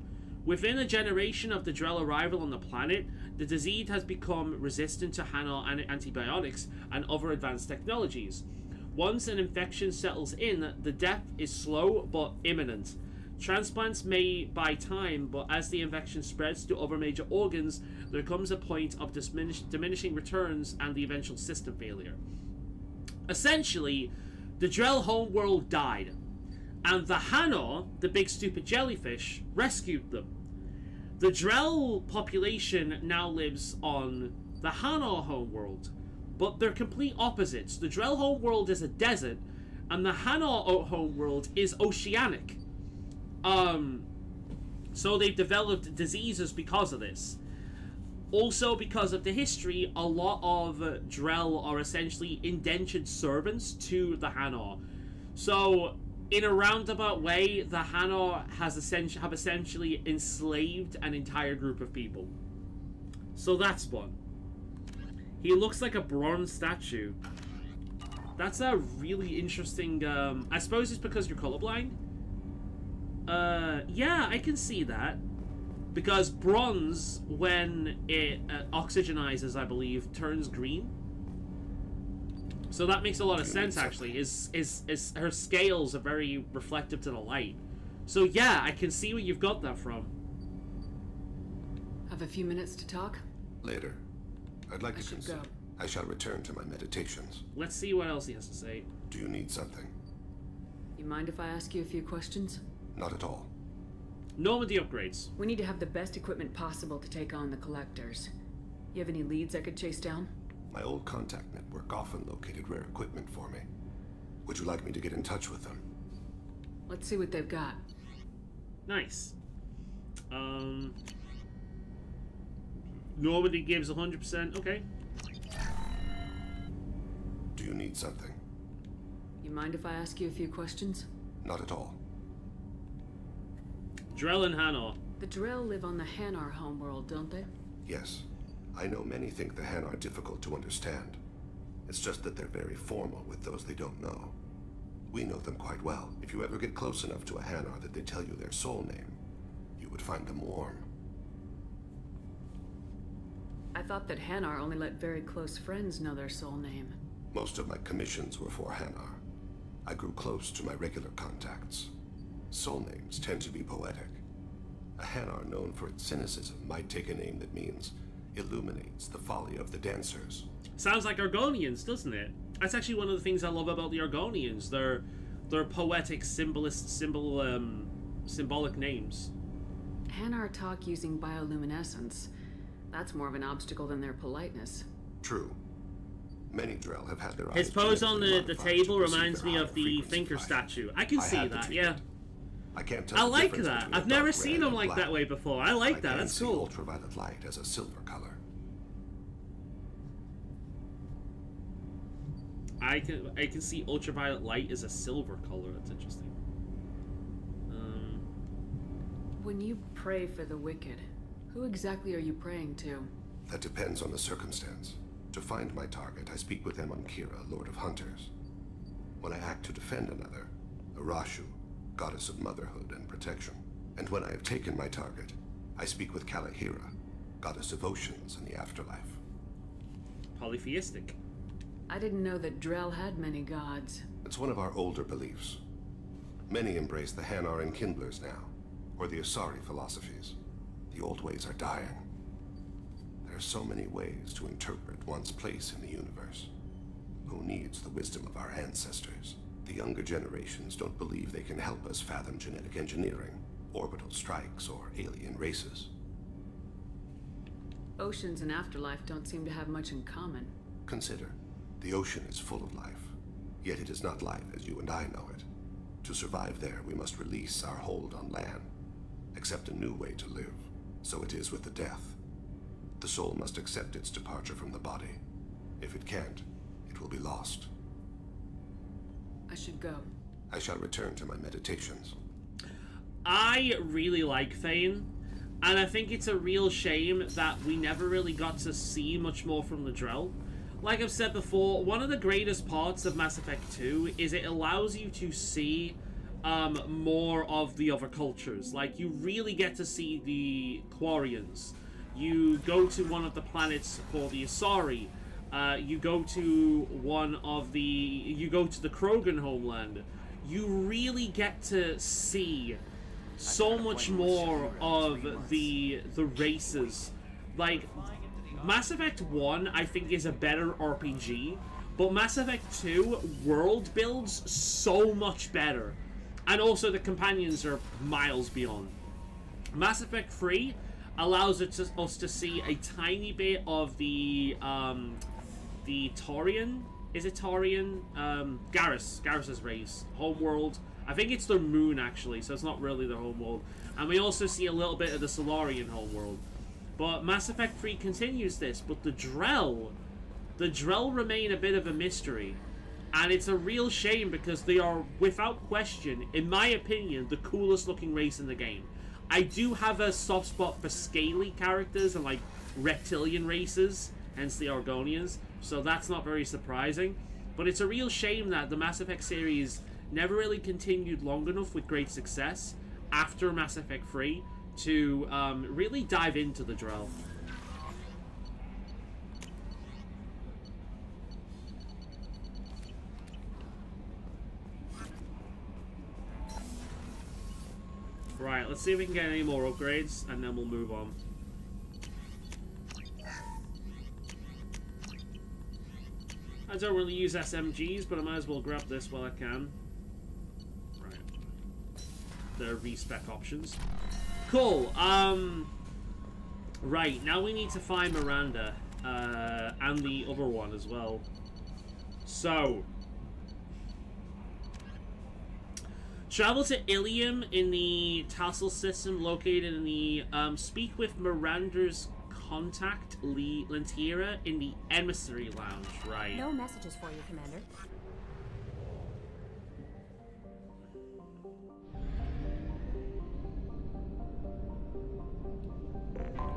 Within a generation of the Drell arrival on the planet, the disease has become resistant to Hanar antibiotics and other advanced technologies. Once an infection settles in, the death is slow but imminent. Transplants may buy time, but as the infection spreads to other major organs, there comes a point of diminishing returns and the eventual system failure. Essentially, the Drell homeworld died, and the Hanar, the big stupid jellyfish, rescued them. The Drell population now lives on the Hanar homeworld, but they're complete opposites. The Drell homeworld is a desert, and the Hanar homeworld is oceanic. So they've developed diseases because of this. Also, because of the history, a lot of Drell are essentially indentured servants to the Hanar. So, in a roundabout way, the Hanar have essentially enslaved an entire group of people. So that's one. He looks like a bronze statue. That's a really interesting, I suppose it's because you're colorblind? Yeah, I can see that. Because bronze, when it oxygenizes, I believe, turns green. So that makes a lot of sense, actually. Her scales are very reflective to the light. So yeah, I can see where you've got that from. Have a few minutes to talk? Later. I'd like to consider. Go. I shall return to my meditations. Let's see what else he has to say. Do you need something? You mind if I ask you a few questions? Not at all. Normandy upgrades. We need to have the best equipment possible to take on the collectors. You have any leads I could chase down? My old contact network often located rare equipment for me. Would you like me to get in touch with them? Let's see what they've got. Nice. Normandy gives 100%. Okay. Do you need something? You mind if I ask you a few questions? Not at all. Drell and Hanar. The Drell live on the Hanar homeworld, don't they? Yes. I know many think the Han are difficult to understand. It's just that they're very formal with those they don't know. We know them quite well. If you ever get close enough to a Hanar that they tell you their soul name, you would find them warm. I thought that Hanar only let very close friends know their soul name. Most of my commissions were for Hanar. I grew close to my regular contacts. Soul names tend to be poetic. A Hanar known for its cynicism might take a name that means illuminates the folly of the dancers. Sounds like Argonians, doesn't it? That's actually one of the things I love about the Argonians. They're poetic symbolic names. Hanar talk using bioluminescence. That's more of an obstacle than their politeness. True. Many Drell have had their His pose on the table reminds me of the Thinker statue. I can see that, yeah. I can't tell. I like that. I've never seen him like that way before. I like that. That's cool. Ultraviolet light as a silver color. I can see ultraviolet light as a silver color. That's interesting. When you pray for the wicked, who exactly are you praying to? That depends on the circumstance. To find my target, I speak with them on Kira, Lord of Hunters. When I act to defend another, Arashu, Goddess of Motherhood and Protection. And when I have taken my target, I speak with Kalahira, Goddess of Oceans and the Afterlife. Polytheistic. I didn't know that Drell had many gods. It's one of our older beliefs. Many embrace the Hanar and Kindlers now, or the Asari philosophies. The old ways are dying. There are so many ways to interpret one's place in the universe. Who needs the wisdom of our ancestors? The younger generations don't believe they can help us fathom genetic engineering, orbital strikes, or alien races. Oceans and afterlife don't seem to have much in common. Consider, the ocean is full of life, yet it is not life as you and I know it. To survive there, we must release our hold on land, accept a new way to live. So it is with the death. The soul must accept its departure from the body. If it can't, it will be lost. I should go. I shall return to my meditations. I really like Thane, and I think it's a real shame that we never really got to see much more from the Drell. Like I've said before, one of the greatest parts of Mass Effect 2 is it allows you to see more of the other cultures. Like, you really get to see the Quarians. You go to one of the planets called the Asari. You go to the Krogan homeland. You really get to see so much more of the races. Like, Mass Effect 1, I think, is a better RPG, but Mass Effect 2 world builds so much better. And also the companions are miles beyond. Mass Effect 3 allows us to see a tiny bit of the Taurian. Is it Taurian? Garrus's race. Homeworld. I think it's their moon, actually, so it's not really their homeworld. And we also see a little bit of the Solarian homeworld. But Mass Effect 3 continues this, but the Drell remain a bit of a mystery. And it's a real shame because they are, without question, in my opinion, the coolest looking race in the game. I do have a soft spot for scaly characters and, like, reptilian races, hence the Argonians, so that's not very surprising. But it's a real shame that the Mass Effect series never really continued long enough with great success after Mass Effect 3 to really dive into the Drell. Right, let's see if we can get any more upgrades, and then we'll move on. I don't really use SMGs, but I might as well grab this while I can. Right. There are respec options. Cool, right, now we need to find Miranda, and the other one as well. So, travel to Ilium in the Tassel system located in the, speak with Miranda's contact, Lantira, in the Emissary Lounge, right. No messages for you, Commander.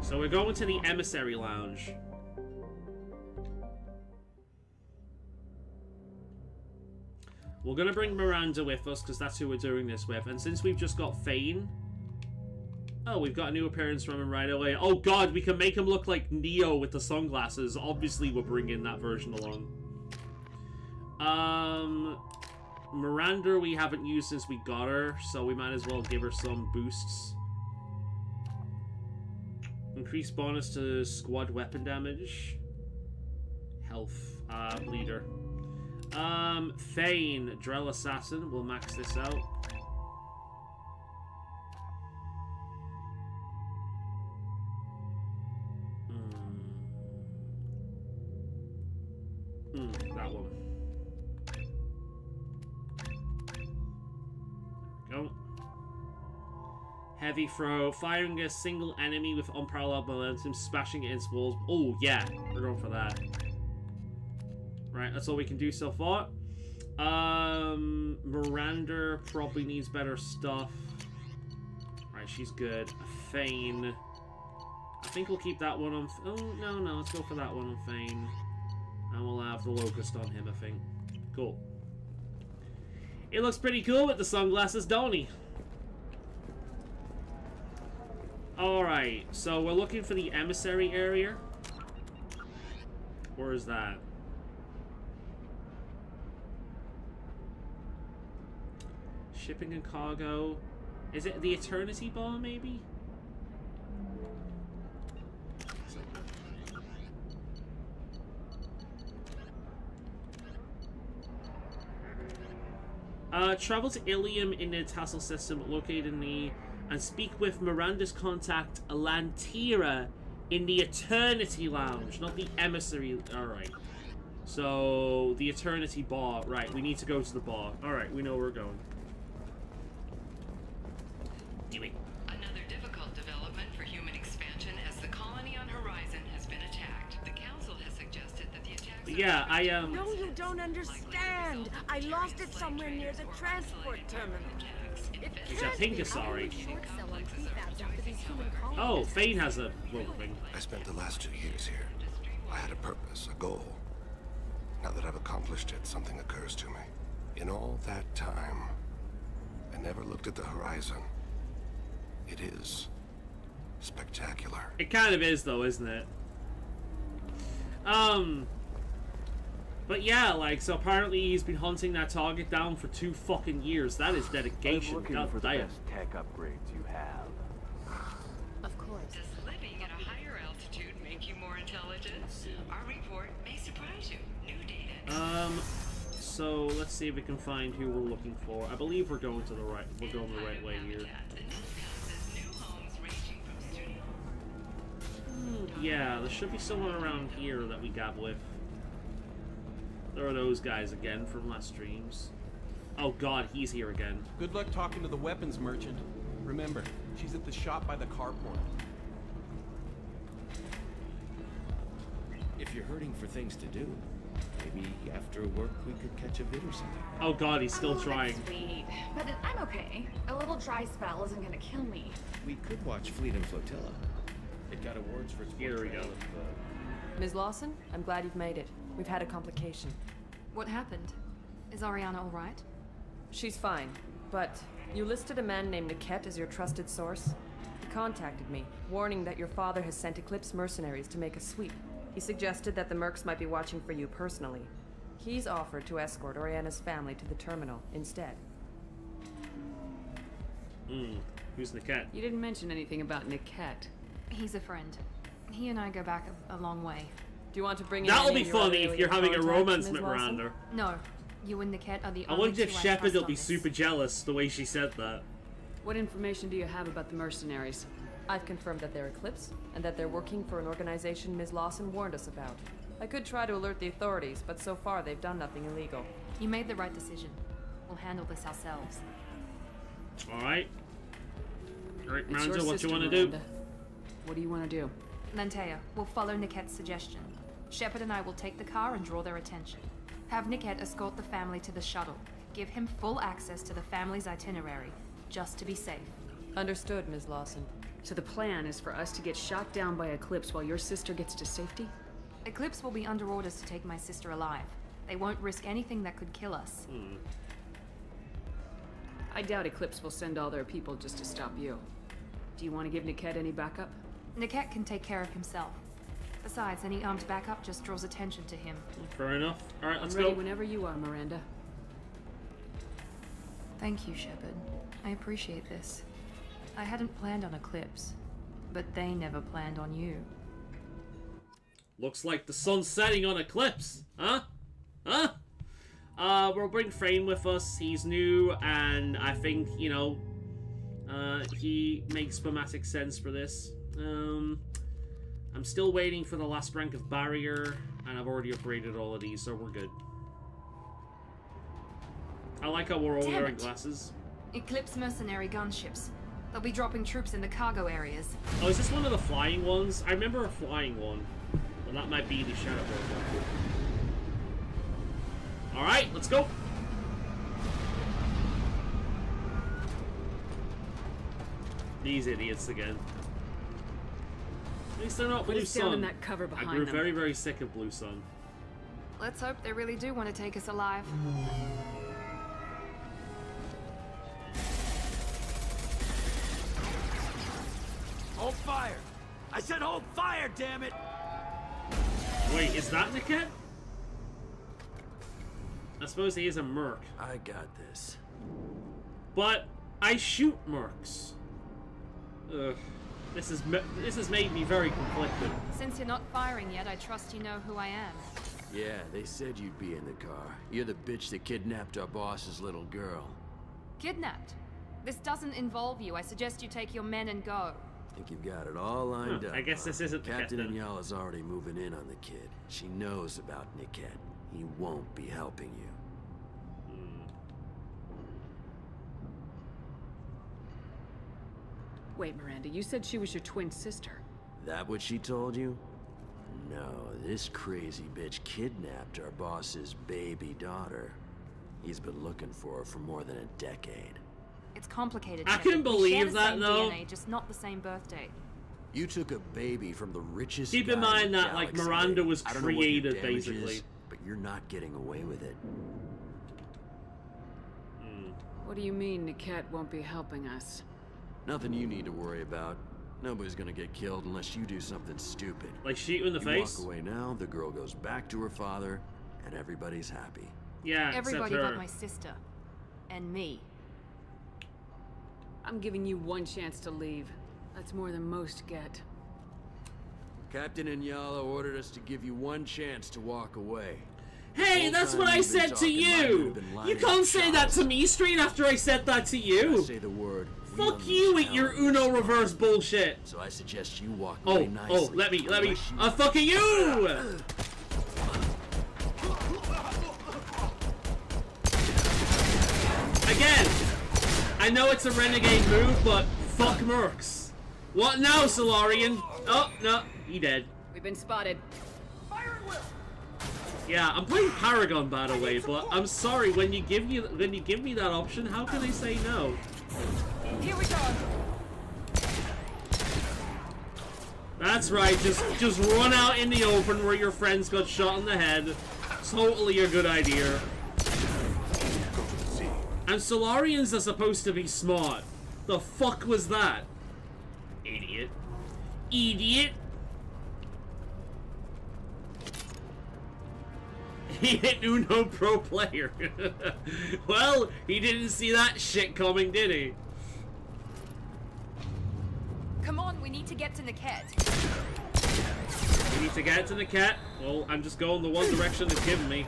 So we're going to the Emissary Lounge. We're going to bring Miranda with us, because that's who we're doing this with. And since we've just got Thane... Oh, we've got a new appearance from him right away. Oh god, we can make him look like Neo with the sunglasses. Obviously, we're bringing that version along. Miranda we haven't used since we got her, so we might as well give her some boosts. Increased bonus to squad weapon damage. Health. Leader. Thane, Drell Assassin. We'll max this out. That one. There we go. Heavy throw. Firing a single enemy with unparalleled momentum, smashing it into walls. Oh, yeah. We're going for that. Right, that's all we can do so far. Miranda probably needs better stuff. Right, she's good. Thane. I think we'll keep that one on... Oh, no, let's go for that one on Thane. And we'll have the Locust on him, I think. Cool. He looks pretty cool with the sunglasses, don't he? Alright, so we're looking for the Emissary area. Where is that? Shipping and cargo. Is it the Eternity Bar, maybe? Travel to Ilium in the Tassel system located in the... And speak with Miranda's contact, Lantira, in the Eternity Lounge, not the Emissary... Alright. So, the Eternity Bar. Right, we need to go to the bar. Alright, we know where we're going. Do it. Another difficult development for human expansion as the colony on Horizon has been attacked. The Council has suggested that the attacks... Yeah, No, you don't understand! friend. I lost it somewhere near the transport terminal. Which I think is sorry. Oh, Fane has a rope ring. I spent the last 2 years here. I had a purpose, a goal. Now that I've accomplished it, something occurs to me. In all that time, I never looked at the horizon. It is spectacular. It kind of is, though, isn't it? But yeah, like, so apparently he's been hunting that target down for 2 fucking years. That is dedication. I'm looking God for the damn. best tech upgrades you have. Of course. Does living at a higher altitude make you more intelligent? Our report may surprise you. New data. So let's see if we can find who we're looking for. I believe we're going to the right. We're going the right way here. Yeah, there should be someone around here that we got with. There are those guys again from last streams. Oh god, he's here again. Good luck talking to the weapons merchant. Remember, she's at the shop by the carport. If you're hurting for things to do, maybe after work we could catch a vid or something. Oh god, he's still trying. Sweet, but I'm okay. A little dry spell isn't gonna kill me. We could watch Fleet and Flotilla. It got awards for its portrayal of, Ms. Lawson, I'm glad you've made it. We've had a complication. What happened? Is Ariana all right? She's fine, but you listed a man named Niket as your trusted source. He contacted me, warning that your father has sent Eclipse mercenaries to make a sweep. He suggested that the Mercs might be watching for you personally. He's offered to escort Oriana's family to the terminal instead. Who's Niket? You didn't mention anything about Niket. He's a friend. He and I go back a long way. Do you want to bring in That'll any be of your funny alien if you're having a contacts, romance Ms. with Lawson? Miranda. No, you and Niket are the I only wonder if two I Shepard trust will on be this. super jealous the way she said that. What information do you have about the mercenaries? I've confirmed that they're Eclipse, and that they're working for an organization Ms. Lawson warned us about. I could try to alert the authorities, but so far they've done nothing illegal. You made the right decision. We'll handle this ourselves. Alright. Alright, It's Miranda, your what sister, you want to Miranda. do? What do you want to do? Lantea, we'll follow Niket's suggestion. Shepard and I will take the car and draw their attention. Have Niket escort the family to the shuttle. Give him full access to the family's itinerary, just to be safe. Understood, Ms. Lawson. So the plan is for us to get shot down by Eclipse while your sister gets to safety? Eclipse will be under orders to take my sister alive. They won't risk anything that could kill us. I doubt Eclipse will send all their people just to stop you. Do you want to give Niket any backup? Niket can take care of himself. Besides, any armed backup just draws attention to him. Fair enough. Alright, let's I'm ready go. whenever you are, Miranda. Thank you, Shepard. I appreciate this. I hadn't planned on Eclipse, but they never planned on you. Looks like the sun's setting on Eclipse. Huh? Huh? We'll bring Frame with us. He's new, and I think, you know, he makes dramatic sense for this. I'm still waiting for the last rank of Barrier, and I've already upgraded all of these, so we're good. I like how we're all Damn wearing it. glasses. Eclipse mercenary gunships. They'll be dropping troops in the cargo areas. Oh, is this one of the flying ones? I remember a flying one. Well, that might be the Shadowbird one. Alright, let's go! These idiots again. At least they're not Put Blue us down in Sun. that cover I behind grew them. very, very sick of Blue Sun. Let's hope they really do want to take us alive. Hold fire! I said hold fire, damn it! Wait, is that Niket? I suppose he is a merc. I got this. But I shoot mercs. Ugh. This has made me very conflicted. Since you're not firing yet, I trust you know who I am. Yeah, they said you'd be in the car. You're the bitch that kidnapped our boss's little girl. Kidnapped? This doesn't involve you. I suggest you take your men and go. Think you've got it all lined up. I guess this isn't Captain Niket then. Inyala's already moving in on the kid. She knows about Niket. He won't be helping you. Wait, Miranda, you said she was your twin sister. That what she told you? No, this crazy bitch kidnapped our boss's baby daughter. He's been looking for her for more than a decade. It's complicated. I Shepard. can We believe share the that, same though. DNA, just not the same birth date. You took a baby from the richest Keep guy in mind the that, like, galaxy. Miranda was I don't know what your created, damage basically. is, but you're not getting away with it. What do you mean Niket won't be helping us? Nothing you need to worry about. Nobody's gonna get killed unless you do something stupid. Like shoot you in the You face? walk away now, the girl goes back to her father, and everybody's happy. Yeah, Everybody except her. but my sister. And me. I'm giving you one chance to leave. That's more than most get. Captain Inyala ordered us to give you one chance to walk away. Hey, that's what I said to you! You can't say that to me straight after I said that to you! I say the word. Fuck you with your Uno reverse bullshit! So I suggest you walk away nicely. Oh, let me, fucking you! Again! I know it's a renegade move, but fuck mercs. What now, Solarian? Oh, no, he dead. We've been spotted. Yeah, I'm playing Paragon, by the way, but I'm sorry, when you give me that option, how can I say no? Here we go. That's right, just run out in the open where your friends got shot in the head. Totally a good idea. And Solarians are supposed to be smart. The fuck was that? Idiot. Idiot! He hit Uno pro player. Well, he didn't see that shit coming, did he? Come on, we need to get to Niket. We need to get to Niket. Well, I'm just going the one direction it's given me.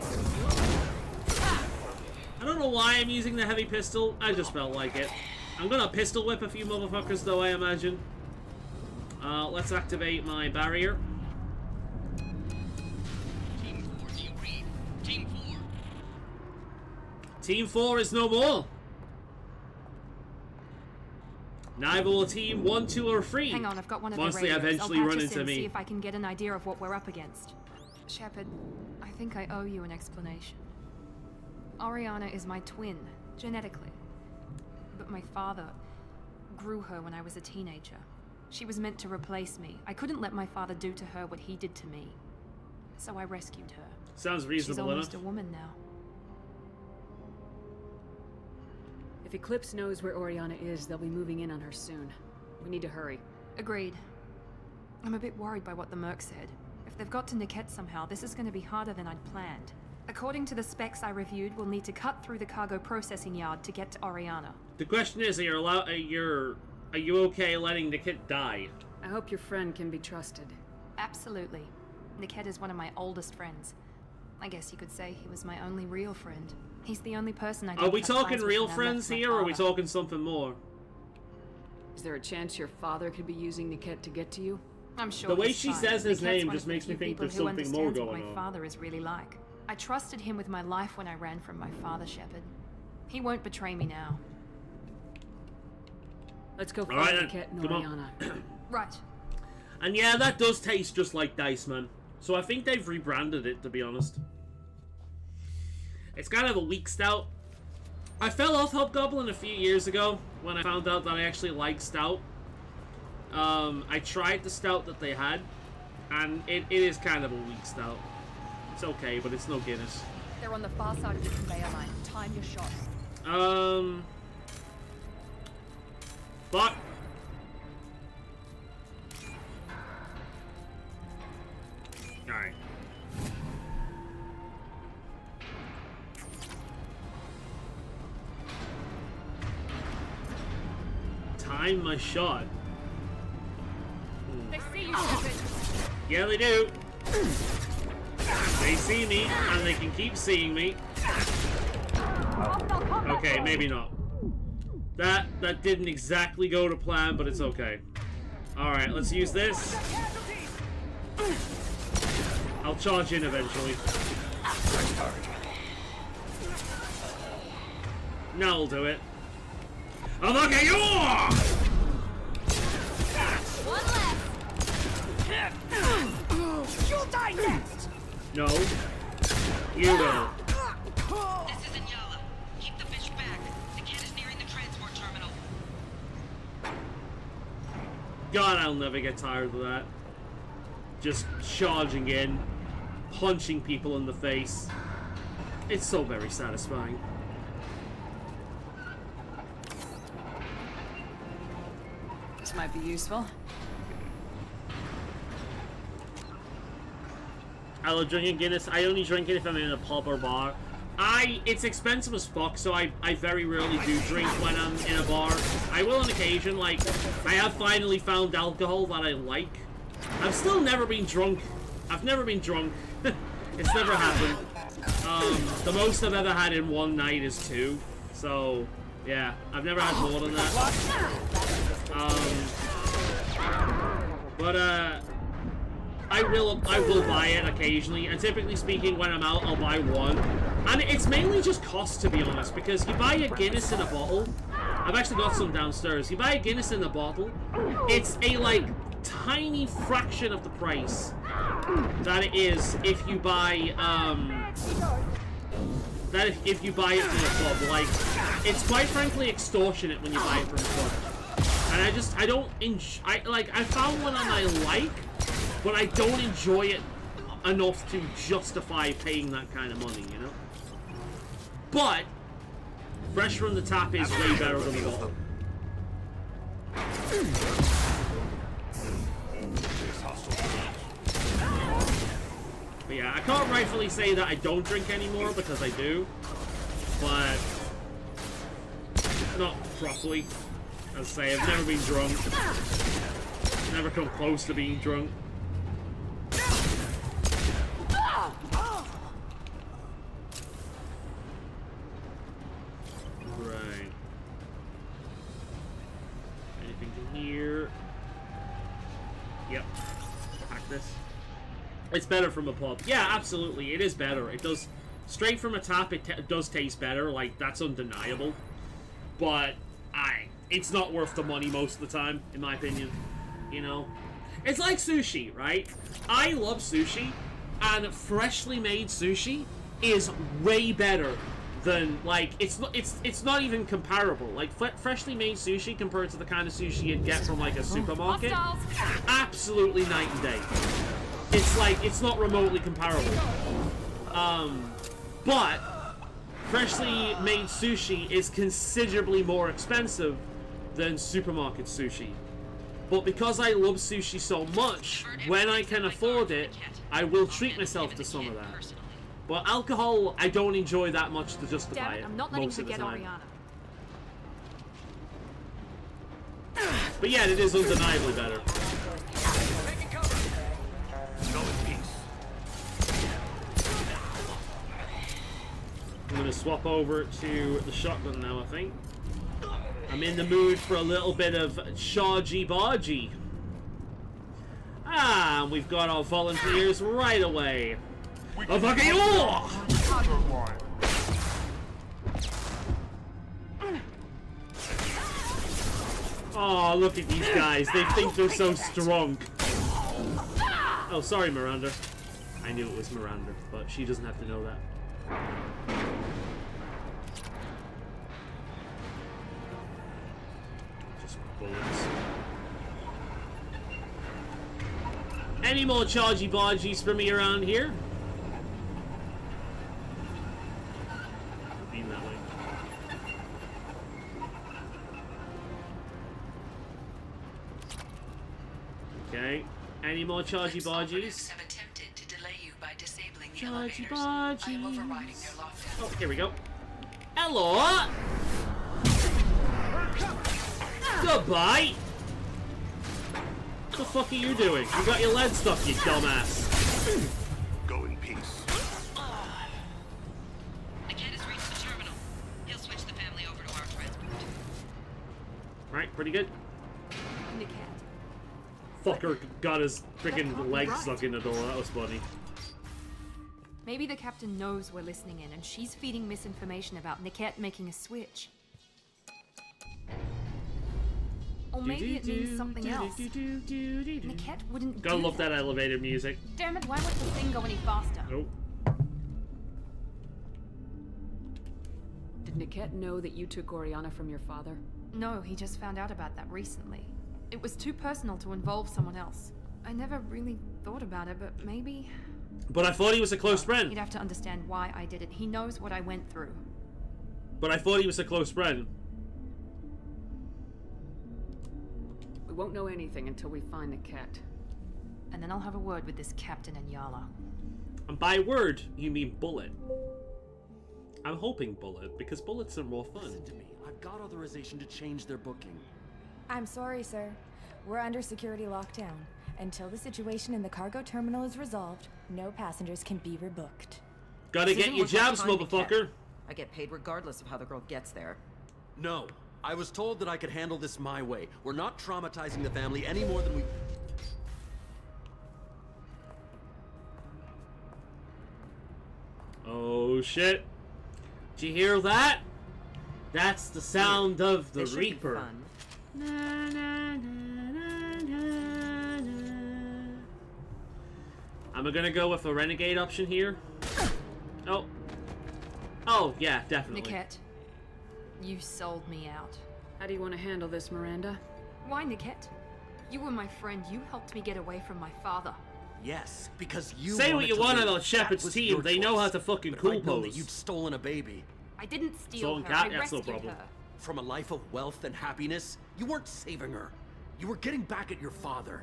I don't know why I'm using the heavy pistol. I just felt like it. I'm gonna pistol whip a few motherfuckers, though, I imagine. Let's activate my barrier. Team 4 is no more. Neither will Team 1, 2, or 3. Hang on, I've got one of once the they radios. eventually I'll run patch us into in, me. see if I can get an idea of what we're up against. Shepard, I think I owe you an explanation. Oriana is my twin, genetically. But my father grew her when I was a teenager. She was meant to replace me. I couldn't let my father do to her what he did to me. So I rescued her. Sounds reasonable She's almost enough. a woman now. If Eclipse knows where Oriana is, they'll be moving in on her soon. We need to hurry. Agreed. I'm a bit worried by what the Merc said. If they've got to Niket somehow, this is going to be harder than I'd planned. According to the specs I reviewed, we'll need to cut through the cargo processing yard to get to Oriana. The question is, are you okay letting Niket die? I hope your friend can be trusted. Absolutely. Niket is one of my oldest friends. I guess you could say he was my only real friend. He's the only person I Are we cut talking ties with real when I friends left my here, or are we father. talking something more? Is there a chance your father could be using Niket to get to you? I'm sure The way he's she fine. says his Niket's name one just of the makes me few think people there's who something more understands what going my on. father is really like. I trusted him with my life when I ran from my father, Shepard. He won't betray me now. Let's go All right, find then. Niket and Come on. Oriana. Right. And yeah, that does taste just like Dice Man. So I think they've rebranded it, to be honest. It's kind of a weak stout. I fell off Hobgoblin a few years ago when I found out that I actually like stout. I tried the stout that they had, and it is kind of a weak stout. It's okay, but it's no Guinness. They're on the far side of the conveyor line. Time your shot. Fuck. Alright. Time my shot. They see you, Shepard. Yeah, they do. They see me, and they can keep seeing me. Okay, maybe not. That didn't exactly go to plan, but it's okay. Alright, let's use this. I'll charge in eventually. Now I'll do it. Oh, look at you! One left. You'll die next. No. You will. This is Inyala. God, I'll never get tired of that. Just charging in, punching people in the face. It's so very satisfying. This might be useful. I love drinking Guinness. I only drink it if I'm in a pub or bar. It's expensive as fuck, so I very rarely do drink when I'm in a bar. I will on occasion, like, I have finally found alcohol that I like. I've still never been drunk. I've never been drunk. It's never happened. The most I've ever had in one night is 2. So, yeah, I've never had more than that. I will buy it occasionally, and typically speaking, when I'm out, I'll buy one. And it's mainly just cost, to be honest, because you buy a Guinness in a bottle. I've actually got some downstairs. You buy a Guinness in a bottle, it's a, like, tiny fraction of the price that it is if you buy, if you buy it from a pub. Like, it's quite frankly extortionate when you buy it from a pub. And I don't enjoy, I found one that I like, but I don't enjoy it enough to justify paying that kind of money, you know? But, fresh from the tap is way better than the bottle. But yeah, I can't rightfully say that I don't drink anymore, because I do. But, not properly. As I say, I've never been drunk. Never come close to being drunk. Right. Anything in here? Yep. Pack this. It's better from a pub. Yeah, absolutely. It is better. It does. Straight from a tap, it does taste better. Like, that's undeniable. But, it's not worth the money most of the time, in my opinion. You know? It's like sushi, right? I love sushi, and freshly made sushi is way better than, like, it's not even comparable. Like, freshly made sushi compared to the kind of sushi you'd get from, like, a supermarket, absolutely night and day. It's like, it's not remotely comparable. But freshly made sushi is considerably more expensive than supermarket sushi. But because I love sushi so much, when I can afford it, I will treat myself to some of that. But alcohol, I don't enjoy that much to justify it. I'm not letting most of the forget time. Oriana. But yeah, it is undeniably better. I'm gonna swap over to the shotgun now, I think. I'm in the mood for a little bit of chargy-bargy. Ah, and we've got our volunteers right away. Oh, fucking oh, look at these guys. They think they're so strong. Oh, sorry, Miranda. I knew it was Miranda, but she doesn't have to know that. Just bullets. Any more chargy bargies for me around here? Being that way. Okay. Any more chargy bargies? Chargy bargies. Oh, here we go. Hello. Goodbye. What the fuck are you doing? You got your lead stuck, you dumbass. Go in peace. The kid has reached the terminal. He'll switch the family over to our transport. Right, pretty good. Fucker got his freaking leg stuck in the door. That was funny. Maybe the captain knows we're listening in, and she's feeding misinformation about Niket making a switch. Or maybe it means something else. Niket wouldn't Gotta love that elevator music. Damn it, why won't the thing go any faster? Nope. Did Niket know that you took Oriana from your father? No, he just found out about that recently. It was too personal to involve someone else. I never really thought about it, but maybe... But I thought he was a close friend. He'd have to understand why I did it. He knows what I went through. But I thought he was a close friend. We won't know anything until we find Niket. And then I'll have a word with this captain and Yala. And by word, you mean Bullet. I'm hoping Bullet, because Bullets are more fun. Listen to me. I've got authorization to change their booking. I'm sorry, sir. We're under security lockdown. Until the situation in the cargo terminal is resolved, no passengers can be rebooked. Gotta get your jabs, motherfucker. I get paid regardless of how the girl gets there. No. I was told that I could handle this my way. We're not traumatizing the family any more than we... Oh shit. Did you hear that? That's the sound of the Reaper. Na, na, na, na, na, na. Am I gonna go with a renegade option here? Oh. Oh, yeah, definitely. Niket, you sold me out. How do you want to handle this, Miranda? Why, Niket? You were my friend. You helped me get away from my father. Yes, because you say what you want about about Shepard's team. They know how to fucking cool pose. You'd stolen a baby. I didn't steal her. I rescued her. From a life of wealth and happiness, you weren't saving her. You were getting back at your father.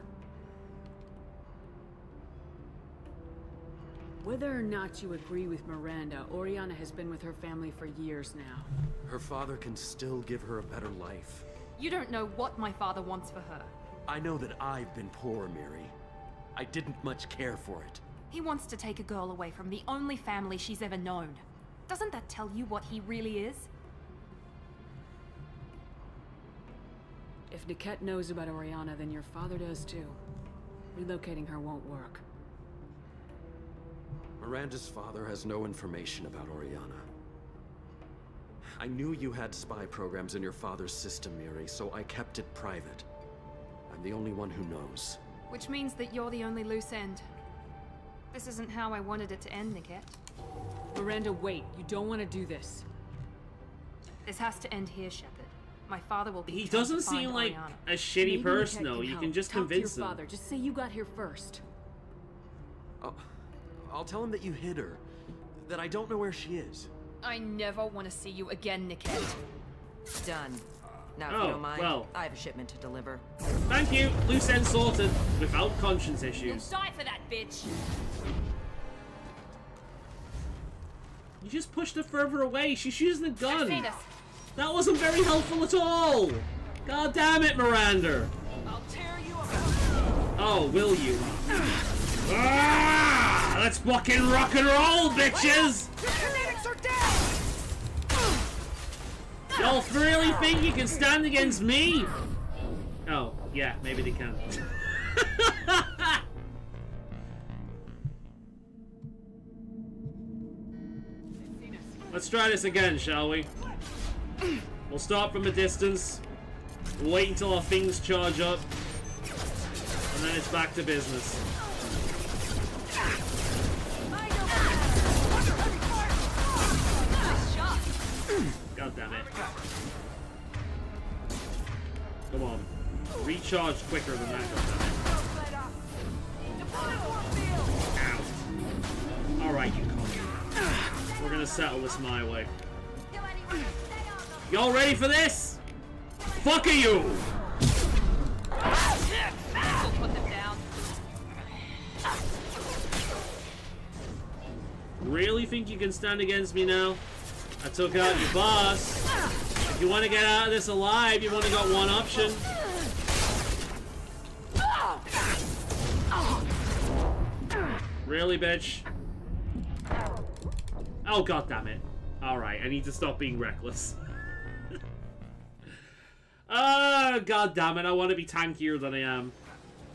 Whether or not you agree with Miranda, Oriana has been with her family for years now. Her father can still give her a better life. You don't know what my father wants for her. I know that I've been poor, Miri. I didn't much care for it. He wants to take a girl away from the only family she's ever known. Doesn't that tell you what he really is? If Niket knows about Oriana, then your father does too. Relocating her won't work. Miranda's father has no information about Oriana. I knew you had spy programs in your father's system, Miri, so I kept it private. I'm the only one who knows. Which means that you're the only loose end. This isn't how I wanted it to end, Niket. Miranda, wait. You don't want to do this. This has to end here, Shepard. My father will be. He doesn't seem like Oriana. a shitty person, though. You can just Talk convince to your him. father. Just say you got here first. I'll tell him that you hid her. That I don't know where she is. I never want to see you again, Niket. Done. Now, if you don't mind, I have a shipment to deliver. Thank you. Loose end sorted. Without conscience issues. You'll die for that, bitch. You just pushed her further away. She's using a gun. That wasn't very helpful at all. God damn it, Miranda. I'll tear you apart. Oh, will you? Ah, let's fucking rock and roll, bitches! Your kinetics are down! Y'all really think you can stand against me? Oh, yeah, maybe they can. Let's try this again, shall we? We'll start from a distance. We'll wait until our things charge up. And then it's back to business. God damn it. Come on. Recharge quicker than that, goddammit. Ow. Alright, you come. We're gonna settle this my way. Y'all ready for this? Fuck are you! Put them down. Really think you can stand against me now? I took out your boss. If you want to get out of this alive, you've only got one option. Really, bitch? Oh, god damn it. Alright, I need to stop being reckless. God damn it, I want to be tankier than I am.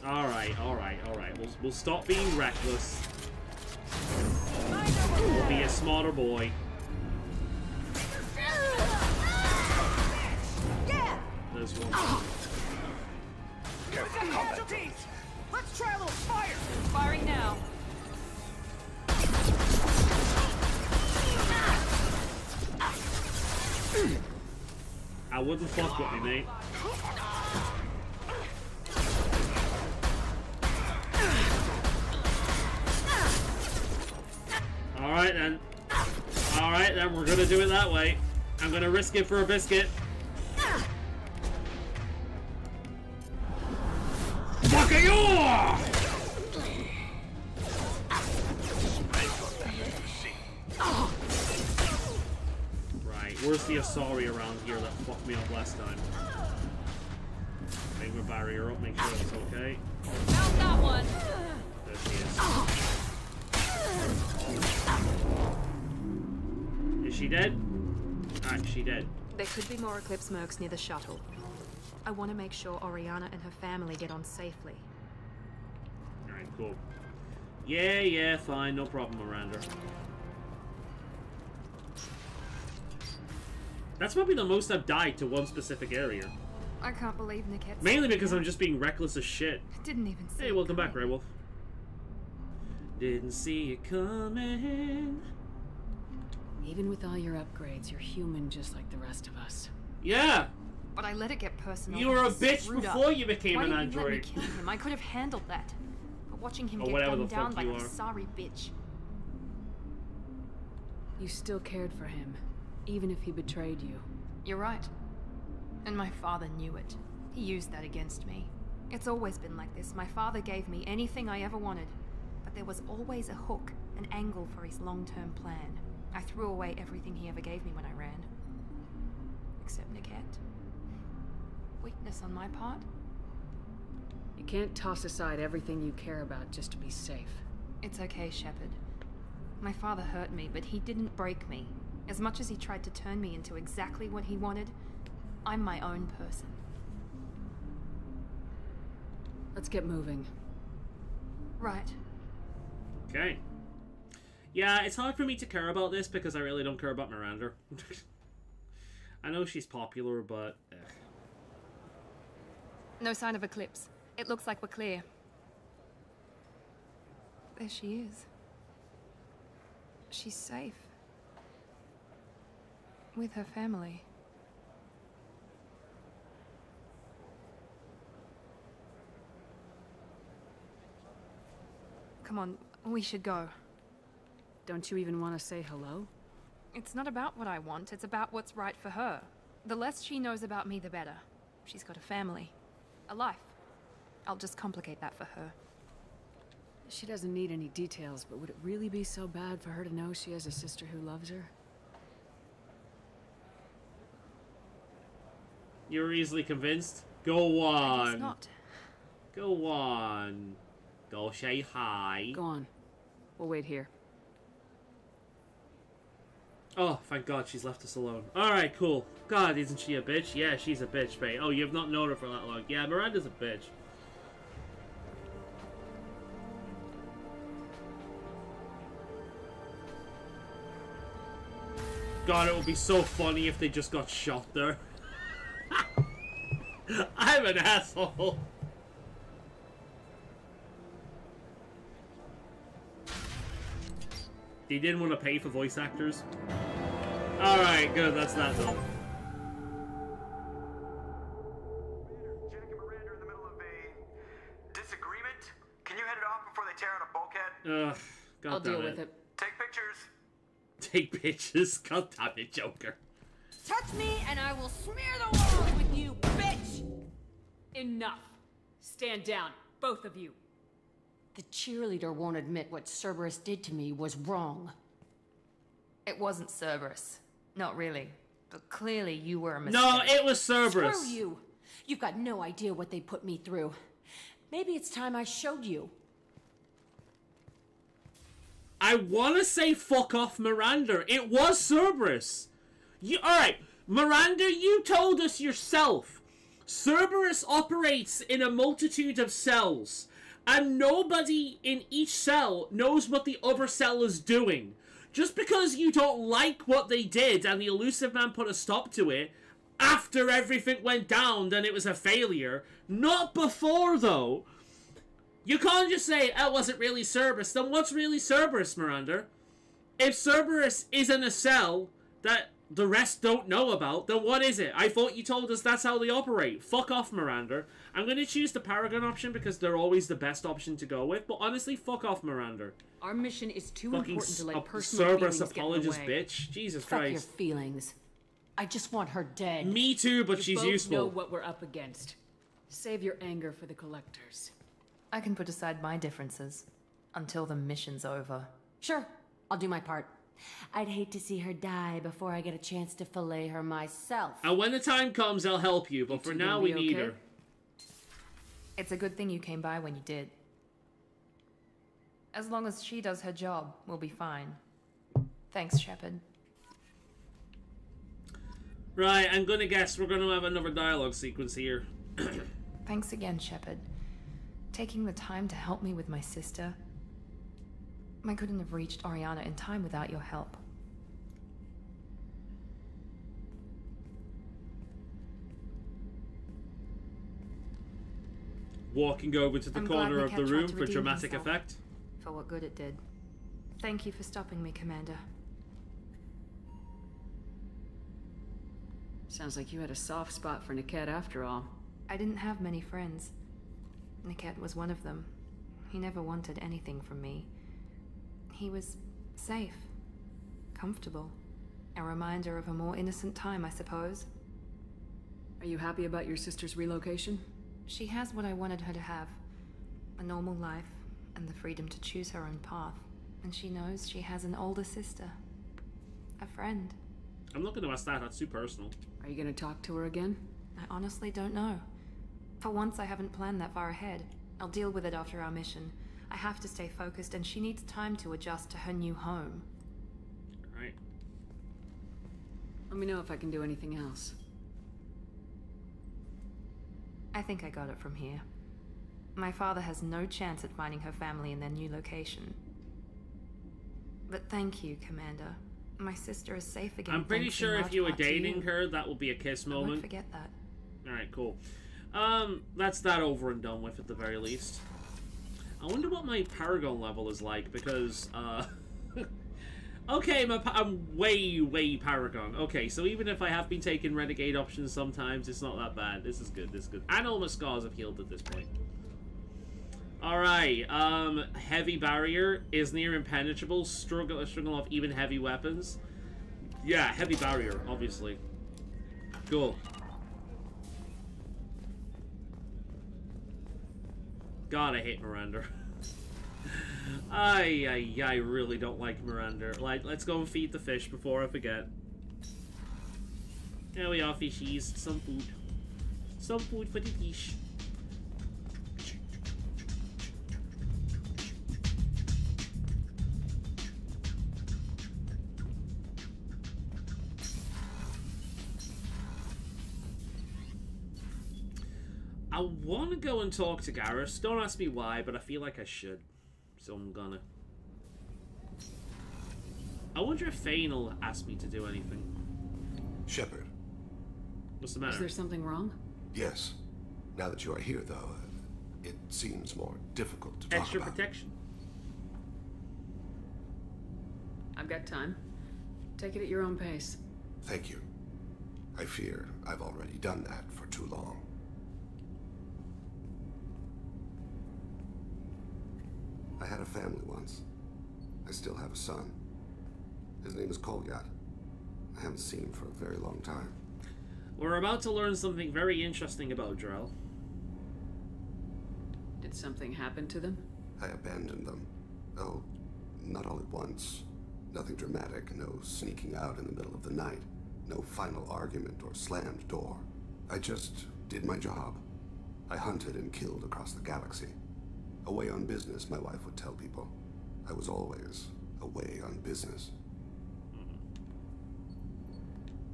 Alright, alright, alright. We'll stop being reckless. We'll be a smarter boy. There's one. We've got casualties! Let's try a little fire! Firing now. I wouldn't fuck with me, mate. Alright then. Alright then, we're gonna do it that way. I'm gonna risk it for a biscuit. Fuck you! Right, where's the Asari around here that fucked me up last time? Make my barrier up, make sure it's okay. Found that one! There she is. Is she dead? Alright, she dead. There could be more Eclipse mercs near the shuttle. I want to make sure Oriana and her family get on safely. Alright, cool. Yeah, fine, no problem, Miranda. That's probably the most I've died to one specific area. I can't believe Nickette's... Mainly because I'm just being reckless as shit. Didn't even see Hey, welcome back, Grey Wolf. Didn't see it coming. Even with all your upgrades, you're human just like the rest of us. Yeah! But I let it get personal. You were a bitch before you became an Why android. didn't you let me kill him? I could have handled that. But watching him Or get whatever gunned the down fuck by you that are. sorry bitch. You still cared for him, even if he betrayed you. You're right. And my father knew it. He used that against me. It's always been like this. My father gave me anything I ever wanted. But there was always a hook, an angle for his long-term plan. I threw away everything he ever gave me when I ran. Except Nickette. Weakness on my part? You can't toss aside everything you care about just to be safe. It's okay, Shepard. My father hurt me, but he didn't break me. As much as he tried to turn me into exactly what he wanted, I'm my own person. Let's get moving. Right. Okay. Yeah, it's hard for me to care about this because I really don't care about Miranda. I know she's popular, but... No sign of Eclipse. It looks like we're clear. There she is. She's safe. With her family. Come on, we should go. Don't you even want to say hello? It's not about what I want, it's about what's right for her. The less she knows about me, the better. She's got a family. A life. I'll just complicate that for her. She doesn't need any details, but would it really be so bad for her to know she has a sister who loves her? You're easily convinced? Go on. I guess not. Go on. Go say hi. Go on. We'll wait here. Oh, thank God she's left us alone. Alright, cool. God, isn't she a bitch? Yeah, she's a bitch, babe. Oh, you've not known her for that long. Yeah, Miranda's a bitch. God, it would be so funny if they just got shot there. I'm an asshole. They didn't want to pay for voice actors. Alright, good, that's that though. Jack and Miranda are in the middle of a disagreement. Can you head it off before they tear out a bulkhead? Ugh, God I'll damn deal it. with it. Take pictures. Take pictures. God damn it, Joker. Touch me and I will smear the walls with you, bitch! Enough. Stand down, both of you. The cheerleader won't admit what Cerberus did to me was wrong. It wasn't Cerberus. Not really. But clearly you were a mistake. No, it was Cerberus. Screw you. You've got no idea what they put me through. Maybe it's time I showed you. I want to say fuck off Miranda. It was Cerberus. Alright, Miranda, you told us yourself. Cerberus operates in a multitude of cells. And nobody in each cell knows what the other cell is doing. Just because you don't like what they did and the Elusive Man put a stop to it, after everything went down, then it was a failure. Not before, though. You can't just say, oh, it wasn't really Cerberus. Then what's really Cerberus, Miranda? If Cerberus is in a cell that the rest don't know about, then what is it? I thought you told us that's how they operate. Fuck off, Miranda. I'm going to choose the Paragon option because they're always the best option to go with, but honestly, fuck off, Miranda. Our mission is too Fucking important to let personal Cerberus feelings get in the apologist way. bitch. Jesus Fuck your Christ. feelings. I just want her dead. Me too, but You she's both useful. know what we're up against. Save your anger for the collectors. I can put aside my differences until the mission's over. Sure, I'll do my part. I'd hate to see her die before I get a chance to fillet her myself. And when the time comes, I'll help you, but for now, we need her. It's a good thing you came by when you did. As long as she does her job, we'll be fine. Thanks, Shepard. Right, I'm gonna guess we're gonna have another dialogue sequence here. Thanks again, Shepard. Taking the time to help me with my sister. I couldn't have reached Oriana in time without your help. Walking over to the I'm corner glad of the Niket room tried to for redeem dramatic himself. effect. For what good it did. Thank you for stopping me, Commander. Sounds like you had a soft spot for Niket after all. I didn't have many friends. Niket was one of them. He never wanted anything from me. He was safe, comfortable. A reminder of a more innocent time, I suppose. Are you happy about your sister's relocation? She has what I wanted her to have. A normal life, and the freedom to choose her own path. And she knows she has an older sister. A friend. I'm not gonna ask that, that's too personal. Are you gonna talk to her again? I honestly don't know. For once, I haven't planned that far ahead. I'll deal with it after our mission. I have to stay focused, and she needs time to adjust to her new home. Right. Let me know if I can do anything else. I think I got it from here. My father has no chance at finding her family in their new location. But thank you, Commander. My sister is safe again. I'm pretty thanks in sure if large you were part to dating her, that would be a kiss I moment. won't forget that. Alright, cool. That's that over and done with at the very least. I wonder what my Paragon level is like, because, okay, I'm way Paragon. Okay, so even if I have been taking Renegade options sometimes, it's not that bad. This is good, this is good. And all my scars have healed at this point. Alright, Heavy Barrier is near impenetrable. Struggle off even heavy weapons. Yeah, Heavy Barrier, obviously. Cool. God, I hate Miranda. I really don't like Miranda. Like, let's go and feed the fish before I forget. There we are, fishies. Some food. Some food for the fish. I want to go and talk to Garrus. Don't ask me why, but I feel like I should. So I'm gonna. I wonder if Fane will ask me to do anything. Shepard. What's the matter? Is there something wrong? Yes. Now that you are here, though, it seems more difficult to talk Extra about. protection. I've got time. Take it at your own pace. Thank you. I fear I've already done that for too long. I had a family once. I still have a son. His name is Kolyat. I haven't seen him for a very long time. We're about to learn something very interesting about Drell. Did something happen to them? I abandoned them. Oh, not all at once. Nothing dramatic, no sneaking out in the middle of the night. No final argument or slammed door. I just did my job. I hunted and killed across the galaxy. Away on business, my wife would tell people. I was always away on business.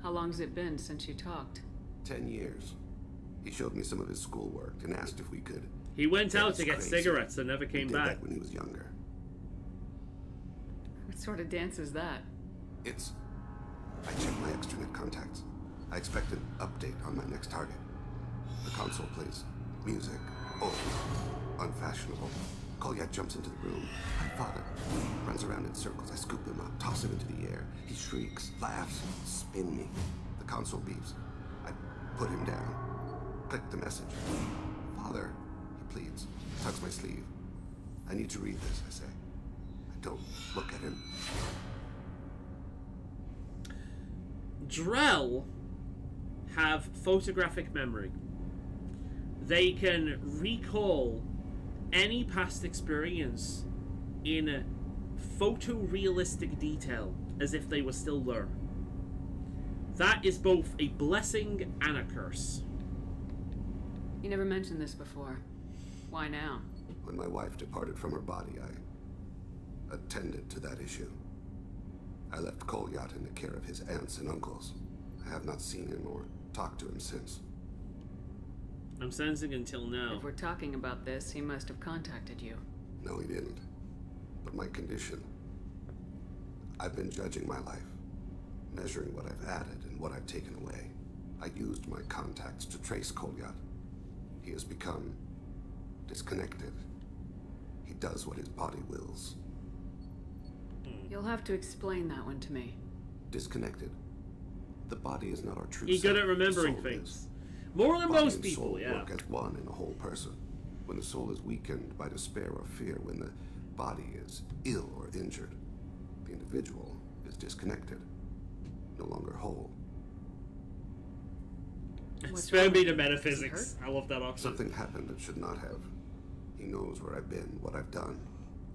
How long's it been since you talked? 10 years. He showed me some of his schoolwork and asked if we could. He went out to get cigarettes and never came He did back. that when he was younger. What sort of dance is that? It's... I checked my extranet contacts. I expect an update on my next target. The console plays music. Old, unfashionable, Kolyat jumps into the room. My father runs around in circles. I scoop him up, toss him into the air. He shrieks, laughs, spin me. The console beeps. I put him down. Click the message. Father, he pleads. Tugs my sleeve. I need to read this, I say. I don't look at him. Drell have photographic memory. They can recall any past experience in photorealistic detail as if they were still there. That is both a blessing and a curse. You never mentioned this before. Why now? When my wife departed from her body, I attended to that issue. I left Kolyat in the care of his aunts and uncles. I have not seen him or talked to him since. I'm sensing until now. If we're talking about this, he must have contacted you. No, he didn't. But my condition... I've been judging my life, measuring what I've added and what I've taken away. I used my contacts to trace Kolyat. He has become disconnected. He does what his body wills. You'll have to explain that one to me. Disconnected. The body is not our true You're good self. at remembering The soul things. is. More than Body most and people, soul yeah. work as one in a whole person. When the soul is weakened by despair or fear, when the body is ill or injured, the individual is disconnected, no longer whole. Spare me the metaphysics. I love that option. Something happened that should not have. He knows where I've been, what I've done.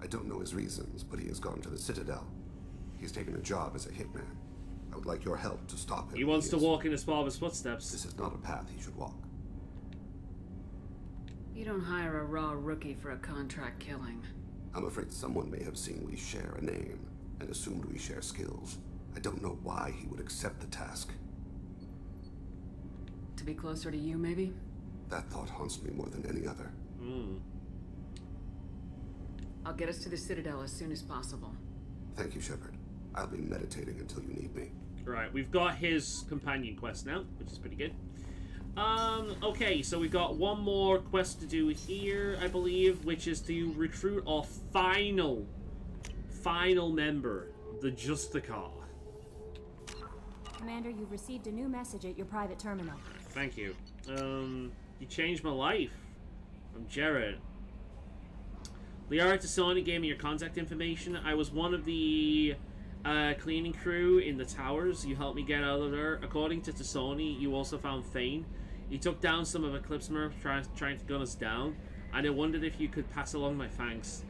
I don't know his reasons, but he has gone to the Citadel. He's taken a job as a hitman. I would like your help to stop him. He wants to walk in his father's footsteps. This is not a path he should walk. You don't hire a raw rookie for a contract killing. I'm afraid someone may have seen we share a name and assumed we share skills. I don't know why he would accept the task. To be closer to you, maybe? That thought haunts me more than any other. I'll get us to the Citadel as soon as possible. Thank you, Shepard. I'll be meditating until you need me. Right, we've got his companion quest now, which is pretty good. Okay, so we've got one more quest to do here, I believe, which is to recruit our final member, the Justicar. Commander, you've received a new message at your private terminal. Thank you. You changed my life. I'm Jared. Liara Tassoni gave me your contact information. I was one of the cleaning crew in the towers. You helped me get out of there. According to Tassoni, you also found Thane. You took down some of Eclipse Smurfs trying to gun us down, and I wondered if you could pass along my thanks.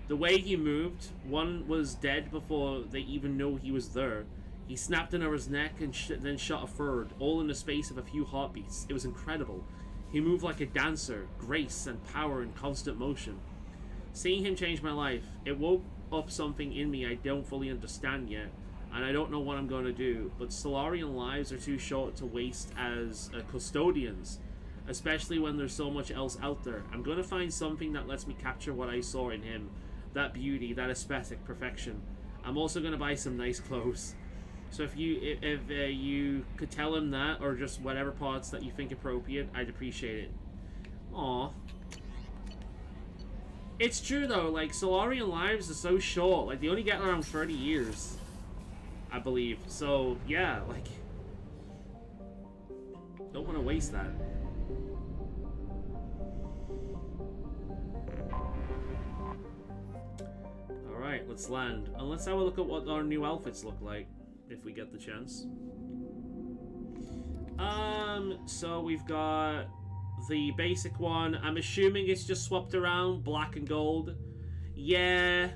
The way he moved, one was dead before they even knew he was there. He snapped another's neck and then shot a third, all in the space of a few heartbeats. It was incredible. He moved like a dancer, grace and power in constant motion. Seeing him changed my life. It woke up something in me I don't fully understand yet, and I don't know what I'm going to do, but Solarian lives are too short to waste as custodians, especially when there's so much else out there. I'm going to find something that lets me capture what I saw in him, that beauty, that aesthetic perfection. I'm also going to buy some nice clothes. So if you could tell him that, or just whatever parts that you think appropriate, I'd appreciate it. Aww. It's true though, like, Solarian lives are so short, like, they only get around 30 years, I believe. So, yeah, like, don't want to waste that. Alright, let's land. And let's have a look at what our new outfits look like, if we get the chance. So we've got the basic one. I'm assuming it's just swapped around, black and gold. Yeah,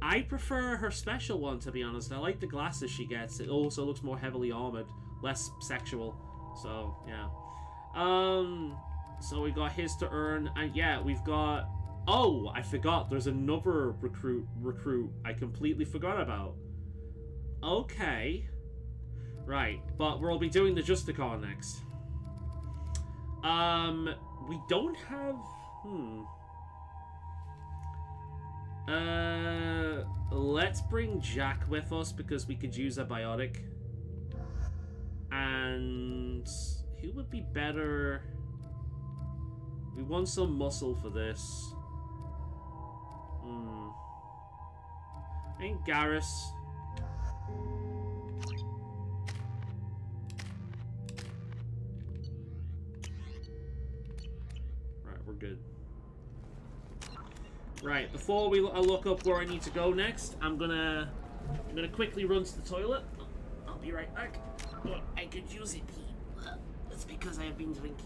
I prefer her special one, to be honest. I like the glasses she gets. It also looks more heavily armored, less sexual. So, yeah. So we got his to earn, and yeah, we've got... Oh, I forgot. There's another recruit I completely forgot about. Okay. Right, but we'll be doing the Justicar next. We don't have... Let's bring Jack with us because we could use a biotic. And who would be better? We want some muscle for this. Ain't Garrus. Right, we're good. Right, before I look up where I need to go next, I'm gonna quickly run to the toilet. I'll be right back. Oh, I could use it. That's because I have been drinking.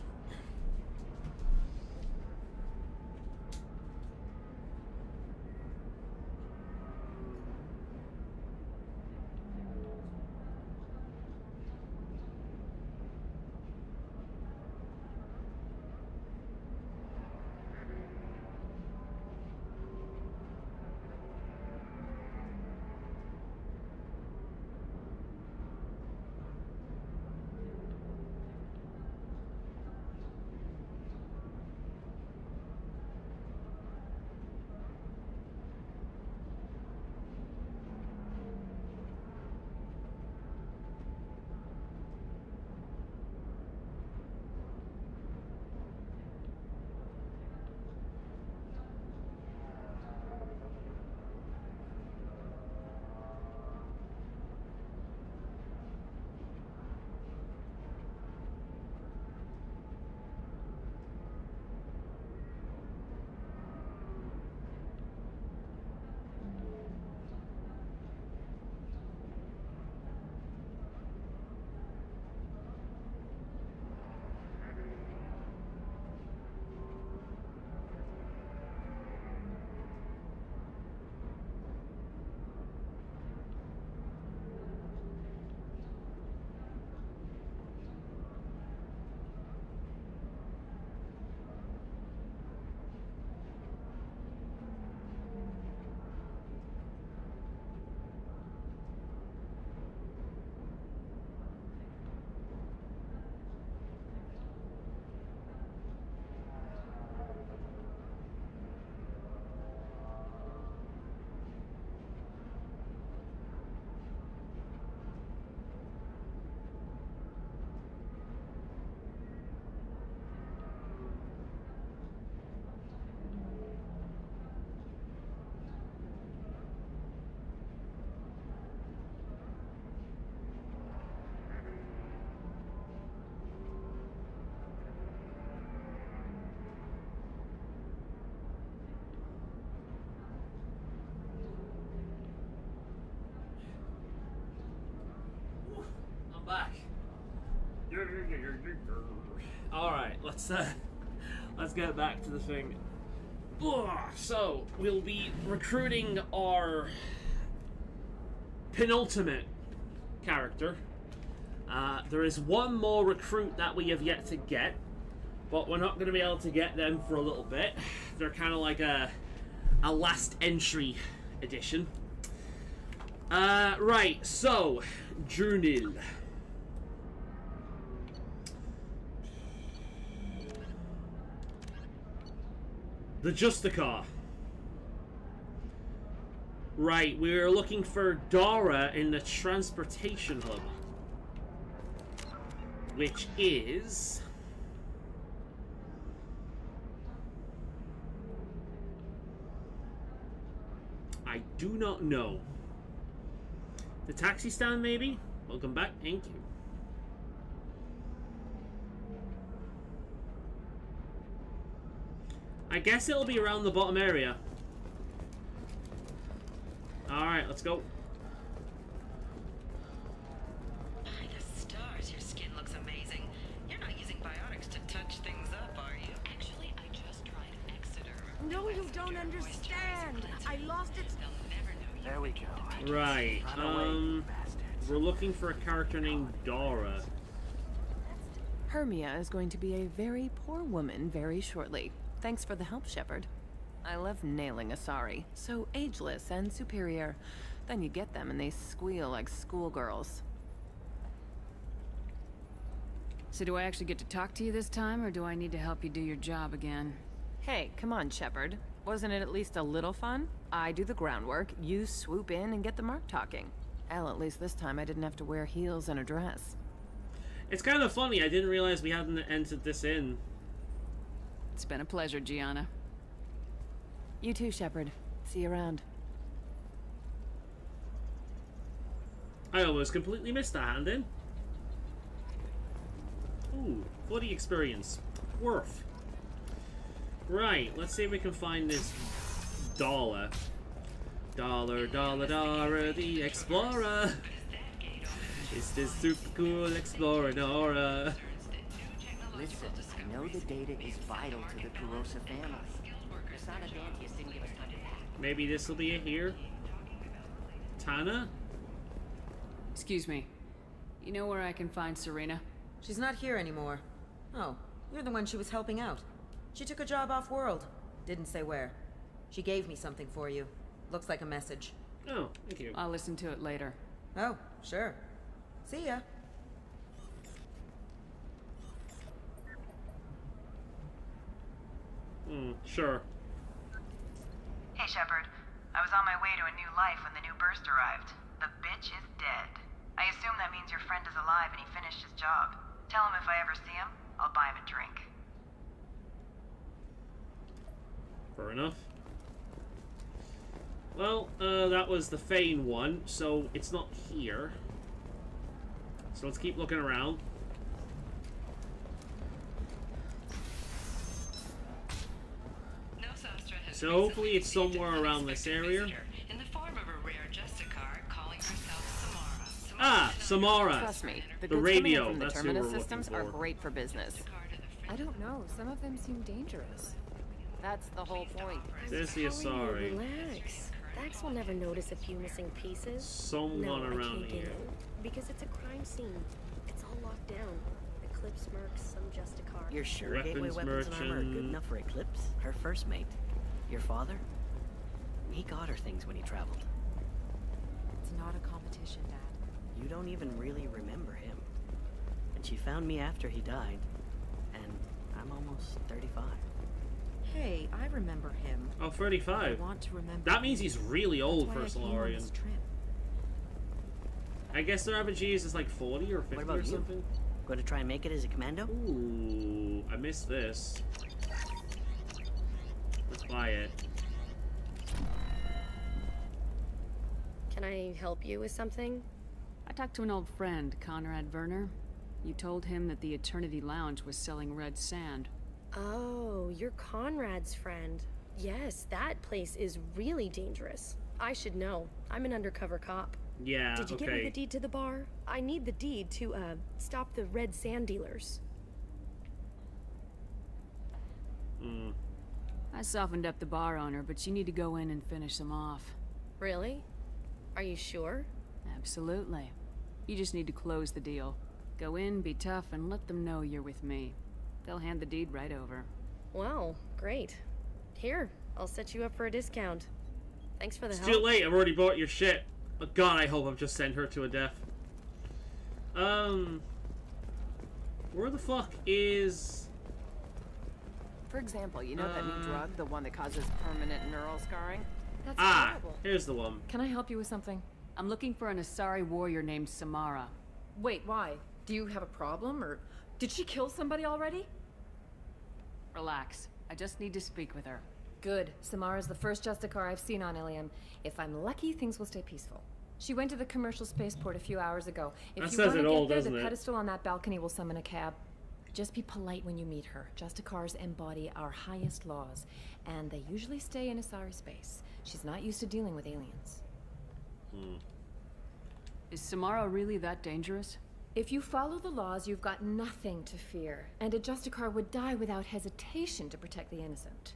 Back. Alright, let's get back to the thing. So, we'll be recruiting our penultimate character. There is one more recruit that we have yet to get, but we're not going to be able to get them for a little bit. They're kind of like a last entry edition. Right, so, Journal. The Justicar. Right, we're looking for Dara in the transportation hub. Which is... I do not know. The taxi stand, maybe? Welcome back, thank you. I guess it'll be around the bottom area. Alright, let's go. By the stars, your skin looks amazing. You're not using biotics to touch things up, are you? Actually, I just tried Exeter. No, you don't understand. I lost it. There we go. Right, we're looking for a character named Dara. Hermia is going to be a very poor woman very shortly. Thanks for the help, Shepard. I love nailing Asari. So ageless and superior. Then you get them and they squeal like schoolgirls. So do I actually get to talk to you this time, or do I need to help you do your job again? Hey, come on, Shepard. Wasn't it at least a little fun? I do the groundwork, you swoop in and get the mark talking. Hell, at least this time I didn't have to wear heels and a dress. It's kind of funny, I didn't realize we hadn't entered this in. It's been a pleasure, Gianna. You too, Shepard. See you around. You too, Shepard. See you around. I almost completely missed that hand in. Ooh, 40 experience. Worth. Right, let's see if we can find this dollar. Dollar, the explorer. It's this super cool explorer, Nora. Listen, I know the data is vital to the Kurosa family. Kasana Dantius didn't give us time to pack. Maybe this will be it here. Tana? Excuse me. You know where I can find Serena? She's not here anymore. Oh, you're the one she was helping out. She took a job off-world. Didn't say where. She gave me something for you. Looks like a message. Oh, thank you. I'll listen to it later. Oh, sure. See ya. Sure. Hey, Shepard. I was on my way to a new life when the new burst arrived. The bitch is dead. I assume that means your friend is alive and he finished his job. Tell him if I ever see him, I'll buy him a drink. Fair enough. Well, that was the Fane one, so it's not here. So let's keep looking around. So hopefully it's somewhere around this area. In the form of a rare Justicar calling herself Samara. Ah, Samara. Trust me, the The goods radio. coming in from the That's who terminus we're systems looking are for. great for business. I don't know. Some of them seem dangerous. That's the whole point. There's the Asari. Relax. Dax will never notice a few missing pieces. Someone no, I around can't get here. in, because it's a crime scene. It's all locked down. Eclipse Mercs, some Justicar. You're sure Gateway Weapons Weapons and Armor are merchant. good enough for Eclipse? Her first mate. Your father? He got her things when he traveled. It's not a competition, Dad. You don't even really remember him. And she found me after he died. And I'm almost 35. Hey, I remember him. Oh, 35. I want to remember That means he's really old That's for a why I came on Solarian. this trip. I guess their average age is like 40 or 50 What about or you? something. Going to try and make it as a commando? Ooh, I missed this. Let's buy it. Can I help you with something? I talked to an old friend, Conrad Werner. You told him that the Eternity Lounge was selling red sand. Oh, you're Conrad's friend. Yes, that place is really dangerous. I should know. I'm an undercover cop. Yeah, Did you okay. get me the deed to the bar? I need the deed to, stop the red sand dealers. I softened up the bar owner, but you need to go in and finish them off. Really? Are you sure? Absolutely. You just need to close the deal. Go in, be tough, and let them know you're with me. They'll hand the deed right over. Well, great. Here, I'll set you up for a discount. Thanks for the It's help. too late, I've already bought your shit. But God, I hope I've just sent her to a death. Where the fuck is... For example, you know that new drug, the one that causes permanent neural scarring? That's Ah, terrible. here's the one. Can I help you with something? I'm looking for an Asari warrior named Samara. Wait, why? Do you have a problem, or did she kill somebody already? Relax. I just need to speak with her. Good. Samara's the first Justicar I've seen on Ilium. If I'm lucky, things will stay peaceful. She went to the commercial spaceport a few hours ago. If That you says want it to all, get there, doesn't the it? pedestal on that balcony will summon a cab. Just be polite when you meet her. Justicars embody our highest laws, and they usually stay in Asari space. She's not used to dealing with aliens. Is Samara really that dangerous? If you follow the laws, you've got nothing to fear, and a Justicar would die without hesitation to protect the innocent.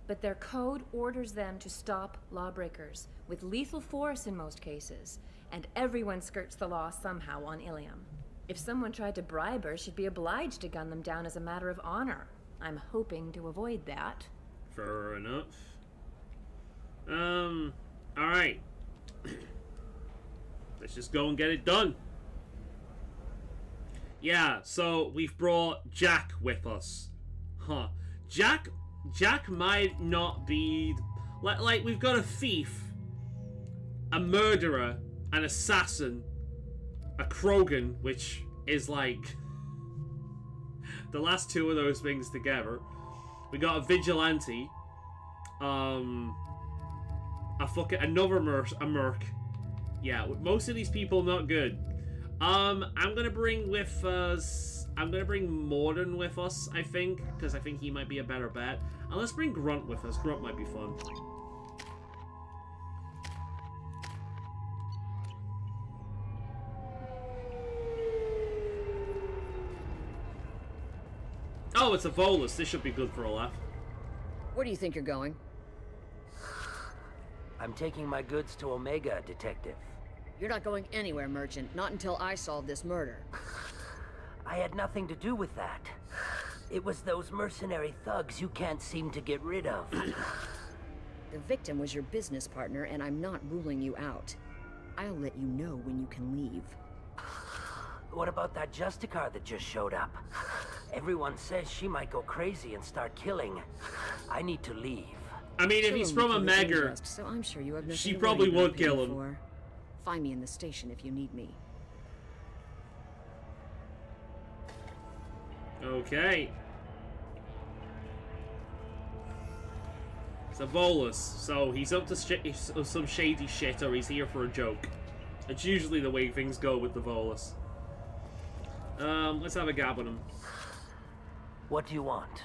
But their code orders them to stop lawbreakers, with lethal force in most cases, and everyone skirts the law somehow on Ilium. If someone tried to bribe her, she'd be obliged to gun them down as a matter of honor. I'm hoping to avoid that. Fair enough. Alright. Let's just go and get it done. Yeah, so we've brought Jack with us. Huh. Jack might not be... Like, we've got a thief, a murderer, an assassin, a Krogan, which is like... the last two of those things together. We got a vigilante. Another merc. Yeah, most of these people not good. I'm gonna bring with us. I'm gonna bring Morden with us, I think, because I think he might be a better bet. And let's bring Grunt with us. Grunt might be fun. Oh, it's a Volus. This should be good for a laugh. Where do you think you're going? I'm taking my goods to Omega, Detective. You're not going anywhere, Merchant. Not until I solve this murder. I had nothing to do with that. It was those mercenary thugs you can't seem to get rid of. The victim was your business partner, and I'm not ruling you out. I'll let you know when you can leave. What about that Justicar that just showed up? Everyone says she might go crazy and start killing. I need to leave. I mean, if he's from Omega, so I'm sure you have nothing she to probably worry about would kill paying him. for. Find me in the station if you need me. Okay. It's a Volus, so he's up to some shady shit, or he's here for a joke. It's usually the way things go with the Volus. Let's have a gab with him. What do you want?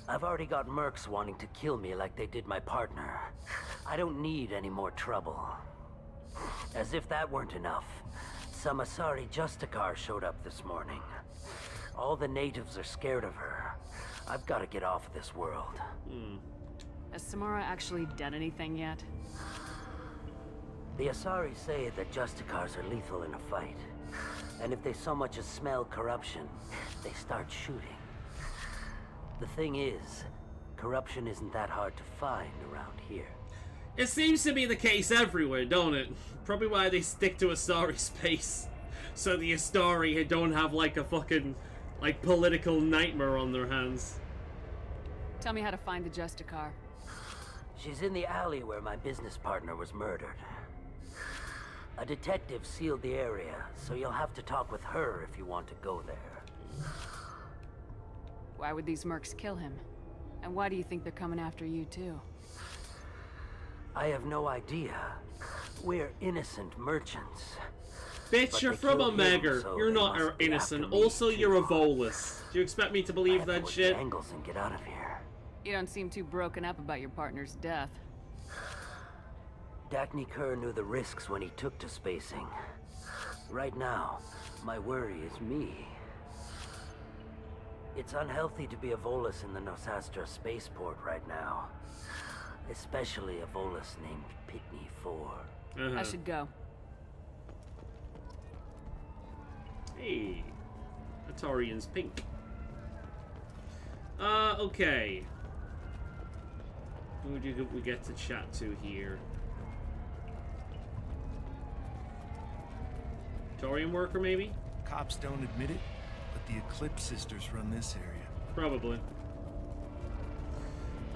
I've already got mercs wanting to kill me like they did my partner. I don't need any more trouble. As if that weren't enough, some Asari Justicar showed up this morning. All the natives are scared of her. I've got to get off this world. Has Samara actually done anything yet? The Asari say that Justicars are lethal in a fight. And if they so much as smell corruption, they start shooting. The thing is, corruption isn't that hard to find around here. It seems to be the case everywhere, don't it? Probably why they stick to Astari space. So the Astari don't have like a fucking, like, political nightmare on their hands. Tell me how to find the Justicar. She's in the alley where my business partner was murdered. A detective sealed the area, so you'll have to talk with her if you want to go there. Why would these mercs kill him? And why do you think they're coming after you, too? I have no idea. We're innocent merchants. Bitch, you're from Omega. You're not innocent. Also, you're a Volus. Do you expect me to believe that shit? Angles and get out of here. You don't seem too broken up about your partner's death. Dagny Kerr knew the risks when he took to spacing. Right now, my worry is me. It's unhealthy to be a Volus in the Nosastra spaceport right now. Especially a Volus named Pitney 4. I should go. Hey, Atarian's pink. Okay. Who do we get to chat to here? Tarian worker, maybe? Cops don't admit it, but the Eclipse sisters run this area. Probably.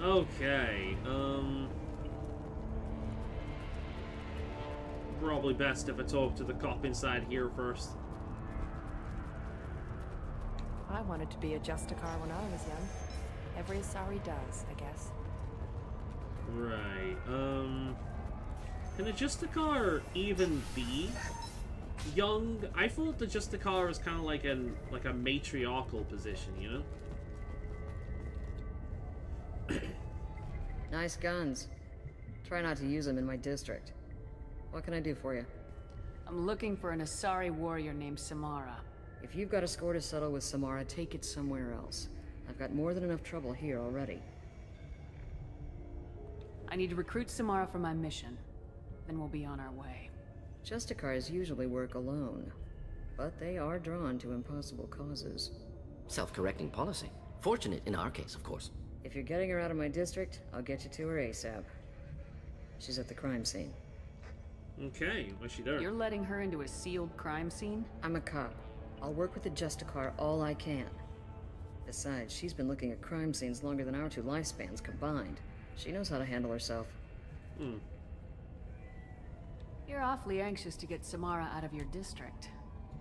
Okay, probably best if I talk to the cop inside here first. I wanted to be a Justicar when I was young. Every Asari does, I guess. Right, can a Justicar even be young? I thought the Justicar was kind of like a matriarchal position, you know? Nice guns. Try not to use them in my district. What can I do for you? I'm looking for an Asari warrior named Samara. If you've got a score to settle with Samara, take it somewhere else. I've got more than enough trouble here already. I need to recruit Samara for my mission. Then we'll be on our way. Justicars usually work alone, but they are drawn to impossible causes. Self-correcting policy. Fortunate in our case, of course. If you're getting her out of my district, I'll get you to her ASAP. She's at the crime scene. Okay, what's she doing? You're letting her into a sealed crime scene? I'm a cop. I'll work with the Justicar all I can. Besides, she's been looking at crime scenes longer than our two lifespans combined. She knows how to handle herself. You're awfully anxious to get Samara out of your district.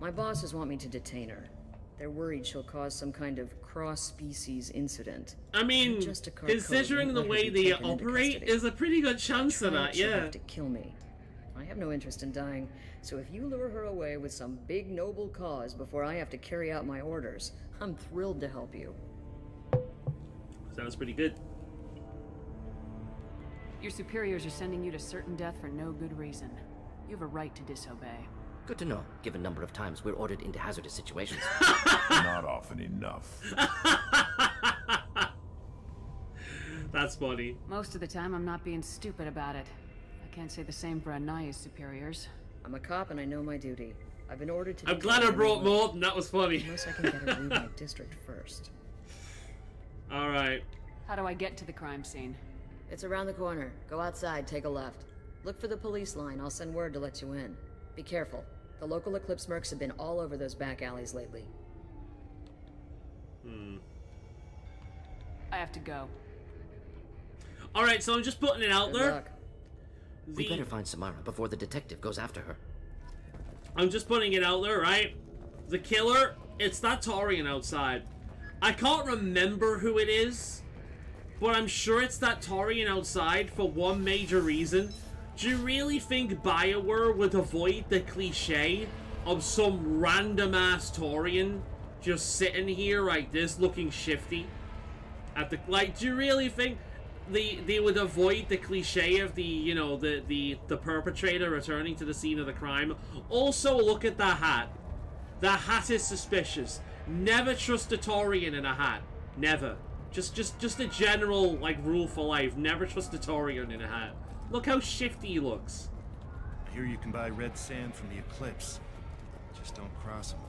My bosses want me to detain her. They're worried she'll cause some kind of cross-species incident. I mean, considering the way they operate, is a pretty good chance of that, yeah. To kill me. I have no interest in dying, so if you lure her away with some big noble cause before I have to carry out my orders, I'm thrilled to help you. Sounds pretty good. Your superiors are sending you to certain death for no good reason. You have a right to disobey. Good to know, given number of times we're ordered into hazardous situations. Not often enough. That's funny. Most of the time, I'm not being stupid about it. I can't say the same for Anaya's superiors. I'm a cop and I know my duty. I've been ordered to... I'm glad I brought more, and that was funny. Unless I can get her through my district first. Alright. How do I get to the crime scene? It's around the corner. Go outside, take a left. Look for the police line. I'll send word to let you in. Be careful. The local Eclipse mercs have been all over those back alleys lately. I have to go. Alright, so I'm just putting it out there. We better find Samara before the detective goes after her. I'm just putting it out there, right? The killer, it's that Taurian outside. I can't remember who it is, but I'm sure it's that Taurian outside for one major reason. Do you really think BioWare would avoid the cliche of some random-ass Taurian just sitting here like this looking shifty? At the, like, do you really think they would avoid the cliche of the, you know, the perpetrator returning to the scene of the crime? Also, look at that hat. The hat is suspicious. Never trust a Taurian in a hat. Never. Just a general, like, rule for life. Never trust a Taurian in a hat. Look how shifty he looks. I hear you can buy red sand from the Eclipse. Just don't cross them.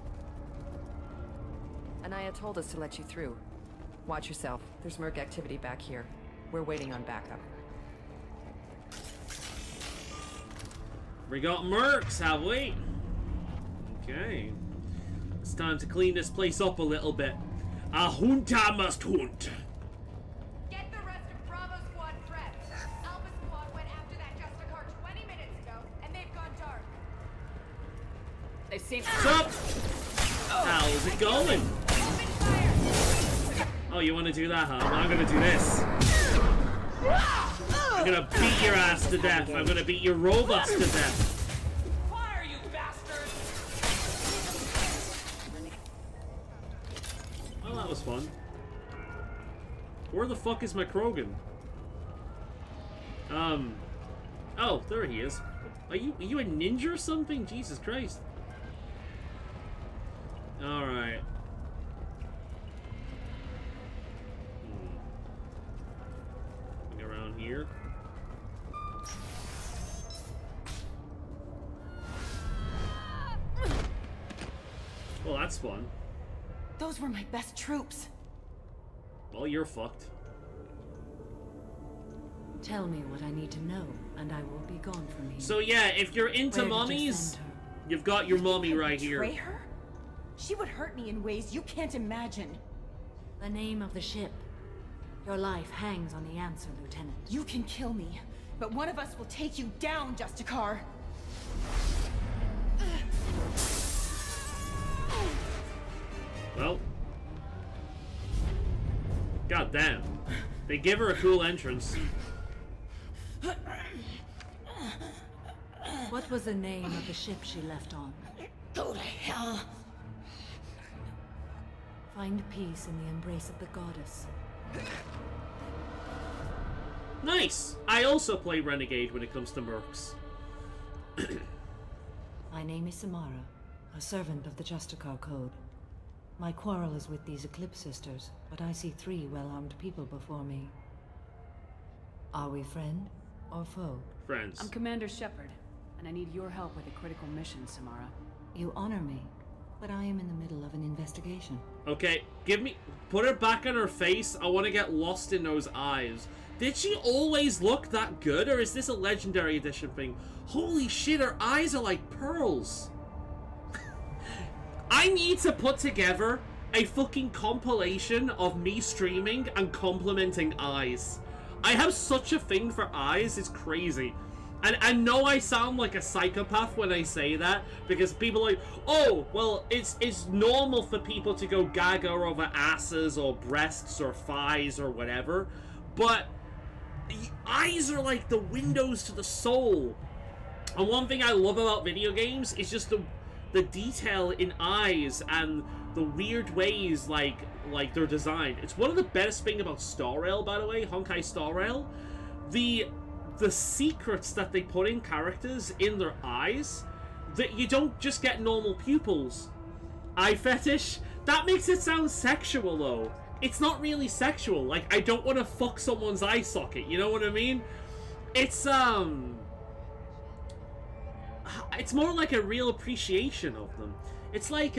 Anaya told us to let you through. Watch yourself. There's merc activity back here. We're waiting on backup. We got mercs, have we? Okay. It's time to clean this place up a little bit. A junta must hunt. Get the rest of Bravo Squad prepped. Alpha Squad went after that Justicar 20 minutes ago, and they've gone dark. They've seen... What's up? How's it going? Oh, you want to do that, huh? Well, I'm gonna do this. I'm gonna beat your ass to death. I'm gonna beat your robots to death. Fire, you bastards! Well, that was fun. Where the fuck is my Krogan? Oh, there he is. Are you a ninja or something? Jesus Christ. Alright. Around here. Well, that's fun. Those were my best troops. Well, you're fucked. Tell me what I need to know, and I will be gone from here. So yeah, if you're into Where did you mummies, send her? you've got your mummy right here. Betray her? She would hurt me in ways you can't imagine. The name of the ship. Your life hangs on the answer, Lieutenant. You can kill me, but one of us will take you down, Justicar. Well. God damn. They give her a cool entrance. What was the name of the ship she left on? Go to hell. Find peace in the embrace of the goddess. Nice! I also play Renegade when it comes to mercs. My name is Samara, a servant of the Justicar Code. My quarrel is with these Eclipse sisters, but I see 3 well-armed people before me. Are we friend or foe? Friends. I'm Commander Shepard, and I need your help with a critical mission, Samara. You honor me, but I am in the middle of an investigation. Okay, put her back on her face. I want to get lost in those eyes. Did she always look that good, or is this a Legendary Edition thing? Holy shit, her eyes are like pearls. I need to put together a fucking compilation of me streaming and complimenting eyes. I have such a thing for eyes, it's crazy. And I know I sound like a psychopath when I say that, because people are like, oh, well, it's normal for people to go gaga over asses or breasts or thighs or whatever, but eyes are like the windows to the soul. And one thing I love about video games is just the detail in eyes and the weird ways like they're designed. It's one of the best thing about Star Rail, by the way, Honkai Star Rail. The secrets that they put in characters in their eyes, that you don't just get normal pupils. Eye fetish? That makes it sound sexual though. It's not really sexual. Like, I don't want to fuck someone's eye socket, you know what I mean? It's more like a real appreciation of them. It's like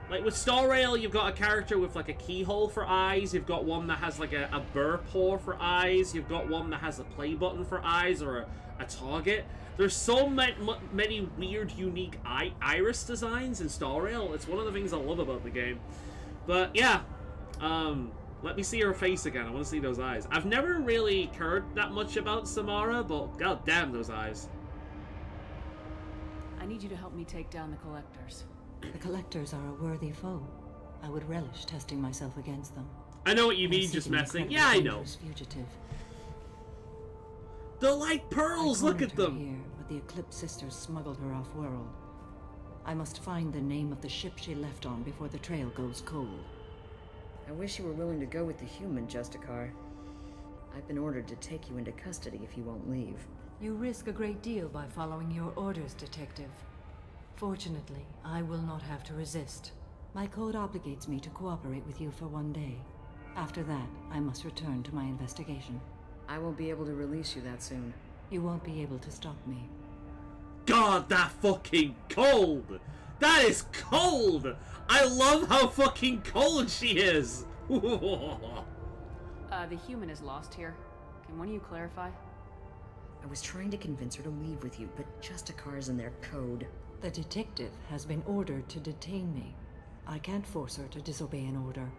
with Star Rail, you've got a character with like a keyhole for eyes, you've got one that has like a burr paw for eyes, you've got one that has a play button for eyes, or a target. There's so many weird, unique iris designs in Star Rail. It's one of the things I love about the game. But yeah, let me see her face again. I want to see those eyes. I've never really cared that much about Samara, but god damn those eyes. I need you to help me take down the collectors. The collectors are a worthy foe. I would relish testing myself against them. I know what you mean, just messing. Yeah, I know. Fugitive. They're like pearls, look at them! Here, but the Eclipse sisters smuggled her off-world. I must find the name of the ship she left on before the trail goes cold. I wish you were willing to go with the human, Justicar. I've been ordered to take you into custody if you won't leave. You risk a great deal by following your orders, Detective. Fortunately, I will not have to resist. My code obligates me to cooperate with you for 1 day. After that, I must return to my investigation. I won't be able to release you that soon. You won't be able to stop me. God, that fucking cold! That is cold! I love how fucking cold she is! The human is lost here. Can one of you clarify? I was trying to convince her to leave with you, but Justicar's in their code. The detective has been ordered to detain me. I can't force her to disobey an order.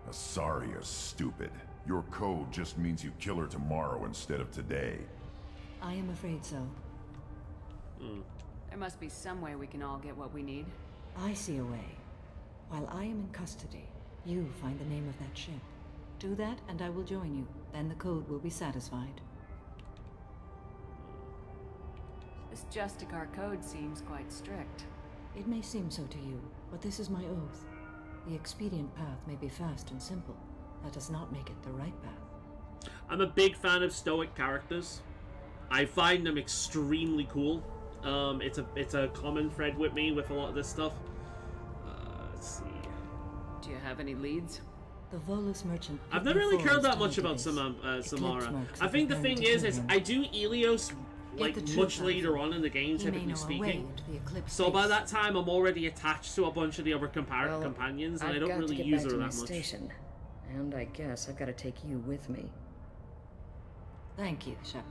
Asaria's stupid. Your code just means you kill her tomorrow instead of today. I am afraid so. There must be some way we can all get what we need. I see a way. While I am in custody, you find the name of that ship. Do that and I will join you. Then the code will be satisfied. This Justicar code seems quite strict. It may seem so to you, but this is my oath. The expedient path may be fast and simple. That does not make it the right path. I'm a big fan of stoic characters. I find them extremely cool. It's a common thread with me with a lot of this stuff. Let's see. Do you have any leads? The Volus merchant. I've never really cared that much about Samara. I think the thing is I do Ilios like much later on in the game, typically speaking. So by that time, I'm already attached to a bunch of the other companions, and I don't really use her that much. Station, and I guess I've got to take you with me. Thank you, Shepard.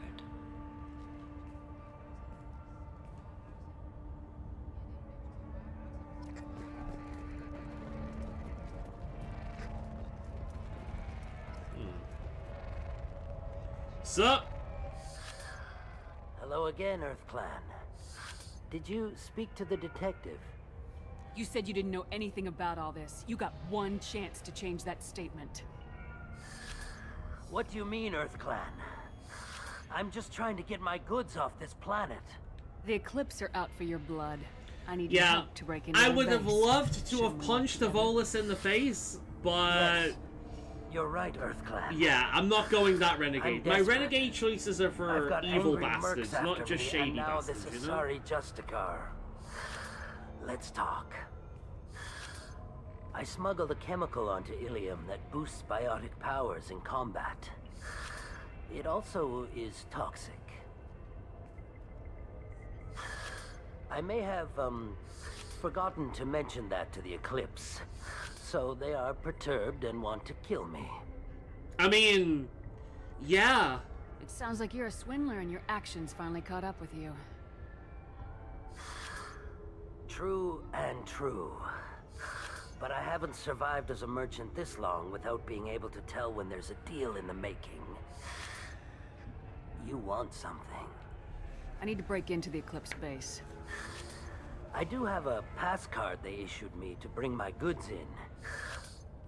Sup? Hello again, Earth Clan. Did you speak to the detective? You said you didn't know anything about all this. You got one chance to change that statement. What do you mean, Earth Clan? I'm just trying to get my goods off this planet. The Eclipse are out for your blood. I need your help to break into I their would have base. loved to have punched the Volus in the face, but... Yes. You're right, Earth Clan. Yeah, I'm not going that renegade. My renegade choices are for evil bastards, not just shady bastards, this you know? Asari Justicar. Let's talk. I smuggled a chemical onto Ilium that boosts biotic powers in combat. It also is toxic. I may have, forgotten to mention that to the Eclipse. So they are perturbed and want to kill me. I mean, yeah. It sounds like you're a swindler and your actions finally caught up with you. True and true. But I haven't survived as a merchant this long without being able to tell when there's a deal in the making. You want something. I need to break into the Eclipse base. I do have a pass card they issued me to bring my goods in.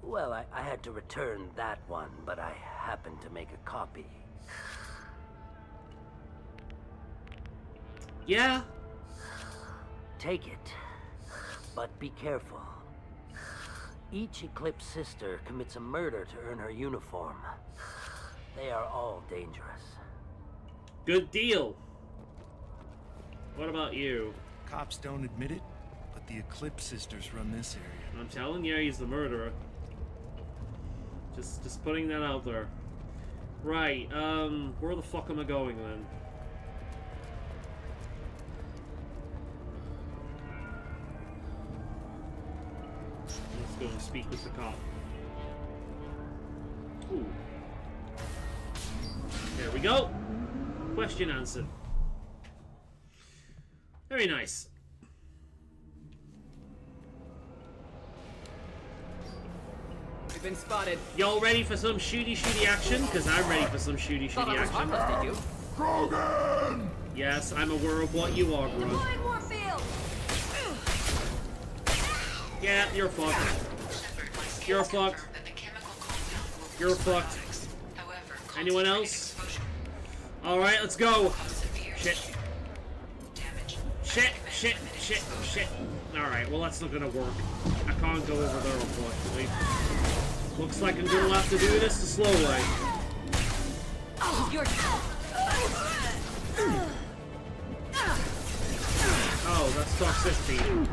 Well, I had to return that one, but I happened to make a copy. Yeah? Take it, but be careful. Each Eclipse sister commits a murder to earn her uniform. They are all dangerous. Good deal. What about you? Cops don't admit it, but the Eclipse sisters run this area. I'm telling you, he's the murderer. Just putting that out there. Right, where the fuck am I going then? Let's go and speak with the cop. Ooh. There we go. Question answered. Very nice. We've been spotted. Y'all ready for some shooty action? Because I'm ready for some shooty action. Harmless, did you? Grogan! Yes, I'm aware of what you are, bro. Yeah, you're fucked. You're fucked. You're fucked. Anyone else? Alright, let's go. Shit. Shit. Alright, well that's not gonna work. I can't go over there, unfortunately. Looks like I'm gonna have to do this the slow way. Oh, that's toxicity.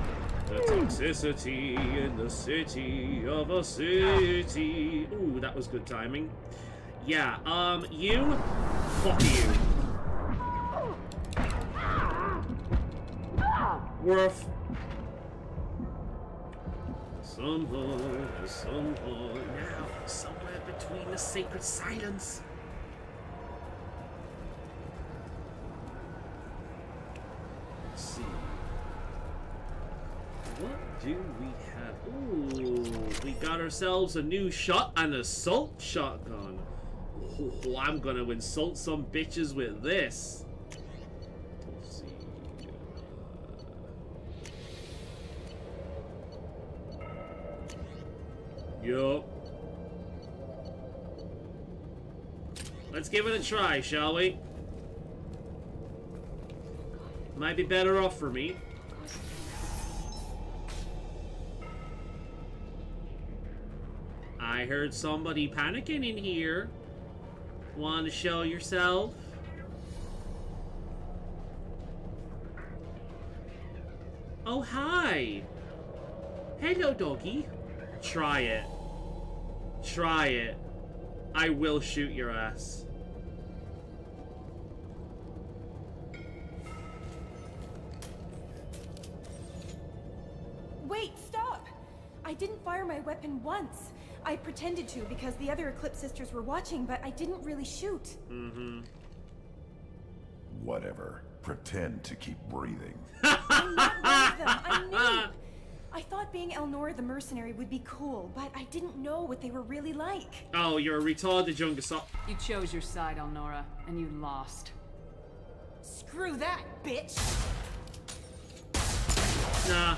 The toxicity in the city of a city. Ooh, that was good timing. Yeah, you? Fuck you. Worth. Somehow, now, somewhere between the sacred silence. Let's see. What do we have? Ooh, we got ourselves a new shot, an assault shotgun. Oh, I'm gonna insult some bitches with this. Let's see. Yup. Let's give it a try, shall we? Might be better off for me. I heard somebody panicking in here. Want to show yourself? Oh, hi. Hello, doggy. Try it. Try it. I will shoot your ass. Wait, stop! I didn't fire my weapon once. I pretended to because the other Eclipse sisters were watching, but I didn't really shoot. Mm-hmm. Whatever. Pretend to keep breathing. I'm not one of them. I'm new. I thought being Elnora the mercenary would be cool, but I didn't know what they were really like. Oh, you're a retarded young assault. You chose your side, Elnora, and you lost. Screw that, bitch! Nah.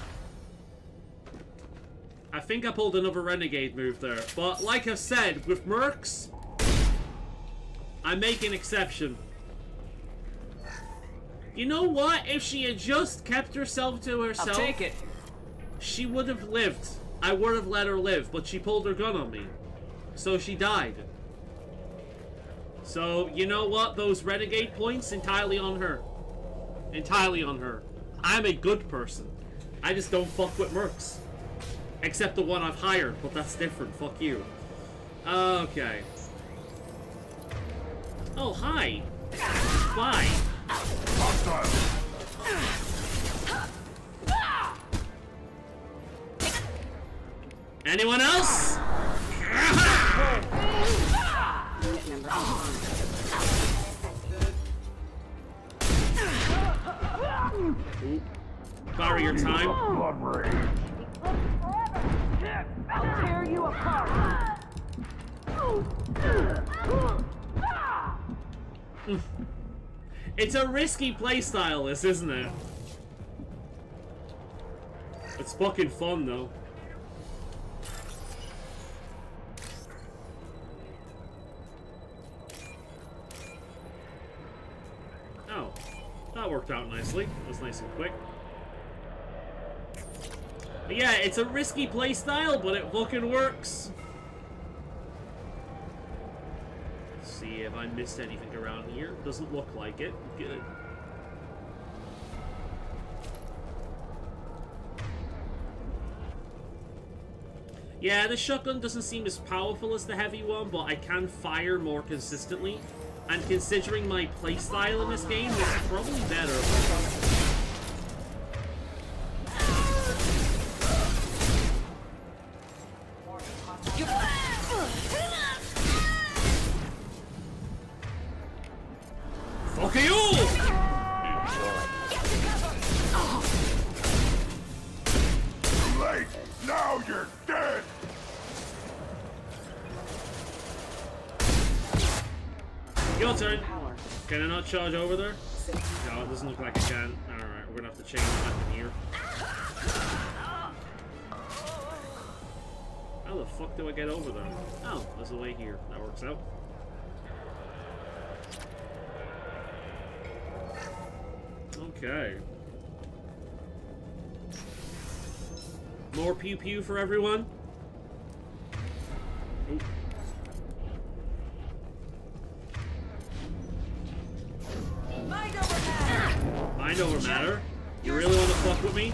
I think I pulled another renegade move there. But like I've said, with mercs, I make an exception. You know what? If she had just kept herself to herself, I'll take it. She would have lived. I would have let her live, but she pulled her gun on me. So she died. So, you know what? Those renegade points, entirely on her. Entirely on her. I'm a good person. I just don't fuck with mercs. Except the one I've hired, but that's different. Fuck you. Okay. Oh, hi. Bye. Anyone else? Barrier time. I'll tear you apart. It's a risky playstyle, this, isn't it? It's fucking fun, though. Oh, that worked out nicely. That was nice and quick. But yeah, it's a risky playstyle, but it fucking works. Let's see if I missed anything around here. Doesn't look like it. Good. Yeah, the shotgun doesn't seem as powerful as the heavy one, but I can fire more consistently. And considering my playstyle in this game, it's probably better. Fuck you! Too late! Now you're dead! Your turn. Can I not charge over there? No, it doesn't look like I can. Alright, we're gonna have to change the weapon here. How the fuck do I get over there? Oh, there's a way here. That works out. Okay. More pew pew for everyone. Ooh. Mind over matter? You really want to fuck with me?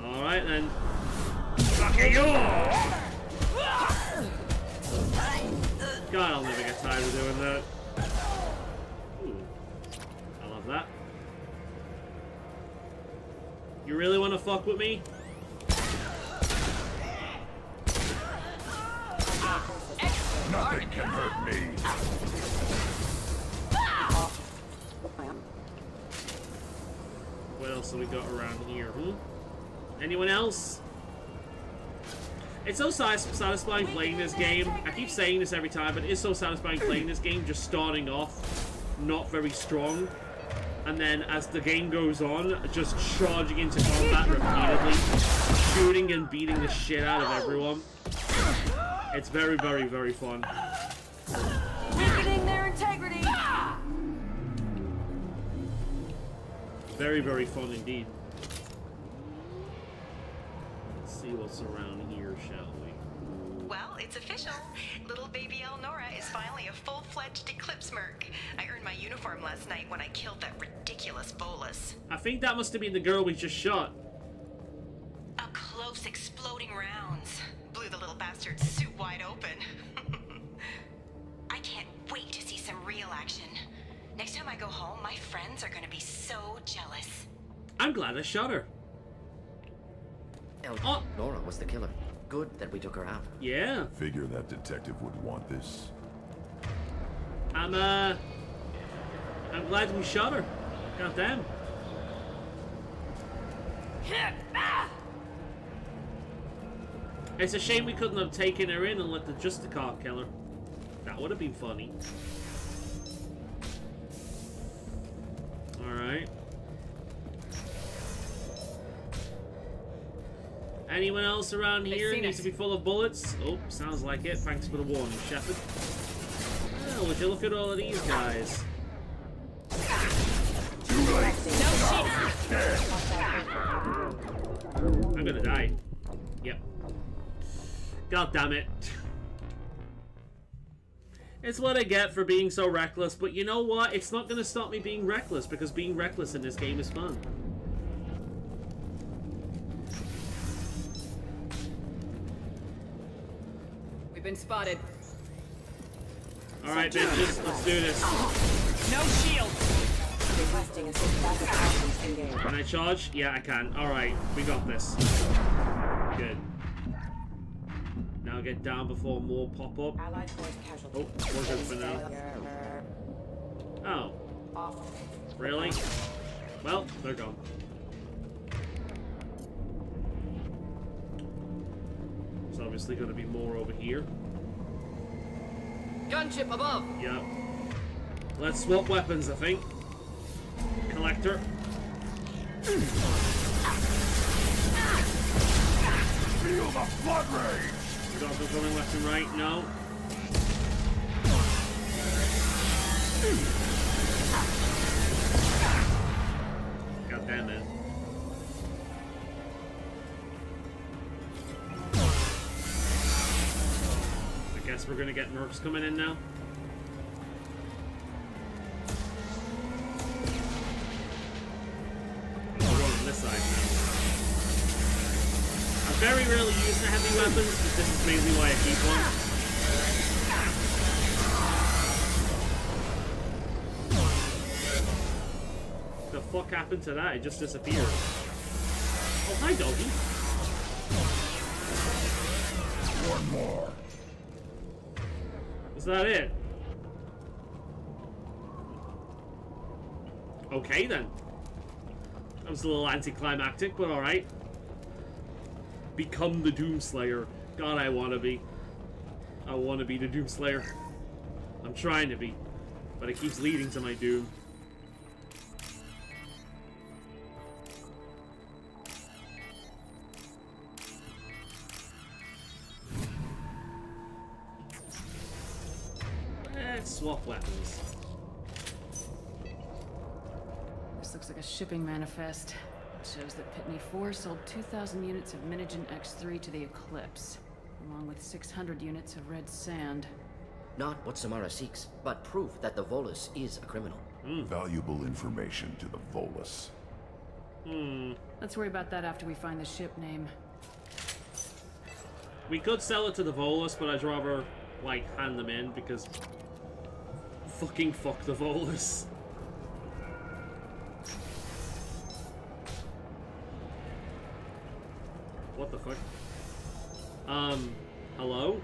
Alright then. Fuck you! God, I'll never get tired of doing that. Ooh. I love that. You really want to fuck with me? Nothing can hurt me. What else have we got around here? Anyone else? It's so satisfying playing this game. I keep saying this every time, but it is so satisfying playing this game, just starting off not very strong. And then as the game goes on, just charging into combat repeatedly, shooting and beating the shit out of everyone. It's very, very, very fun. Weakening their integrity! Very, very fun indeed. Let's see what's around here, shall we? Well, it's official. Little baby Elnora is finally a full-fledged Eclipse merc. I earned my uniform last night when I killed that ridiculous bolus. I think that must have been the girl we just shot. Up close, exploding rounds. Blew the little bastard's suit wide open. I can't wait to see some real action. Next time I go home, my friends are gonna be so jealous. I'm glad I shot her. Nora was the killer. Good that we took her out. Yeah. Figure that detective would want this. I'm glad we shot her. God damn. It's a shame we couldn't have taken her in and let the Justicar kill her. That would have been funny. Alright. Anyone else around here needs to be full of bullets? Oh, sounds like it. Thanks for the warning, Shepard. Oh, would you look at all of these guys? I'm gonna die. Yep. God damn it. It's what I get for being so reckless, but you know what? It's not gonna stop me being reckless, because being reckless in this game is fun. We've been spotted. Alright, bitches, let's do this. No shield. Can I charge? Yeah, I can. Alright, we got this. Good. Now get down before more pop up. Oh, we're good for now. Oh. Really? Well, they're gone. There's obviously going to be more over here. Gunship above! Yep. Let's swap weapons, I think. Collector. Feel the flood rage! We got them coming left and right. No. God damn it. I guess we're gonna get mercs coming in now. We're going on this side now. I'm very rarely used to heavy weapons, but this is mainly why I keep one. The fuck happened to that? It just disappeared. Oh, hi, doggy. One more. Is that it? Okay, then. That was a little anticlimactic, but alright. Become the Doomslayer. God, I want to be. I want to be the Doomslayer. I'm trying to be. But it keeps leading to my doom. Let's swap weapons. This looks like a shipping manifest. It shows that Pitney 4 sold 2,000 units of Minigen X3 to the Eclipse, along with 600 units of red sand. Not what Samara seeks, but proof that the Volus is a criminal. Valuable information to the Volus. Let's worry about that after we find the ship name. We could sell it to the Volus, but I'd rather, like, hand them in, because... fucking fuck the Volus. What the fuck? Hello?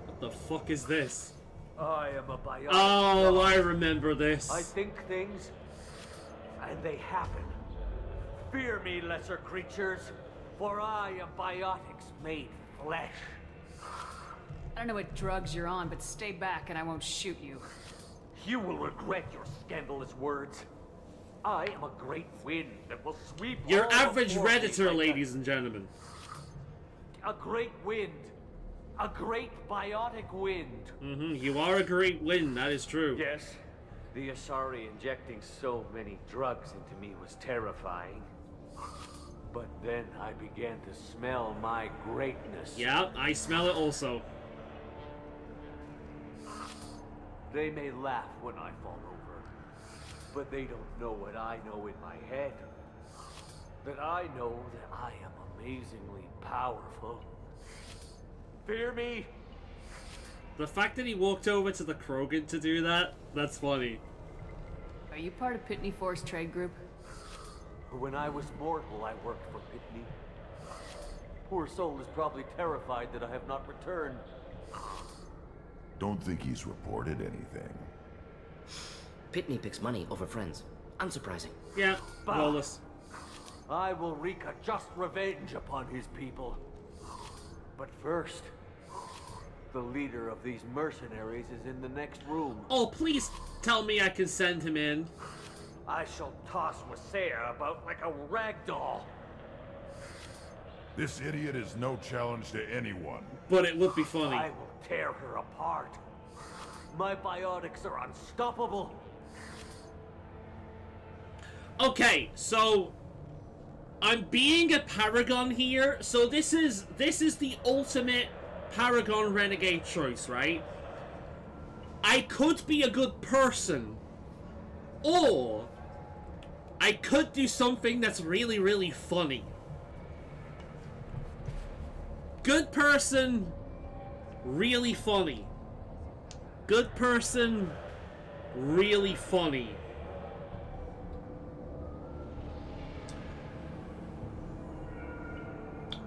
What the fuck is this? I am a bionic. Oh, I remember this. I think things, and they happen. Fear me, lesser creatures, for I am biotics made flesh. I don't know what drugs you're on, but stay back and I won't shoot you. You will regret your scandalous words. I am a great wind that will sweep Your all average before me Redditor, like ladies and gentlemen. a great wind. A great biotic wind. You are a great wind, that is true. Yes, the Asari injecting so many drugs into me was terrifying. But then I began to smell my greatness. Yeah, I smell it also. They may laugh when I fall over, but they don't know what I know in my head. That I know that I am amazingly powerful. Fear me? The fact that he walked over to the Krogan to do that, that's funny. Are you part of Pitney 4's trade group? When I was mortal, I worked for Pitney. Poor soul is probably terrified that I have not returned. Don't think he's reported anything. Pitney picks money over friends. Unsurprising. Yeah, Volus. I will wreak a just revenge upon his people. But first, the leader of these mercenaries is in the next room. Oh, please tell me I can send him in. I shall toss Wasea about like a rag doll. This idiot is no challenge to anyone. But it would be funny. I will tear her apart. My biotics are unstoppable. Okay, so I'm being a Paragon here, so this is the ultimate Paragon Renegade choice, right? I could be a good person, or I could do something that's really, really funny. Good person, really funny. Good person, really funny.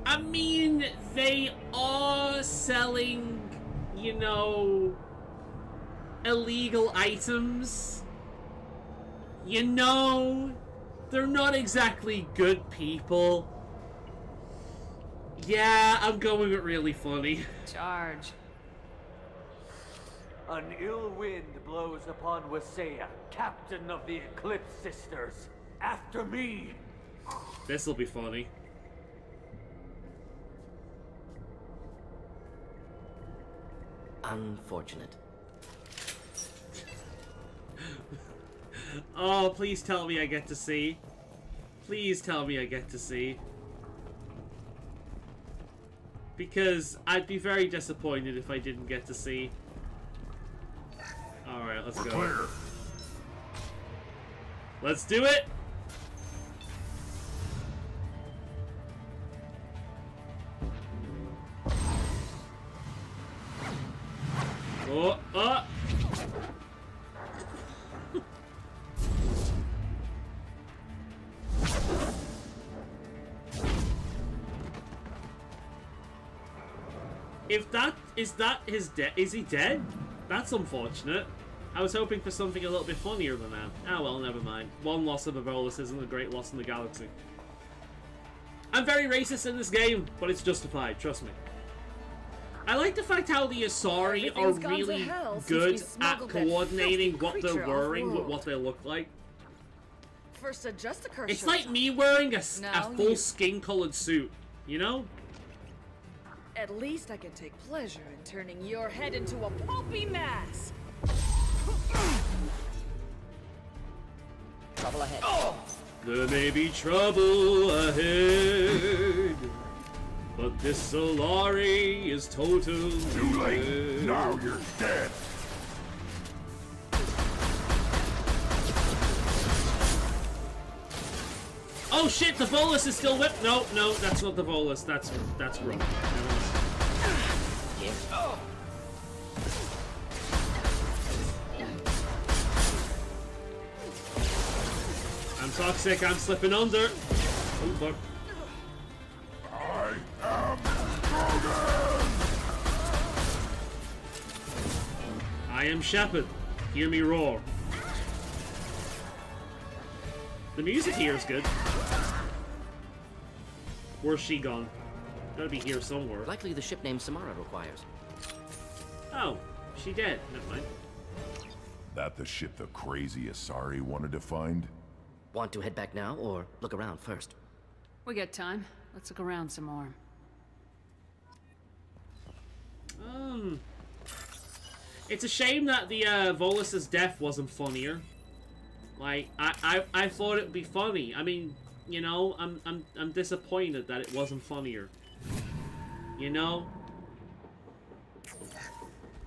I mean, they are selling, you know, illegal items. You know, they're not exactly good people. Yeah, I'm going with really funny. Charge. An ill wind blows upon Wasea, captain of the Eclipse Sisters. After me! This'll be funny. Unfortunate. Oh, please tell me I get to see. Please tell me I get to see. Because I'd be very disappointed if I didn't get to see. Alright, let's go. Clear. Let's do it! Oh, oh! If that his death, is he dead? That's unfortunate. I was hoping for something a little bit funnier than that. Ah well, never mind. One loss of a Volus isn't a great loss in the galaxy. I'm very racist in this game, but it's justified, trust me. I like the fact how the Asari are really good at coordinating what they're wearing with what they look like. First a Justicar It's shirt. like me wearing a full skin-colored suit, you know? At least I can take pleasure in turning your head into a pulpy mass. Trouble ahead. There may be trouble ahead, but this Solari is total. Too late. Now you're dead. Oh shit! The Volus is still whipped. No, no, that's not the Volus. That's wrong. I'm toxic. I'm slipping under. Oh fuck. I am Grogan! I am Shepard. Hear me roar. The music here is good. Where's she gone? Gotta be here somewhere. Likely the ship name Samara requires. Oh, she dead. Never mind. That the ship the crazy Asari wanted to find? Want to head back now, or look around first? We got time. Let's look around some more. It's a shame that the Volus's death wasn't funnier. Like, I thought it would be funny. I mean, you know, I'm disappointed that it wasn't funnier. You know?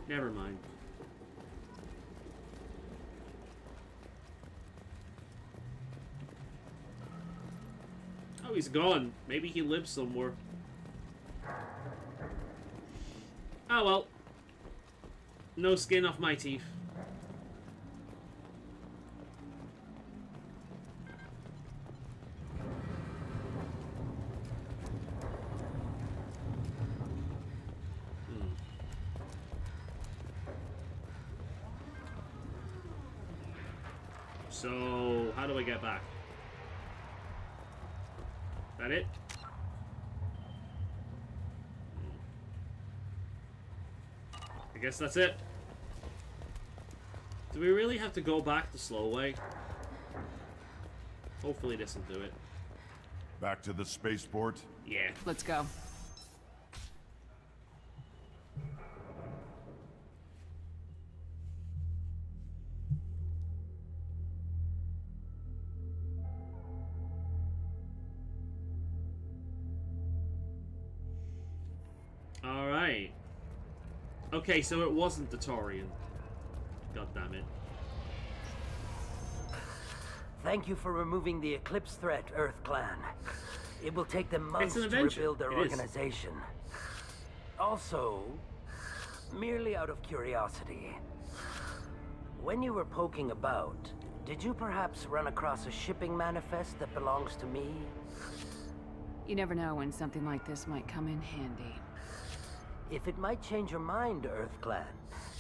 Never mind. Oh, he's gone. Maybe he lives somewhere. Oh well. No skin off my teeth. So, how do I get back? That it? I guess that's it. Do we really have to go back the slow way? Hopefully this will do it. Back to the spaceport? Yeah. Let's go. Alright. Okay, so it wasn't the Taurian. God damn it. Thank you for removing the Eclipse threat, Earth Clan. It will take them months to rebuild their organization. Also, merely out of curiosity, when you were poking about, did you perhaps run across a shipping manifest that belongs to me? You never know when something like this might come in handy. If it might change your mind, Earth Clan,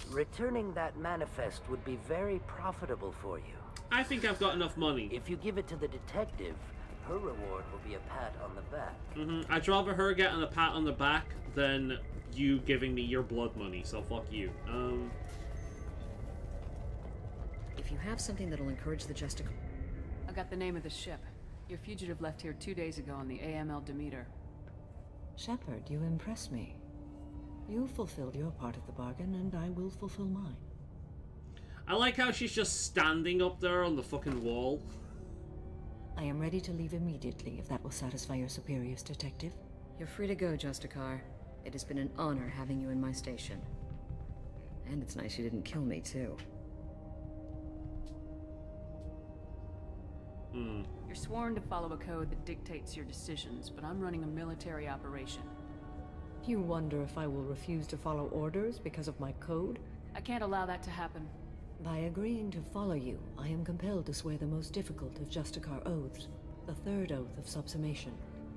returning that manifest would be very profitable for you. I think I've got enough money. If you give it to the detective, her reward will be a pat on the back. I'd rather her getting a pat on the back than you giving me your blood money, so fuck you. If you have something that'll encourage the Justicar... I got the name of the ship. Your fugitive left here 2 days ago on the AML Demeter. Shepard, you impress me. You fulfilled your part of the bargain, and I will fulfill mine. I like how she's just standing up there on the fucking wall. I am ready to leave immediately if that will satisfy your superiors, Detective. You're free to go, Justicar. It has been an honor having you in my station. And it's nice you didn't kill me, too. You're sworn to follow a code that dictates your decisions, but I'm running a military operation. You wonder if I will refuse to follow orders because of my code? I can't allow that to happen. By agreeing to follow you, I am compelled to swear the most difficult of Justicar oaths, the third oath of subsumation.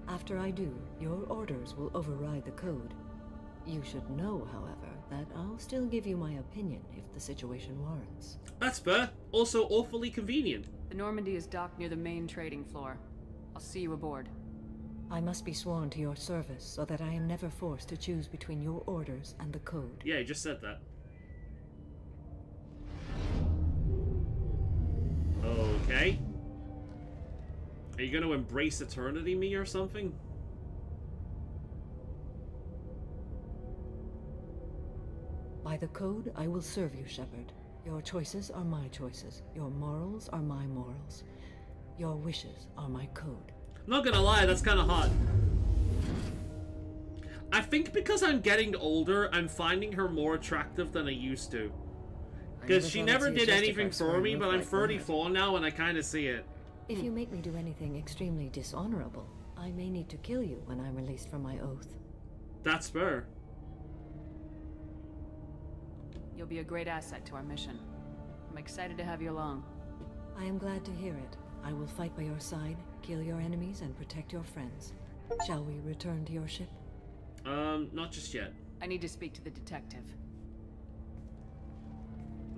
After I do, your orders will override the code. You should know, however, that I'll still give you my opinion if the situation warrants. That's fair. Also awfully convenient. The Normandy is docked near the main trading floor. I'll see you aboard. I must be sworn to your service so that I am never forced to choose between your orders and the code. Yeah, you just said that. Okay. Are you gonna embrace eternity me or something? By the code, I will serve you, Shepard. Your choices are my choices. Your morals are my morals. Your wishes are my code. I'm not gonna lie, that's kind of hot. I think because I'm getting older, I'm finding her more attractive than I used to. Because she never did anything for me, but I'm 34 now and I kind of see it. If you make me do anything extremely dishonorable, I may need to kill you when I'm released from my oath. That's fair. You'll be a great asset to our mission. I'm excited to have you along. I am glad to hear it. I will fight by your side, kill your enemies, and protect your friends. Shall we return to your ship? Not just yet. I need to speak to the detective.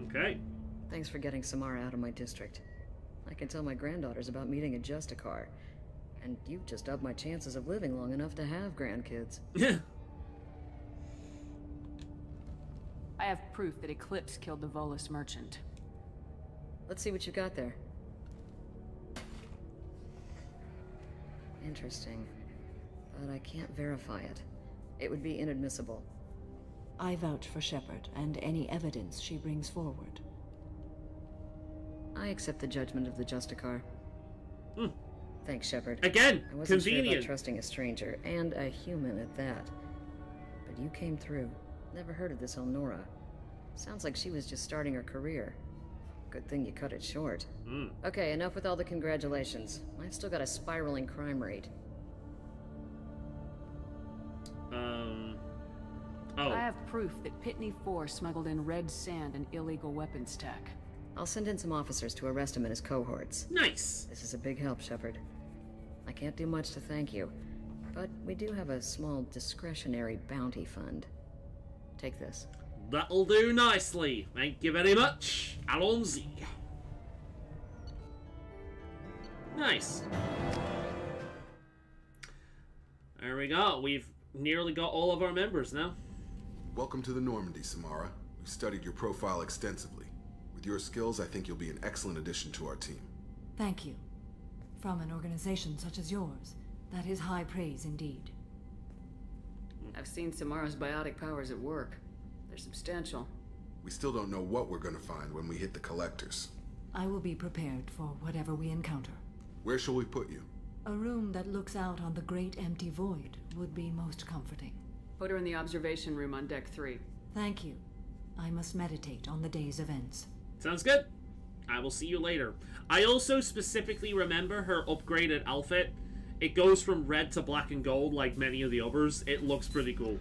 Okay. Thanks for getting Samara out of my district. I can tell my granddaughters about meeting a Justicar. And you've just upped my chances of living long enough to have grandkids. I have proof that Eclipse killed the Volus merchant. Let's see what you got there. Interesting. But I can't verify it. It would be inadmissible. I vouch for Shepard and any evidence she brings forward. I accept the judgment of the Justicar. Thanks, Shepard. Again, I wasn't convenient. sure about trusting a stranger, and a human at that. But you came through. Never heard of this Elnora. Sounds like she was just starting her career. Good thing you cut it short. Okay, enough with all the congratulations. I've still got a spiraling crime rate. I have proof that Pitney 4 smuggled in red sand and illegal weapons tech. I'll send in some officers to arrest him and his cohorts. Nice! This is a big help, Shepard. I can't do much to thank you, but we do have a small discretionary bounty fund. Take this. That'll do nicely. Thank you very much. Allons-y. Nice. There we go. We've nearly got all of our members now. Welcome to the Normandy, Samara. We've studied your profile extensively. With your skills, I think you'll be an excellent addition to our team. Thank you. From an organization such as yours, that is high praise indeed. I've seen Samara's biotic powers at work. They're substantial. We still don't know what we're gonna find when we hit the collectors. I will be prepared for whatever we encounter. Where shall we put you? A room that looks out on the great empty void would be most comforting. Put her in the observation room on deck 3. Thank you. I must meditate on the day's events. Sounds good. I will see you later. I also specifically remember her upgraded outfit. It goes from red to black and gold like many of the others. It looks pretty cool.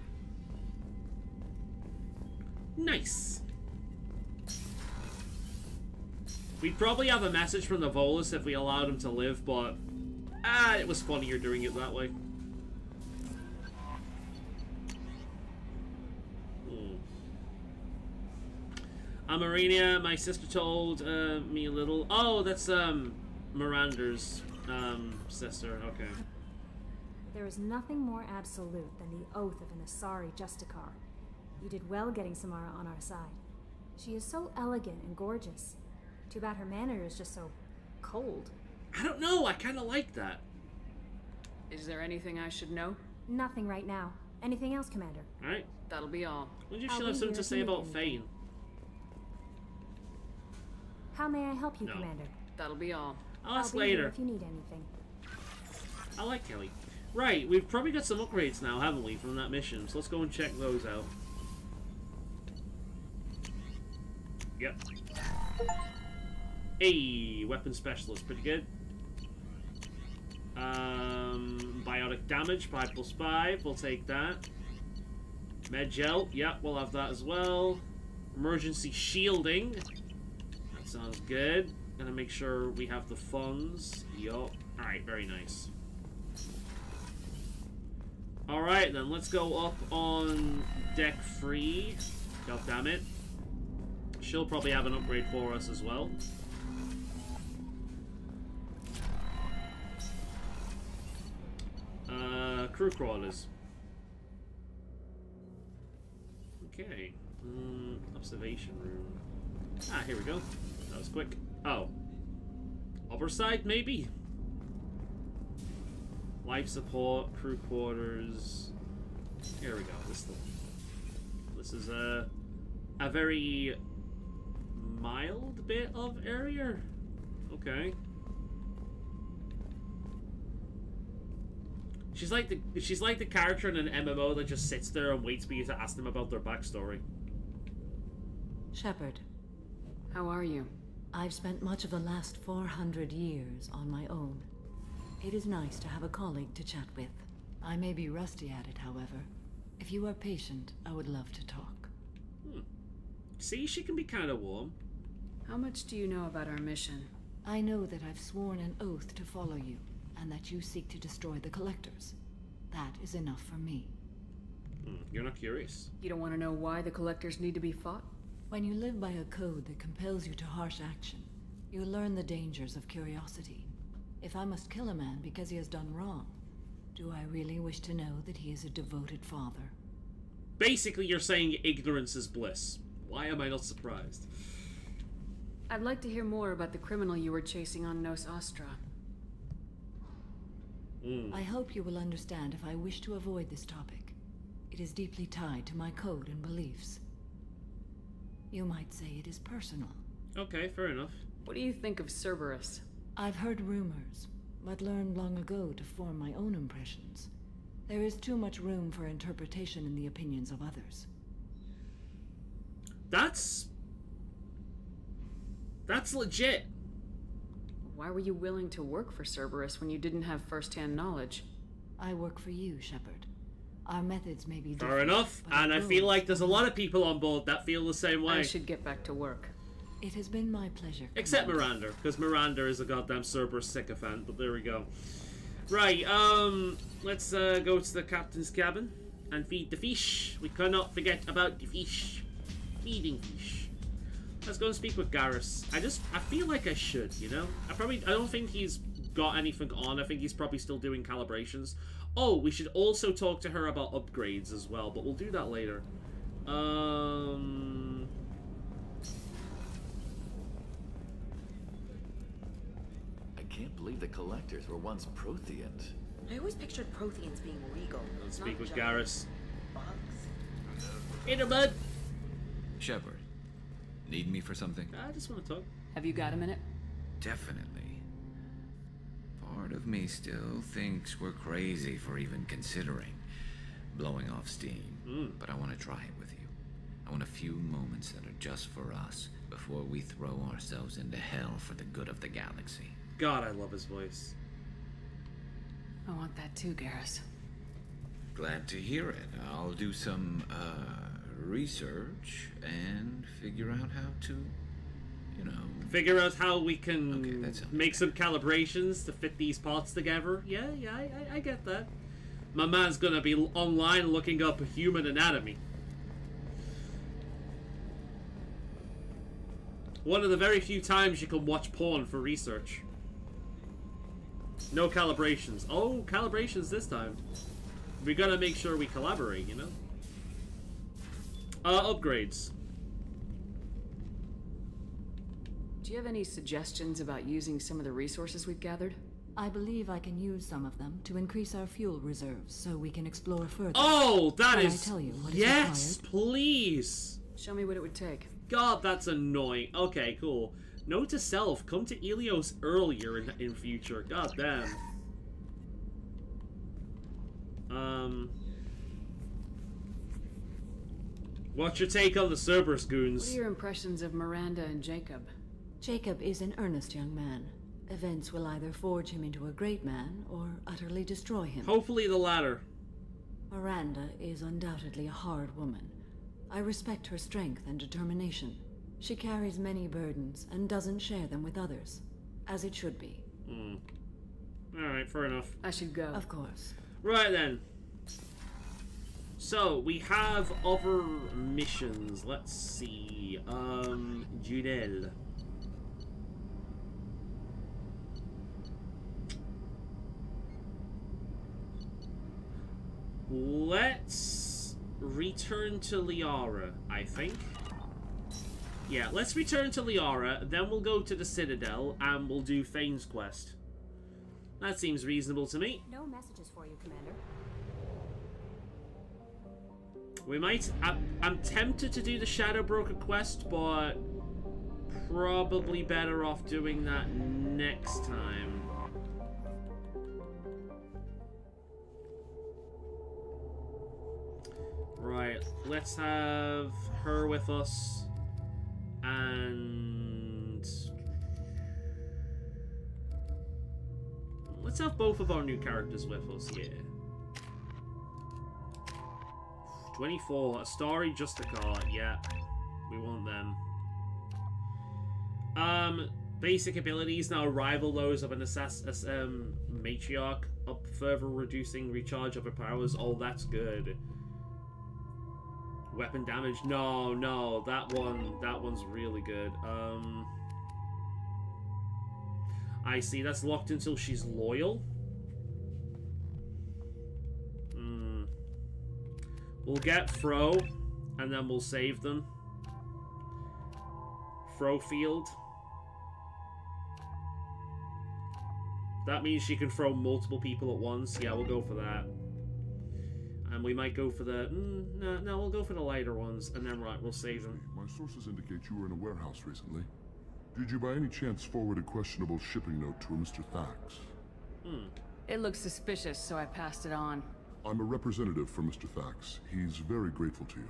Nice. We'd probably have a message from the Volus if we allowed him to live, but it was funnier doing it that way. Marina, my sister told me a little. Oh, that's Miranda's sister. Okay. There is nothing more absolute than the oath of an Asari Justicar. You did well getting Samara on our side. She is so elegant and gorgeous. Too bad her manner is just so cold. I don't know. I kind of like that. Is there anything I should know? Nothing right now. Anything else, Commander? Alright. That'll be all. I wonder if I'll she'll have be something here to if you say need about anything. Fane. How may I help you, No. Commander? That'll be all. I'll ask be here later. if you need anything. I like Kelly. Right, we've probably got some upgrades now, haven't we, from that mission? So let's go and check those out. Yep. Hey, weapon specialist, pretty good. Biotic damage, 5+5, we'll take that. Med gel, yep, we'll have that as well. Emergency shielding. That sounds good. Gonna make sure we have the funds. Yup. Alright, very nice. Alright, then let's go up on deck 3. God damn it. She'll probably have an upgrade for us as well. Crew quarters. Okay. Observation room. Ah, here we go. That was quick. Oh. Upper side, maybe? Life support, crew quarters. Here we go. This is a very mild bit of area. Okay. She's like the character in an MMO that just sits there and waits for you to ask them about their backstory. Shepard. How are you? I've spent much of the last 400 years on my own. It is nice to have a colleague to chat with. I may be rusty at it, however. If you are patient, I would love to talk. See, she can be kind of warm. How much do you know about our mission? I know that I've sworn an oath to follow you, and that you seek to destroy the Collectors. That is enough for me. You're not curious? You don't want to know why the Collectors need to be fought? When you live by a code that compels you to harsh action, you learn the dangers of curiosity. If I must kill a man because he has done wrong, do I really wish to know that he is a devoted father? Basically, you're saying ignorance is bliss. Why am I not surprised? I'd like to hear more about the criminal you were chasing on Nos Astra. I hope you will understand if I wish to avoid this topic. It is deeply tied to my code and beliefs. You might say it is personal. Okay, fair enough. What do you think of Cerberus? I've heard rumors, but learned long ago to form my own impressions. There is too much room for interpretation in the opinions of others. That's legit. Why were you willing to work for Cerberus when you didn't have first-hand knowledge? I work for you, Shepard. Our methods may be different. Fair enough, and I feel like there's a lot of people on board that feel the same way. I should get back to work. It has been my pleasure. Except Miranda, because Miranda is a goddamn Cerberus sycophant, but there we go. Right, let's go to the captain's cabin and feed the fish. We cannot forget about the fish. Feeding fish. Let's go and speak with Garrus. I feel like I should, you know? I don't think he's got anything on. I think he's probably still doing calibrations. Oh, we should also talk to her about upgrades as well, but we'll do that later. I can't believe the Collectors were once Protheans. I always pictured Protheans being regal. Let's not speak with giant Garrus. bugs. Hey there, bud. Shepard, need me for something? I just want to talk. Have you got a minute? Definitely. Part of me still thinks we're crazy for even considering blowing off steam. But I want to try it with you. I want a few moments that are just for us before we throw ourselves into hell for the good of the galaxy. God, I love his voice. I want that too, Garrus. Glad to hear it. I'll do some, research and figure out how to, you know... Figure out how we can make some calibrations to fit these parts together. Yeah, I get that. My man's gonna be online looking up human anatomy. One of the very few times you can watch porn for research. No calibrations. Oh, calibrations this time. We gotta make sure we collaborate, you know? Upgrades. Do you have any suggestions about using some of the resources we've gathered? I believe I can use some of them to increase our fuel reserves so we can explore further. Oh, that Shall is... I tell you what yes, is please. Show me what it would take. God, that's annoying. Okay, cool. Note to self, come to Ilios earlier in future. God damn. What's your take on the Cerberus goons? What are your impressions of Miranda and Jacob? Jacob is an earnest young man. Events will either forge him into a great man or utterly destroy him. Hopefully the latter. Miranda is undoubtedly a hard woman. I respect her strength and determination. She carries many burdens and doesn't share them with others, as it should be. Alright, fair enough. I should go. Of course. Right then. So, we have other missions. Let's see. Judel. Let's return to Liara, I think. Yeah, let's return to Liara, then we'll go to the Citadel, and we'll do Thane's quest. That seems reasonable to me. No messages for you, Commander. We might... I'm tempted to do the Shadow Broker quest, but probably better off doing that next time. Right, let's have her with us, and let's have both of our new characters with us, yeah. 24, a Starry Justicar, yeah, we want them. Basic abilities now rival those of an matriarch, up further reducing recharge of her powers. Oh, that's good. Weapon damage, no, that one's really good. I see, that's locked until she's loyal. We'll get Fro, and then we'll save them. Fro Field. That means she can throw multiple people at once. Yeah, we'll go for that. And we might go for the... no, we'll go for the lighter ones, and then, right, we'll save them. My sources indicate you were in a warehouse recently. Did you by any chance forward a questionable shipping note to a Mr. Thax? It looked suspicious, so I passed it on. I'm a representative for Mr. Thax. He's very grateful to you.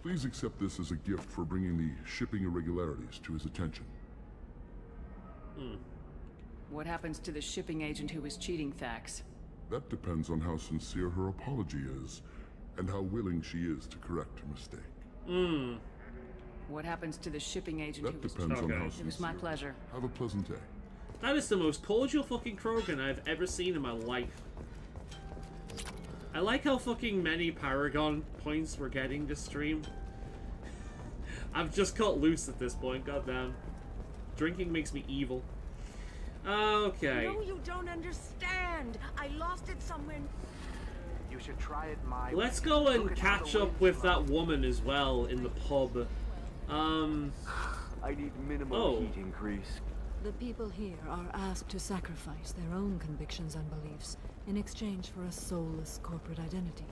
Please accept this as a gift for bringing the shipping irregularities to his attention. What happens to the shipping agent who was cheating Thax? That depends on how sincere her apology is, and how willing she is to correct her mistake. What happens to the shipping agent who was cheating? That depends on how sincere. It was my pleasure. Have a pleasant day. That is the most cordial fucking Krogan I've ever seen in my life. I like how fucking many Paragon points we're getting this stream. I've just cut loose at this point, goddamn. Drinking makes me evil. Okay. No, you don't understand. I lost it somewhere. You should try it my Let's go and catch up with that woman as well in the pub. I need minimum heat increase. The people here are asked to sacrifice their own convictions and beliefs in exchange for a soulless corporate identity.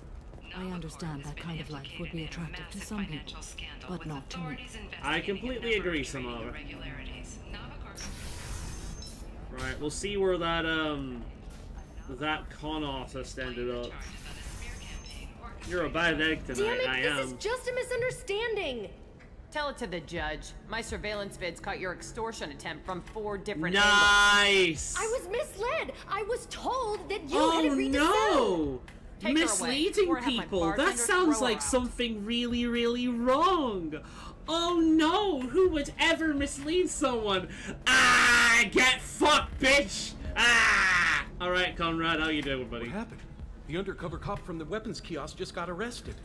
I understand that kind of life would be attractive to some people, but not to me. I completely agree, Samara. Right, we'll see where that that con artist ended up. You're a bad egg tonight. Damn it, I this am. is just a misunderstanding. Tell it to the judge. My surveillance vids caught your extortion attempt from 4 different Nice. I was misled. I was told that you Oh had agreed to sell. Take her away, misleading or have my people. That bartender sounds throw her like out. something really, really wrong. Oh no, who would ever mislead someone? Ah, get fucked, bitch! Ah! Alright, Conrad, how you doing, buddy? What happened? The undercover cop from the weapons kiosk just got arrested.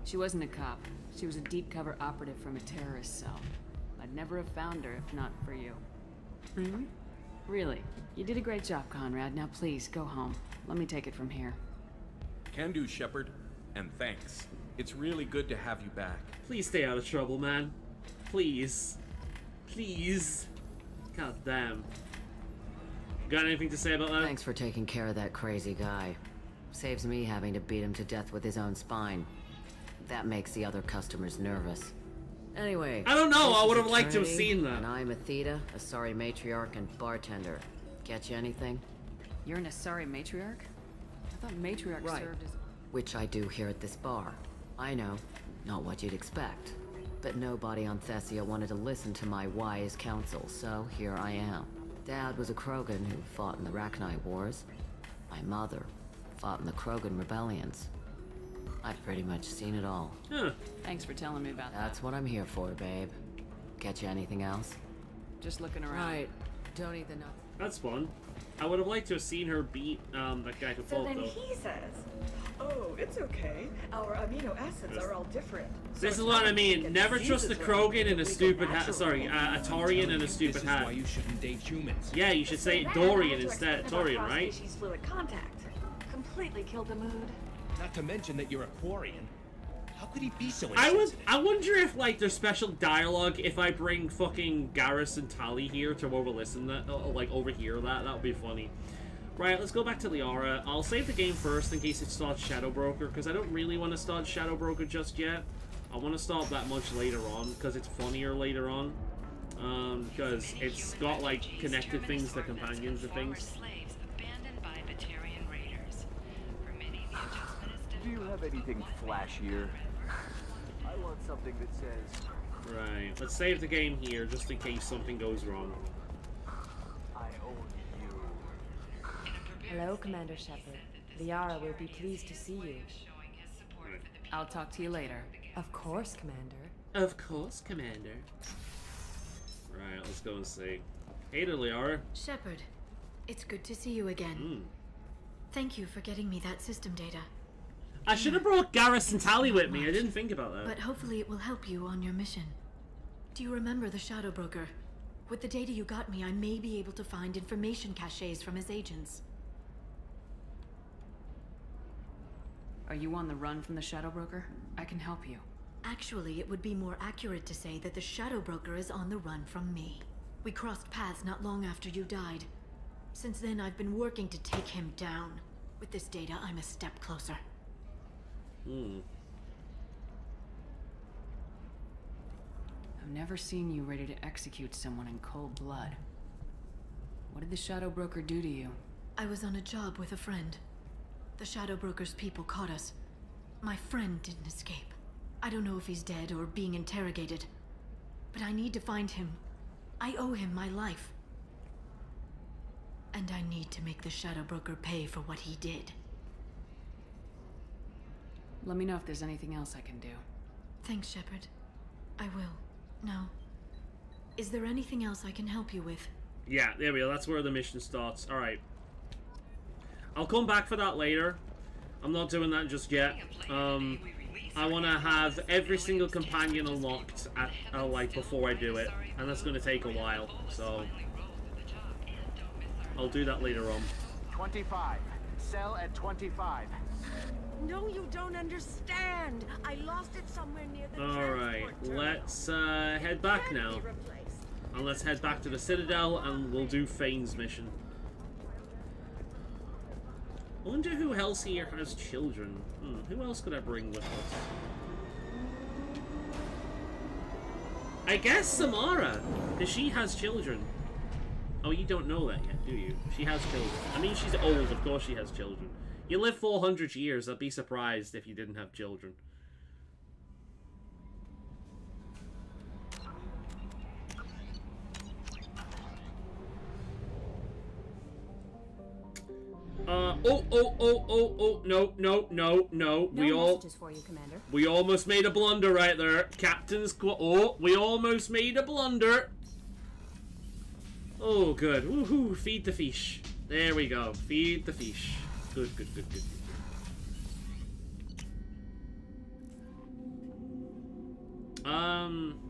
She wasn't a cop. She was a deep cover operative from a terrorist cell. I'd never have found her if not for you. Really? Really. You did a great job, Conrad. Now please, go home. Let me take it from here. Can do, Shepard. And thanks. It's really good to have you back. Please stay out of trouble, man. Please. Please. God damn. Got anything to say about that? Thanks for taking care of that crazy guy. Saves me having to beat him to death with his own spine. That makes the other customers nervous. Anyway, I don't know. this I is would have liked to have Eternity, seen that. And I'm Athena, a sorry matriarch and bartender. Get you anything? You're an Asari matriarch? I thought matriarch Right. served as... Which I do here at this bar. I know, not what you'd expect. But nobody on Thessia wanted to listen to my wise counsel, so here I am. Dad was a Krogan who fought in the Rachni Wars. My mother fought in the Krogan rebellions. I've pretty much seen it all. Huh. Thanks for telling me about that. That's what I'm here for, babe. Get you anything else? Just looking around. Right. Don't eat the nuts. That's fun. I would have liked to have seen her beat that guy who So fought then though. he says, "Oh, it's okay. Our amino acids are all different." This is what I mean. Never trust the Krogan in a stupid hat. Sorry, Atarian in a stupid hat. This is why you shouldn't date humans. Yeah, you should say Dorian instead. Torian, right? Species fluid contact. Completely killed the mood. Not to mention that you're a Quarian. How could he be so insensitive? I wonder if like there's special dialogue if I bring fucking Garrus and Tali here to overlisten that, like overhear that. That would be funny. Right, let's go back to Liara. I'll save the game first in case it starts Shadow Broker because I don't really want to start Shadow Broker just yet. I want to start that much later on because it's funnier later on. Because it's got like connected things to companions and things. Do you have anything flashier? I want something that says... Right, let's save the game here just in case something goes wrong. I own you. Hello, Commander Shepard. Liara will be pleased to see you. I'll talk to you later. Of course, Commander. Of course, Commander. Right, let's go and see. Hey there, Liara. Shepard, it's good to see you again. Thank you for getting me that system data. I should have brought Garrus and Tali with me. I didn't think about that. But hopefully it will help you on your mission. Do you remember the Shadow Broker? With the data you got me, I may be able to find information caches from his agents. Are you on the run from the Shadow Broker? I can help you. Actually, it would be more accurate to say that the Shadow Broker is on the run from me. We crossed paths not long after you died. Since then, I've been working to take him down. With this data, I'm a step closer. I've never seen you ready to execute someone in cold blood. What did the Shadow Broker do to you? I was on a job with a friend. The Shadow Broker's people caught us. My friend didn't escape. I don't know if he's dead or being interrogated. But I need to find him. I owe him my life. And I need to make the Shadow Broker pay for what he did. Let me know if there's anything else I can do. Thanks, Shepard. I will. Now, is there anything else I can help you with? Yeah, there we go. That's where the mission starts. Alright. I'll come back for that later. I'm not doing that just yet. I want to have every single companion unlocked at like before I do it. And that's going to take a while. So I'll do that later on. 25. Sell at 25. No, you don't understand. I lost it somewhere near the Alright, let's head back now. And let's head back to the Citadel and we'll do Fane's mission. I wonder who else here has children. Who else could I bring with us? I guess Samara, because she has children. Oh, you don't know that yet, do you? She has children. I mean, she's old, of course she has children. You live 400 years, I'd be surprised if you didn't have children. No. Messages for you, Commander. We almost made a blunder right there. Captain's we almost made a blunder. Oh, good. Woohoo, feed the fish. There we go. Feed the fish. Good.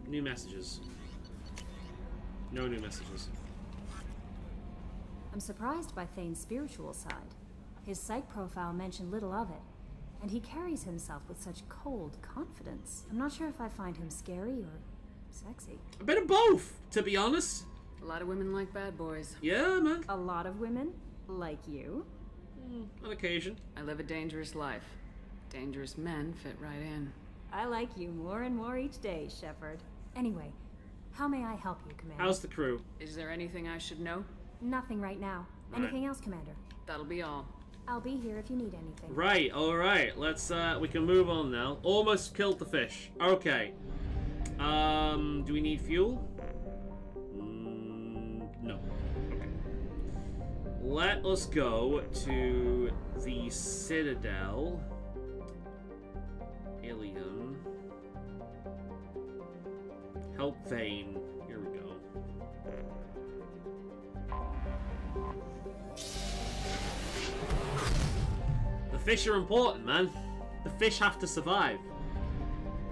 New messages. No new messages. I'm surprised by Thane's spiritual side. His psych profile mentioned little of it, and he carries himself with such cold confidence. I'm not sure if I find him scary or Sexy. A bit of both, to be honest. A lot of women like bad boys. Yeah, man. A lot of women like you. On occasion. I live a dangerous life. Dangerous men fit right in. I like you more and more each day, Shepard. Anyway, how may I help you, Commander? How's the crew? Is there anything I should know? Nothing right now. Right. Anything else, Commander? That'll be all. I'll be here if you need anything. Right, alright. Let's, we can move on now. Almost killed the fish. Okay. Do we need fuel? No. Okay. Let us go to the Citadel. Ilium. Help Vane. Here we go. The fish are important, man. The fish have to survive.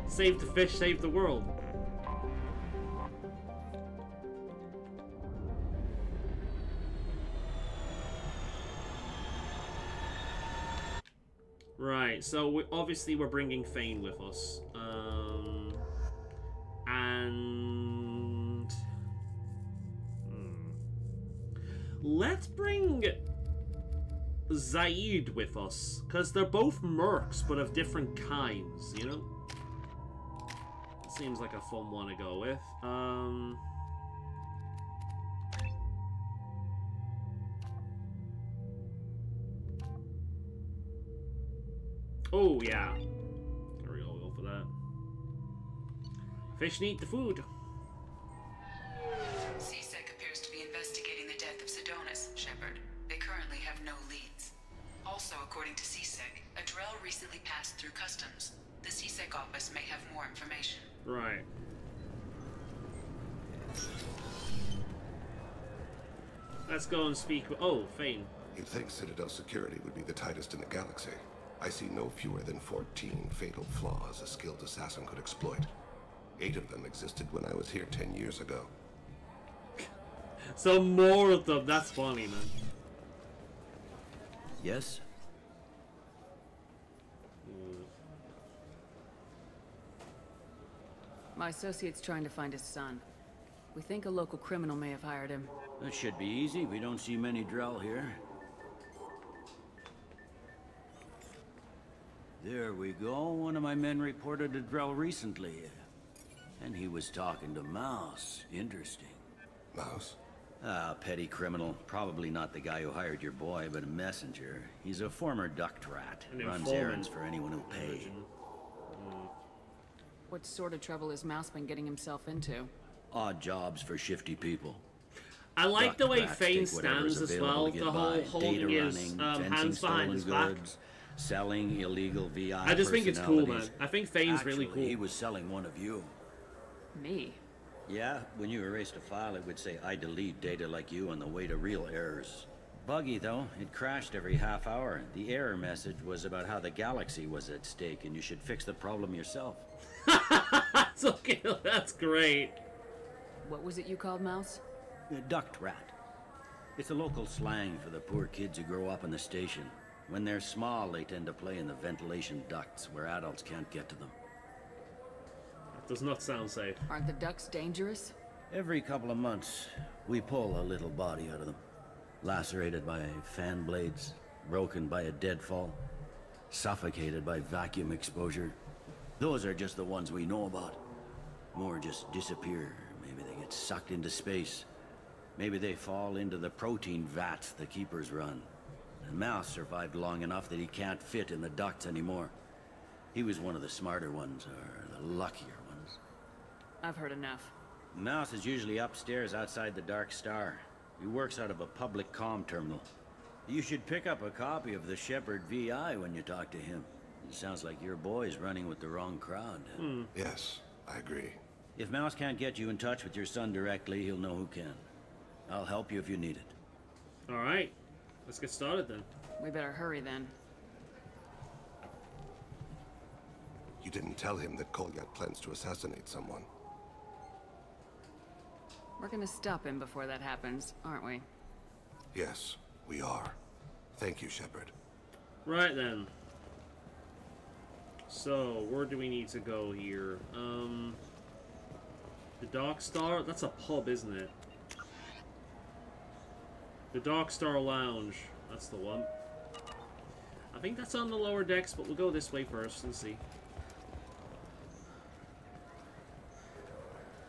Save the fish, save the world. Right, so obviously we're bringing Fane with us. And... Let's bring Zaid with us, because they're both mercs, but of different kinds, you know? Seems like a fun one to go with. Oh, yeah. There we go, we'll go for that. Fish need the food. CSEC appears to be investigating the death of Sidonis, Shepard. They currently have no leads. Also, according to CSEC, a Drell recently passed through customs. The CSEC office may have more information. Right. Let's go and speak with... Oh, Fane. You'd think Citadel security would be the tightest in the galaxy. I see no fewer than 14 fatal flaws a skilled assassin could exploit. 8 of them existed when I was here 10 years ago. So more of them. That's funny, man. Yes? My associate's trying to find his son. We think a local criminal may have hired him. That should be easy. We don't see many Drell here. There we go. One of my men reported a Drell recently. And he was talking to Mouse. Interesting. Mouse? Ah, petty criminal. Probably not the guy who hired your boy, but a messenger. He's a former duct rat. Runs errands for anyone who'll pay. What sort of trouble has Mouse been getting himself into? Odd jobs for shifty people. I like the way Rats Fane take whatever's stands as available well. to get The whole by. holding Data his running, fencing hands behind his back. goods, selling illegal VI I just think it's cool, man. I think Fane's really Actually, cool. He was selling one of you. Me? Yeah, when you erased a file, it would say, I delete data like you on the way to real errors. Buggy, though. It crashed every half hour. The error message was about how the galaxy was at stake, and you should fix the problem yourself. That's okay. That's great. What was it you called Mouse? A duct rat. It's a local slang for the poor kids who grow up in the station. When they're small, they tend to play in the ventilation ducts where adults can't get to them. That does not sound safe. Aren't the ducks dangerous? Every couple of months, we pull a little body out of them. Lacerated by fan blades, broken by a deadfall, suffocated by vacuum exposure. Those are just the ones we know about. More just disappear. Maybe they get sucked into space. Maybe they fall into the protein vats the keepers run. And Mouse survived long enough that he can't fit in the ducts anymore. He was one of the smarter ones, or the luckier ones. I've heard enough. Mouse is usually upstairs outside the Dark Star. He works out of a public comm terminal. You should pick up a copy of the Shepard VI when you talk to him. It sounds like your boy's running with the wrong crowd. Yes, I agree. If Mouse can't get you in touch with your son directly, he'll know who can. I'll help you if you need it. Alright. Let's get started then. We better hurry then. You didn't tell him that Kolyak plans to assassinate someone. We're gonna stop him before that happens, aren't we? Yes, we are. Thank you, Shepard. Right then. So, where do we need to go here? The Dark Star? That's a pub, isn't it? The Dark Star Lounge. That's the one. I think that's on the lower decks, but we'll go this way first and see.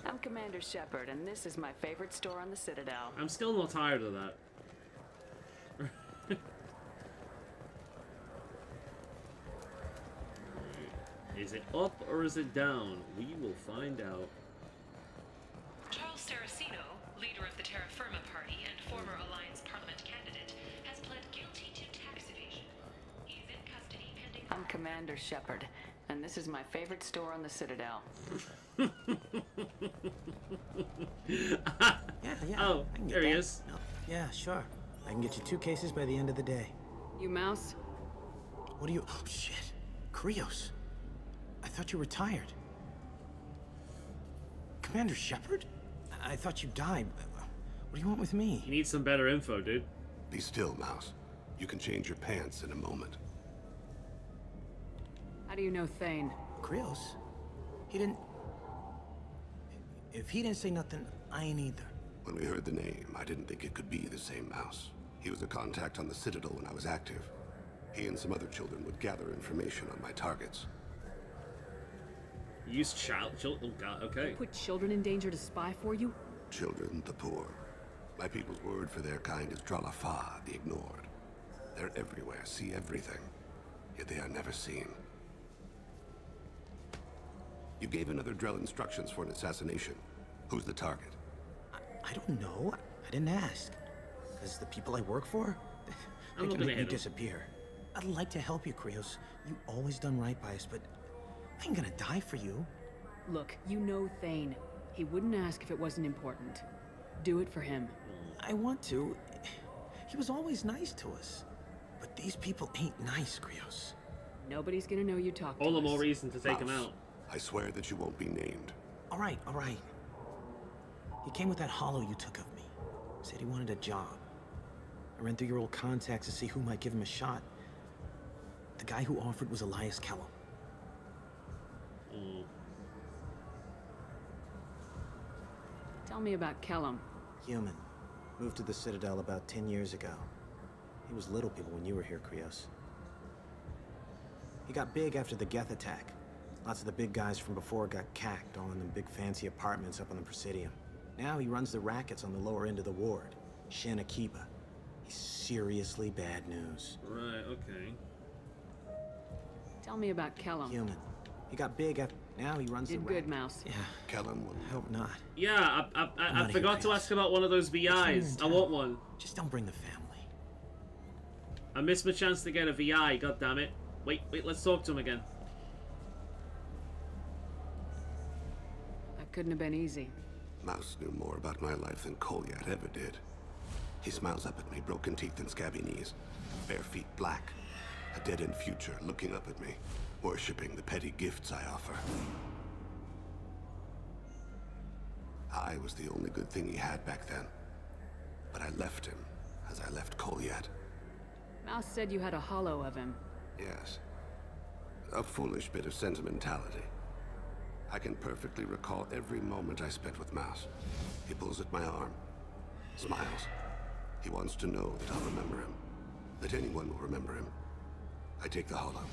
I'm Commander Shepard, and this is my favorite store on the Citadel. I'm still not tired of that. Is it up or is it down? We will find out. Charles Saraceno, leader of the Terra Firma Party and former Alliance Parliament candidate, has pled guilty to tax evasion. He's in custody pending... I'm Commander Shepard, and this is my favorite store on the Citadel. Yeah. Oh, there he is. No. Yeah, sure. I can get you 2 cases by the end of the day. You Mouse? What do you... Oh, shit. Krios. I thought you were tired. Commander Shepard? I thought you died. What do you want with me? You need some better info, dude. Be still, Mouse. You can change your pants in a moment. How do you know Thane? Krios? He didn't... If he didn't say nothing, I ain't either. When we heard the name, I didn't think it could be the same Mouse. He was a contact on the Citadel when I was active. He and some other children would gather information on my targets. Use children? Oh god, okay. You put children in danger to spy for you? Children, the poor. My people's word for their kind is Dralafa, the ignored. They're everywhere, see everything. Yet they are never seen. You gave another Drell instructions for an assassination. Who's the target? I don't know. I didn't ask. Because the people I work for, they can make me disappear. I'd like to help you, Krios. You always done right by us, but I ain't gonna die for you. Look, you know Thane. He wouldn't ask if it wasn't important. Do it for him. I want to. He was always nice to us. But these people ain't nice, Krios. Nobody's gonna know you talked to All the us. more reason to take him out. I swear that you won't be named. All right. He came with that hollow you took of me. Said he wanted a job. I ran through your old contacts to see who might give him a shot. The guy who offered was Elias Kellum. Tell me about Kellum. Human. Moved to the Citadel about 10 years ago. He was little people when you were here, Krios. He got big after the Geth attack. Lots of the big guys from before got cacked, all in them big fancy apartments up on the Presidium. Now he runs the rackets on the lower end of the ward. Shin Akiba. He's seriously bad news. Right, okay. Tell me about Kellum. Human. He got big after... Now he runs the Did good, Mouse. Yeah. Kellum will... Hope not. Yeah, I forgot to ask about one of those VIs. I want one. Just don't bring the family. I missed my chance to get a VI, god damn it. Wait, let's talk to him again. That couldn't have been easy. Mouse knew more about my life than Kolyat ever did. He smiles up at me, broken teeth and scabby knees. Bare feet black. A dead-end future looking up at me, worshipping the petty gifts I offer. I was the only good thing he had back then. But I left him, as I left Kolyat. Mouse said you had a hollow of him. Yes. A foolish bit of sentimentality. I can perfectly recall every moment I spent with Mouse. He pulls at my arm, smiles. He wants to know that I'll remember him, that anyone will remember him. I take the hollow.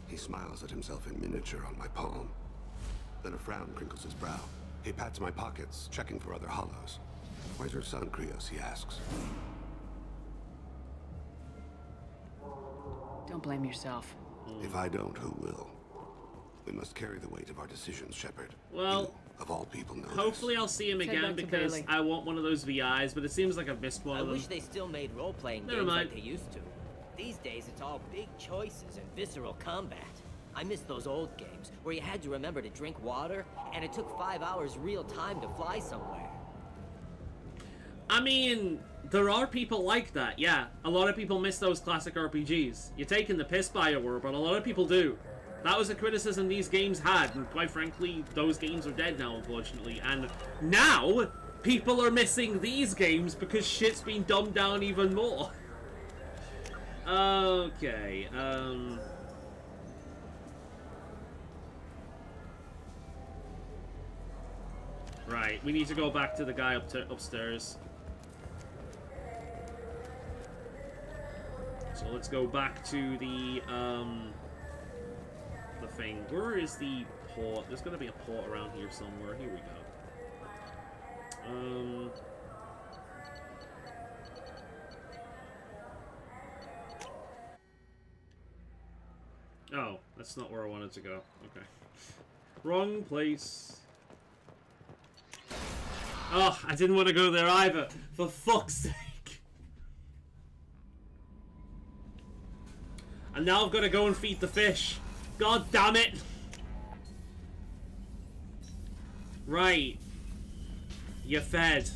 He smiles at himself in miniature on my palm. Then a frown crinkles his brow. He pats my pockets, checking for other hollows. Where's your son, Krios? He asks. Don't blame yourself. If I don't, who will? We must carry the weight of our decisions, Shepard. Well, you, of all people, know hopefully I'll see him again because I want one of those VIs, but it seems like I've missed one of them. I wish they still made role-playing games like they used to. These days, it's all big choices and visceral combat. I miss those old games where you had to remember to drink water, and it took 5 hours real time to fly somewhere. I mean, there are people like that, yeah. A lot of people miss those classic RPGs. You're taking the piss by your word, but a lot of people do. That was a criticism these games had, and quite frankly, those games are dead now, unfortunately. And now, people are missing these games because shit's been dumbed down even more. Okay, Right, we need to go back to the guy upstairs. So let's go back to the thing. Where is the port? There's gonna be a port around here somewhere. Here we go. Oh, that's not where I wanted to go. Okay. Wrong place. Oh, I didn't want to go there either. For fuck's sake. And now I've got to go and feed the fish. God damn it. Right. You fed.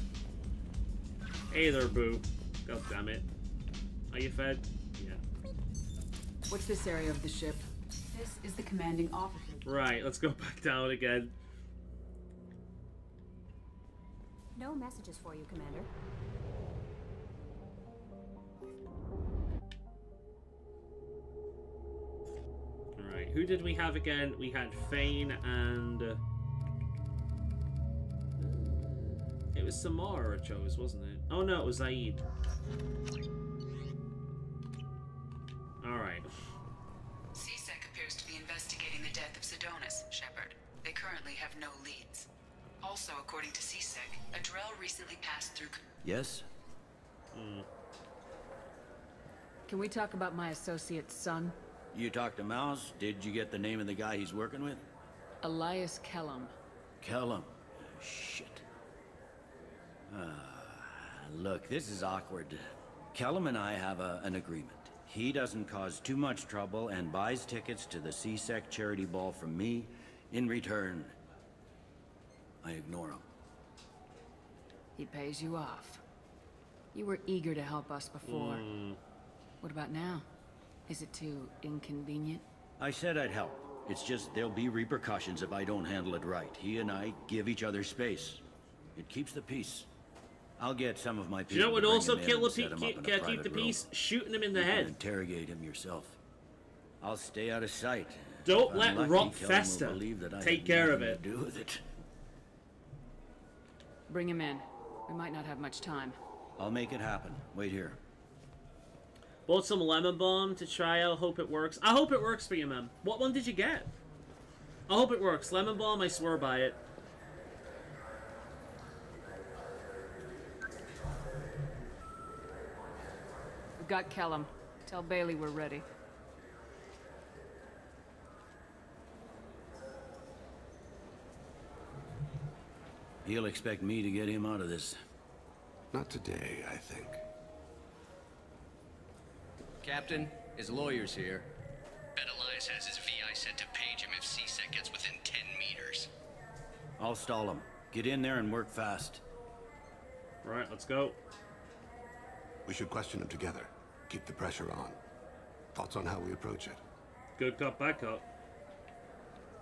Hey there, boo. God damn it. Are you fed? Yeah. What's this area of the ship? This is the commanding officer. Right, let's go back down again. No messages for you, Commander. Alright, who did we have again? We had Fane and... it was Samara I chose, wasn't it? Oh no, it was Zaid. Alright. CSEC appears to be investigating the death of Sedonis, Shepard. They currently have no leads. Also, according to CSEC, a Drell recently passed through... Yes? Can we talk about my associate's son? You talked to Mouse? Did you get the name of the guy he's working with? Elias Kellum. Kellum. Shit. Look, this is awkward. Kellum and I have an agreement. He doesn't cause too much trouble and buys tickets to the CSEC charity ball from me. In return, I ignore him. He pays you off. You were eager to help us before. What about now? Is it too inconvenient? I said I'd help. It's just there'll be repercussions if I don't handle it right. He and I give each other space. It keeps the peace. I'll get some of my people. Do you know what would also keep the peace? Shooting him in the head. Interrogate him yourself. I'll stay out of sight. Don't let rot fester. Take care of it. Do with it. Bring him in. We might not have much time. I'll make it happen. Wait here. Bought some lemon balm to try out. Hope it works. I hope it works for you, man. What one did you get? I hope it works. Lemon balm, I swear by it. We've got Kellum. Tell Bailey we're ready. He'll expect me to get him out of this. Not today, I think. Captain, his lawyer's here. Bet Elias has his VI set to page him if CSEC gets within 10 meters. I'll stall him. Get in there and work fast. Right, let's go. We should question him together. Keep the pressure on. Thoughts on how we approach it? Good cop, bad cop.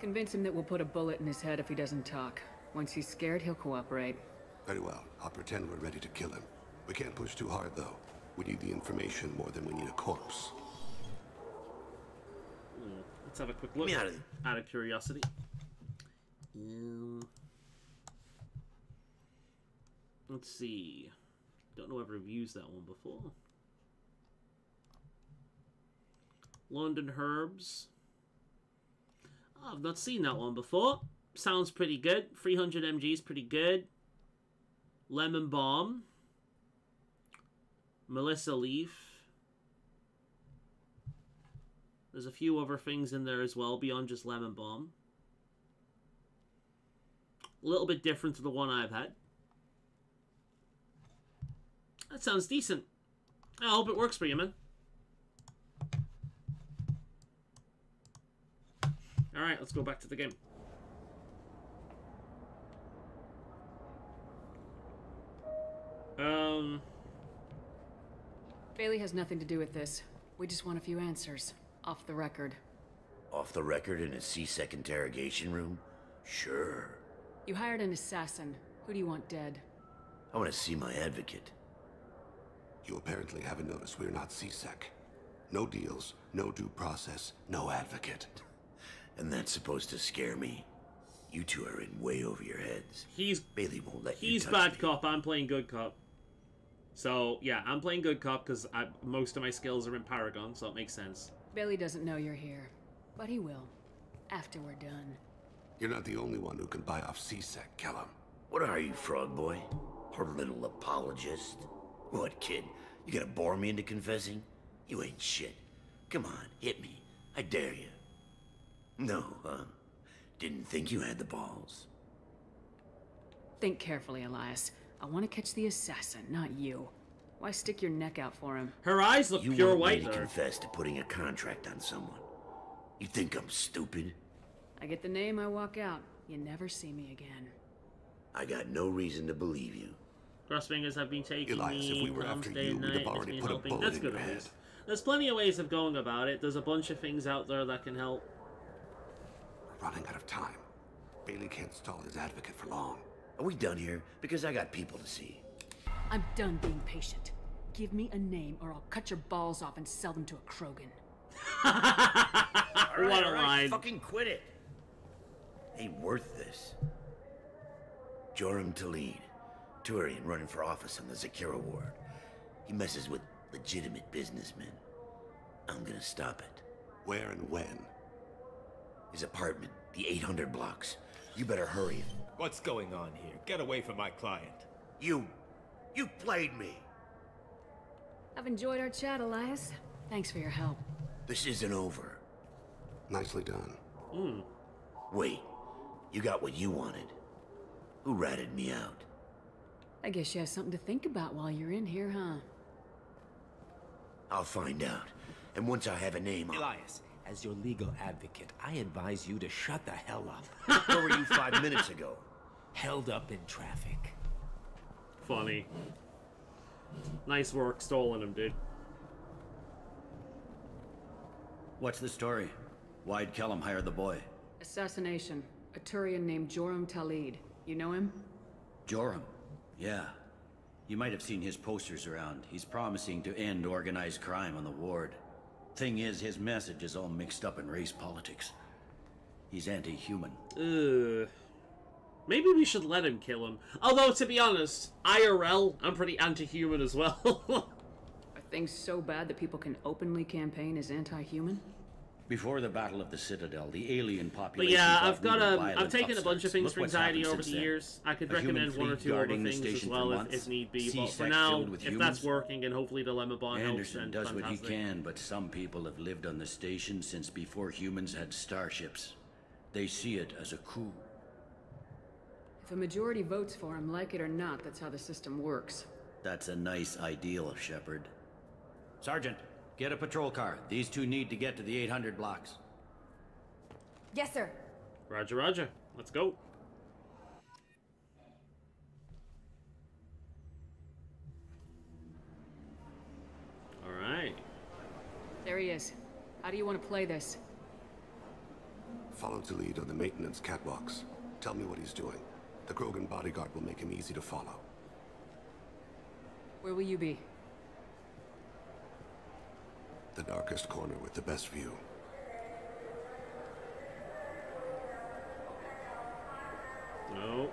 Convince him that we'll put a bullet in his head if he doesn't talk. Once he's scared, he'll cooperate. Very well. I'll pretend we're ready to kill him. We can't push too hard, though. We need the information more than we need a corpse. Let's have a quick look. Out of curiosity. Let's see. Don't know if I've used that one before. London Herbs. Oh, I've not seen that one before. Sounds pretty good. 300 mg is pretty good. Lemon Balm. Melissa Leaf. There's a few other things in there as well beyond just Lemon Balm. A little bit different to the one I've had. That sounds decent. I hope it works for you, man. Alright, let's go back to the game. Bailey has nothing to do with this. We just want a few answers. Off the record. Off the record in a CSEC interrogation room? Sure. You hired an assassin. Who do you want dead? I want to see my advocate. You apparently haven't noticed we're not CSEC. No deals, no due process, no advocate. And that's supposed to scare me? You two are in way over your heads. Bailey won't let you He's touch bad me. cop, I'm playing good cop. So, yeah, I'm playing good cop because most of my skills are in Paragon, so it makes sense. Bailey doesn't know you're here, but he will. After we're done. You're not the only one who can buy off C-Sec, Kellum. What are you, frog boy? Her little apologist? What, kid? You gonna bore me into confessing? You ain't shit. Come on, hit me. I dare you. No, huh? Didn't think you had the balls. Think carefully, Elias. I want to catch the assassin, not you. Why stick your neck out for him? Her eyes look you pure want white, me to though. confess to putting a contract on someone. You think I'm stupid? I get the name, I walk out. You never see me again. I got no reason to believe you. Crossfingers have been taking Elias, me. if we were Tom's after day you, and we'd night, have already it's been put a helping. bullet That's in good your at head. least. There's plenty of ways of going about it. There's a bunch of things out there that can help. We're running out of time. Bailey can't stall his advocate for long. Are we done here? Because I got people to see. I'm done being patient. Give me a name or I'll cut your balls off and sell them to a Krogan. What a line. Fucking quit it. Ain't worth this. Joram Talid, Turian running for office on the Zakira ward. He messes with legitimate businessmen. I'm gonna stop it. Where and when? His apartment, the 800 blocks. You better hurry. What's going on here? Get away from my client. You played me. I've enjoyed our chat, Elias. Thanks for your help. This isn't over. Nicely done. Wait, you got what you wanted. Who ratted me out? I guess you have something to think about while you're in here, huh? I'll find out. And once I have a name, Elias, as your legal advocate, I advise you to shut the hell up. Where were you 5 minutes ago? Held up in traffic. Funny. Nice work stoling him, dude. What's the story? Why'd Kellum hire the boy? Assassination. A Turian named Joram Talid. You know him? Joram? Yeah. You might have seen his posters around. He's promising to end organized crime on the ward. Thing is, his message is all mixed up in race politics. He's anti-human. Maybe we should let him kill him. Although, to be honest, IRL, I'm pretty anti-human as well. Are things so bad that people can openly campaign as anti-human? Before the Battle of the Citadel, the alien But population. yeah, thought I've taken a bunch of things Look for what's anxiety happened over the since then. years. I could A human recommend one or fleet two other guarding the things as station well for if months, need be. But for C-sec now, filled with if humans. that's working and hopefully Dilemma Bond helps, Anderson then does what he fantastic. can, but some people have lived on the station since before humans had starships. They see it as a coup. If a majority votes for him, like it or not, that's how the system works. That's a nice ideal, Shepard. Sergeant, get a patrol car. These two need to get to the 800 blocks. Yes, sir. Roger, roger. Let's go. Alright. There he is. How do you want to play this? Follow to lead on the maintenance catwalks. Tell me what he's doing. The Krogan bodyguard will make him easy to follow. Where will you be? The darkest corner with the best view. No.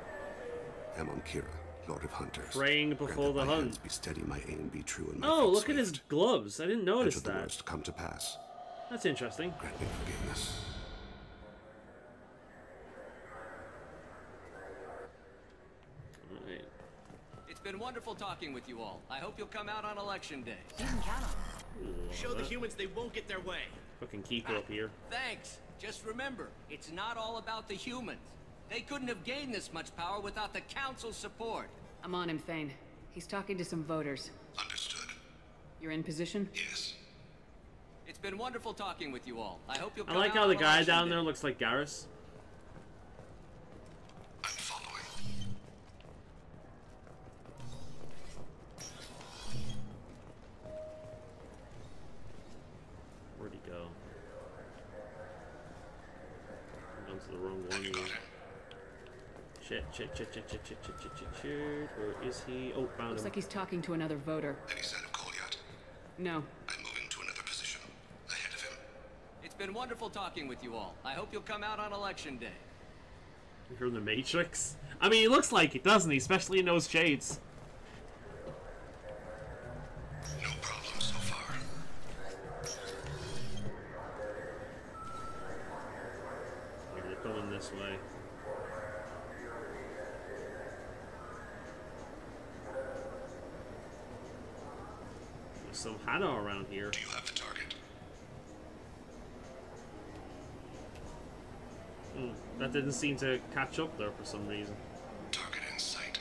I'm on Kira, Lord of Hunters. Praying before the my hunt. hands be steady, my aim be true, and my Oh, feet look at his swift. gloves. I didn't notice And should the that. worst come to pass, That's interesting. grant me forgiveness. Alright. It's been wonderful talking with you all. I hope you'll come out on election day. Show the humans they won't get their way. Fucking keeper up here. Thanks. Just remember, it's not all about the humans. They couldn't have gained this much power without the Council's support. I'm on him, Thane. He's talking to some voters. Understood. You're in position? Yes. It's been wonderful talking with you all. I hope you'll I come like out how the on guy election down day. there looks like Garrus. I'm following. Where'd he go? I'm going to the wrong one here. Shit. Where is he? Oh, found Looks him. like he's talking to another voter. Any sign of call yet? No. I'm moving to another position. Ahead of him. It's been wonderful talking with you all. I hope you'll come out on election day. From the Matrix? I mean, he looks like it, doesn't he? Especially in those shades. No problem so far. They're coming this way. There's some Hana around here. Do you have the target? That didn't seem to catch up there for some reason. Target in sight.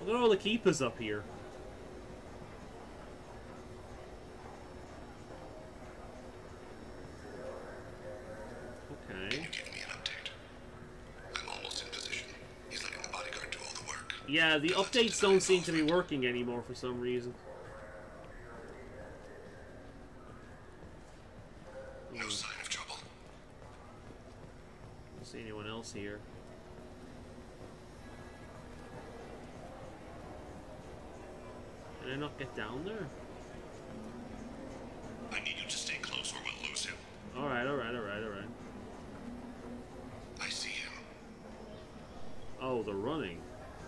Look at all the keepers up here. Okay. Can you give me an update? I'm almost in position. He's letting the bodyguard do all the work. Yeah, the updates don't seem to be working anymore for some reason. No sign of trouble. Don't see anyone else here. Can I not get down there? I need you to stay close or we'll lose him. Alright. I see him. Oh, they're running.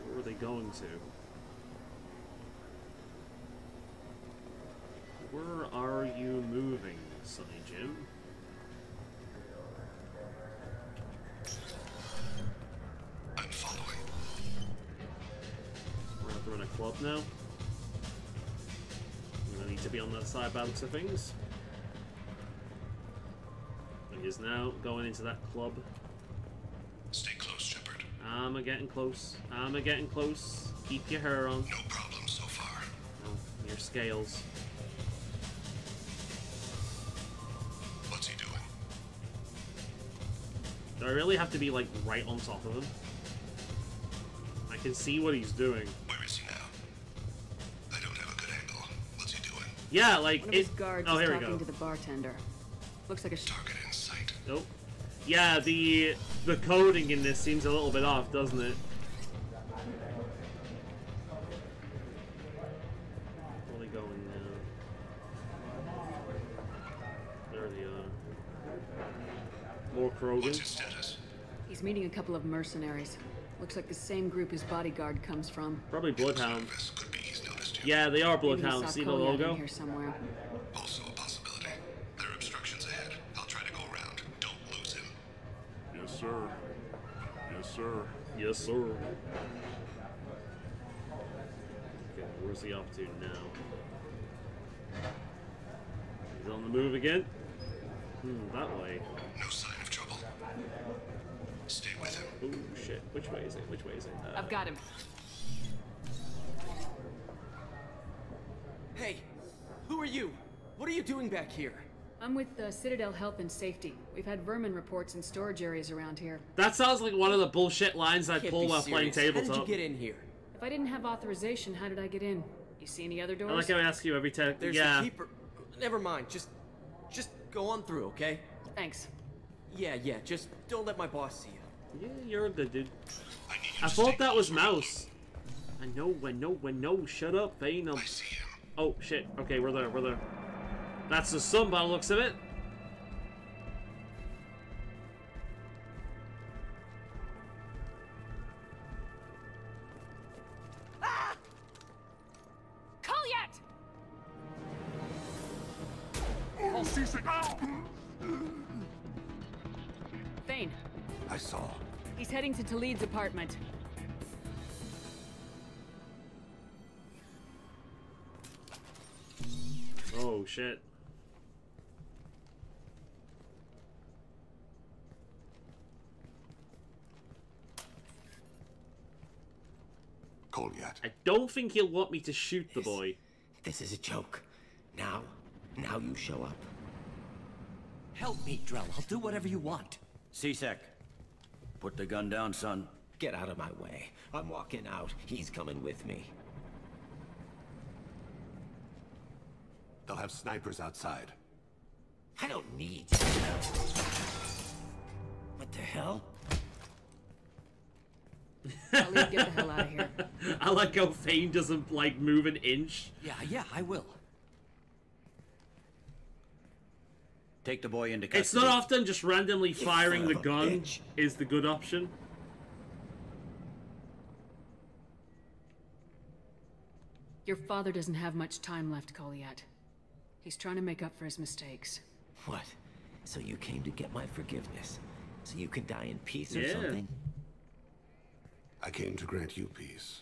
Where are they going to? Where are you moving, Sonny Jim? I'm following. We're going to run a club now. We're going to need to be on that side by the looks of things. He is now going into that club. Stay close, Shepard. I'm getting close. Keep your hair on. No problem so far. Oh, your scales. What's he doing? Do I really have to be, like, right on top of him? I can see what he's doing. Where is he now? I don't have a good angle. What's he doing? Yeah, like, One of his guards oh, is here we talking go. to the bartender. Looks like a target in sight. Nope. Yeah, the coding in this seems a little bit off, doesn't it? Where are they going now? There they are. More Krogan. What's his status? He's meeting a couple of mercenaries. Looks like the same group his bodyguard comes from. Probably Bloodhound. Could be he's noticed you. Yeah, they are Maybe he Bloodhound. saw See the Koyat logo? in here somewhere. Also a possibility. There are obstructions ahead. I'll try to go around. Don't lose him. Yes, sir. Yes, sir. Yes, sir. Okay, where's he off to now? He's on the move again. That way. No sign of trouble. Stay with him. Oh shit! Which way is it? Which way is it? I've got him. Hey, who are you? What are you doing back here? I'm with Citadel Health and Safety. We've had vermin reports in storage areas around here. That sounds like one of the bullshit lines I pull while playing tabletop. How did you get in here? If I didn't have authorization, how did I get in? You see any other doors? I like how I ask you every time. There's yeah. the keeper. Never mind. Just go on through, okay? Thanks. Yeah. Just don't let my boss see you. Yeah, you're a good dude. I thought that was Mouse. I know. Shut up, Vane. I see him. Oh shit. Okay, we're there. That's the sun by the looks of it. Ah! Koyat! Oh, ceasing. Thane. I saw. He's heading to Talid's apartment. Oh shit. Koyat. I don't think he'll want me to shoot the boy. This is a joke. Now you show up. Help me, Drell. I'll do whatever you want. C-Sec, put the gun down, son. Get out of my way. I'm walking out. He's coming with me. They'll have snipers outside. I don't need What the hell? Khalid, get the hell out of here. I like how Thane doesn't, like, move an inch. Yeah, I will. Take the boy into custody. It's not often just randomly firing the gun is the good option. Your father doesn't have much time left, Colliat. He's trying to make up for his mistakes. What? So you came to get my forgiveness? So you can die in peace or Yeah. something? I came to grant you peace.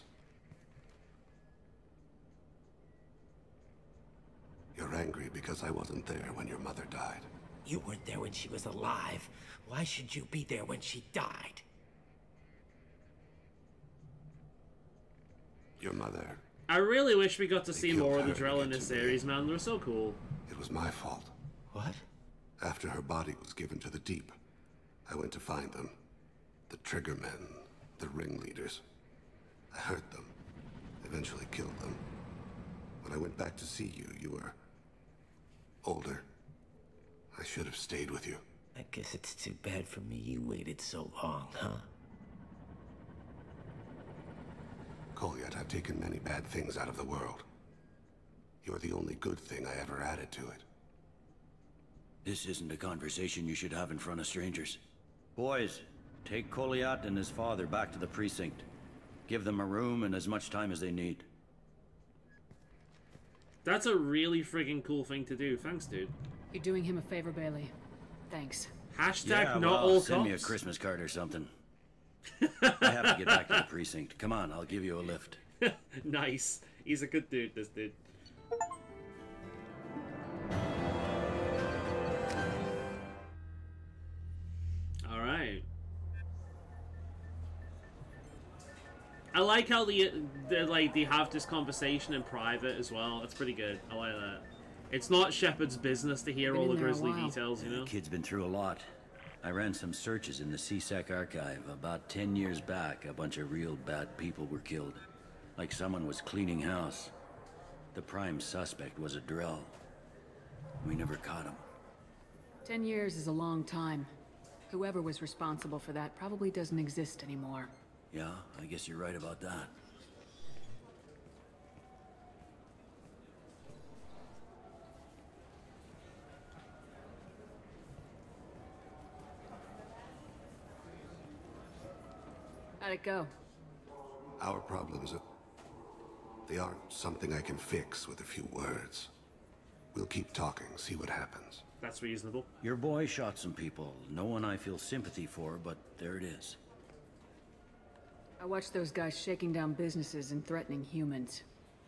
You're angry because I wasn't there when your mother died. You weren't there when she was alive. Why should you be there when she died? Your mother. I really wish we got to see killed more of the her to Drell in get this to me. series, man. They're so cool. It was my fault. What? After her body was given to the deep, I went to find them. The triggermen, the ringleaders. I hurt them, eventually killed them. When I went back to see you, you were older. I should have stayed with you. I guess it's too bad for me you waited so long, huh? Colliat, I've taken many bad things out of the world. You're the only good thing I ever added to it. This isn't a conversation you should have in front of strangers. Boys, take Colliat and his father back to the precinct. Give them a room and as much time as they need. That's a really friggin' cool thing to do. Thanks, dude. You're doing him a favor, Bailey. Thanks. Hashtag not well, all send me a cops. Christmas card or something. I have to get back to the precinct. Come on, I'll give you a lift. Nice. He's a good dude, this dude. Alright. I like how they have this conversation in private as well. That's pretty good. I like that. It's not Shepard's business to hear all the grisly details, you know? The kid's been through a lot. I ran some searches in the CSEC archive. About 10 years back, a bunch of real bad people were killed. Like someone was cleaning house. The prime suspect was a Drell. We never caught him. 10 years is a long time. Whoever was responsible for that probably doesn't exist anymore. Yeah, I guess you're right about that. How'd it go? Our problems they aren't something I can fix with a few words. We'll keep talking, see what happens. That's reasonable. Your boy shot some people. No one I feel sympathy for, but there it is. I watched those guys shaking down businesses and threatening humans.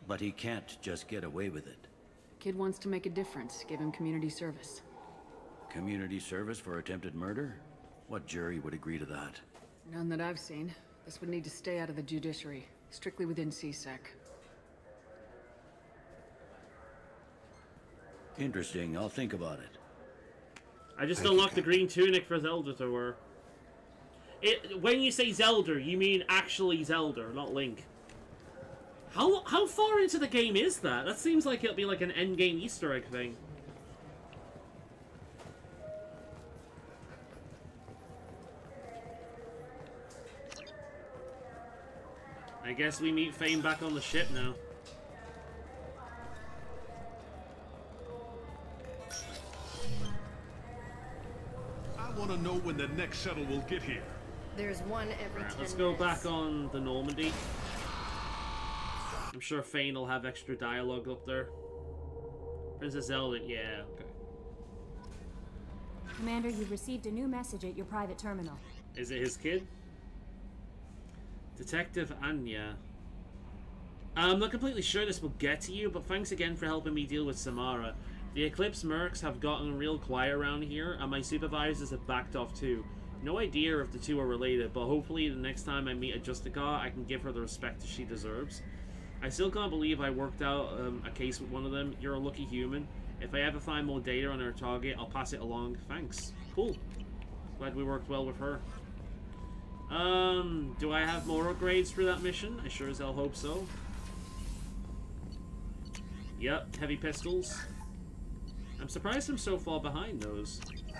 But he can't just get away with it. Kid wants to make a difference. Give him community service. Community service for attempted murder? What jury would agree to that? None that I've seen. This would need to stay out of the judiciary. Strictly within CSEC. Interesting. I'll think about it. I just unlocked the green tunic for Zelda to wear. When you say Zelda, you mean actually Zelda, not Link. How far into the game is that? That seems like it'll be like an endgame Easter egg thing. I guess we meet Fane back on the ship now. I want to know when the next shuttle will get here. There's one every 10 Let's go minutes. back on the Normandy. I'm sure Fane will have extra dialogue up there. Princess Zelda, yeah, okay. Commander, you've received a new message at your private terminal. Is it his kid? Detective Anya. I'm not completely sure this will get to you, but thanks again for helping me deal with Samara. The Eclipse mercs have gotten real quiet around here, and my supervisors have backed off too. No idea if the two are related, but hopefully the next time I meet a Justica, I can give her the respect she deserves. I still can't believe I worked out a case with one of them. You're a lucky human. If I ever find more data on our target, I'll pass it along. Thanks. Cool. Glad we worked well with her. Do I have more upgrades for that mission? I sure as hell hope so. Yep, heavy pistols. I'm surprised I'm so far behind those. Yeah,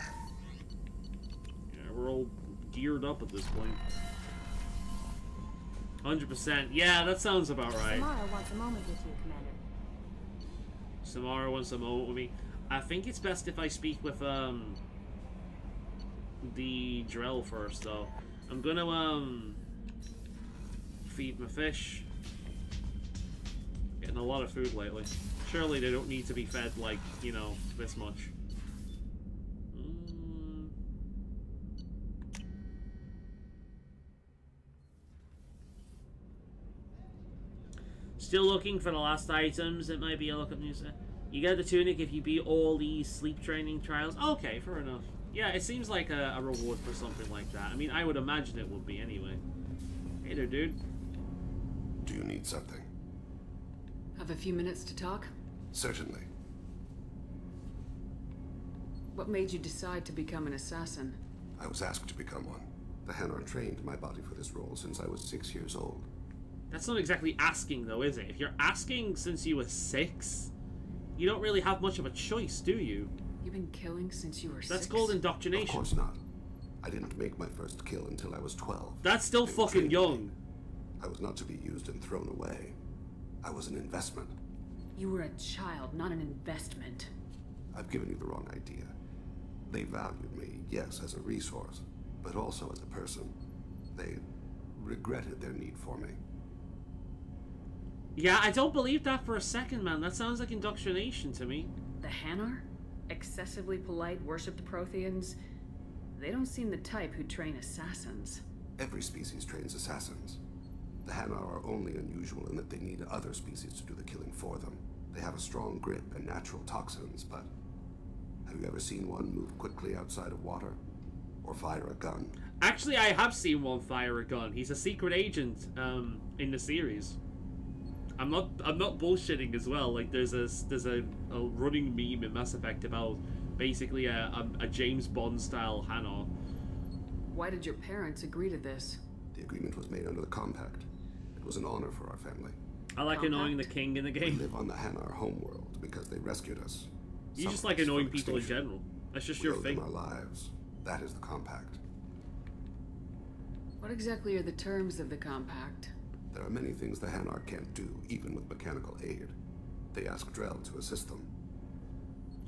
we're all geared up at this point. 100%. Yeah, that sounds about right. Samara wants a moment with you, Commander. Samara wants a moment with me. I think it's best if I speak with the Drell first, though. I'm gonna feed my fish. Getting a lot of food lately. Surely they don't need to be fed like, you know, this much. Still looking for the last items. It might be a lookup news. You get the tunic if you beat all these sleep training trials. Okay, fair enough. Yeah, it seems like a reward for something like that. I mean, I would imagine it would be anyway. Hey there, dude. Do you need something? Have a few minutes to talk? Certainly. What made you decide to become an assassin? I was asked to become one. The Hanar trained my body for this role since I was 6 years old. That's not exactly asking, though, is it? If you're asking since you were 6, you don't really have much of a choice, do you? You've been killing since you were 6? That's called indoctrination. Of course not. I didn't make my first kill until I was 12. That's still fucking young. I was not to be used and thrown away. I was an investment. You were a child, not an investment. I've given you the wrong idea. They valued me, yes, as a resource, but also as a person. They regretted their need for me. Yeah, I don't believe that for a second, man. That sounds like indoctrination to me. The Hanar? Excessively polite, worship the Protheans? They don't seem the type who train assassins. Every species trains assassins. The Hanar are only unusual in that they need other species to do the killing for them. They have a strong grip and natural toxins, but have you ever seen one move quickly outside of water? Or fire a gun? Actually, I have seen one fire a gun. He's a secret agent in the series. I'm not bullshitting as well. Like there's a running meme in Mass Effect about basically a James Bond style Hanar. Why did your parents agree to this? The agreement was made under the compact. It was an honor for our family. I like annoying the king in the game. We live on the Hanar homeworld because they rescued us. You just like annoying people in general. That's just your thing. We owe them our lives. That is the compact. What exactly are the terms of the compact? There are many things the Hanar can't do, even with mechanical aid. They ask Drell to assist them.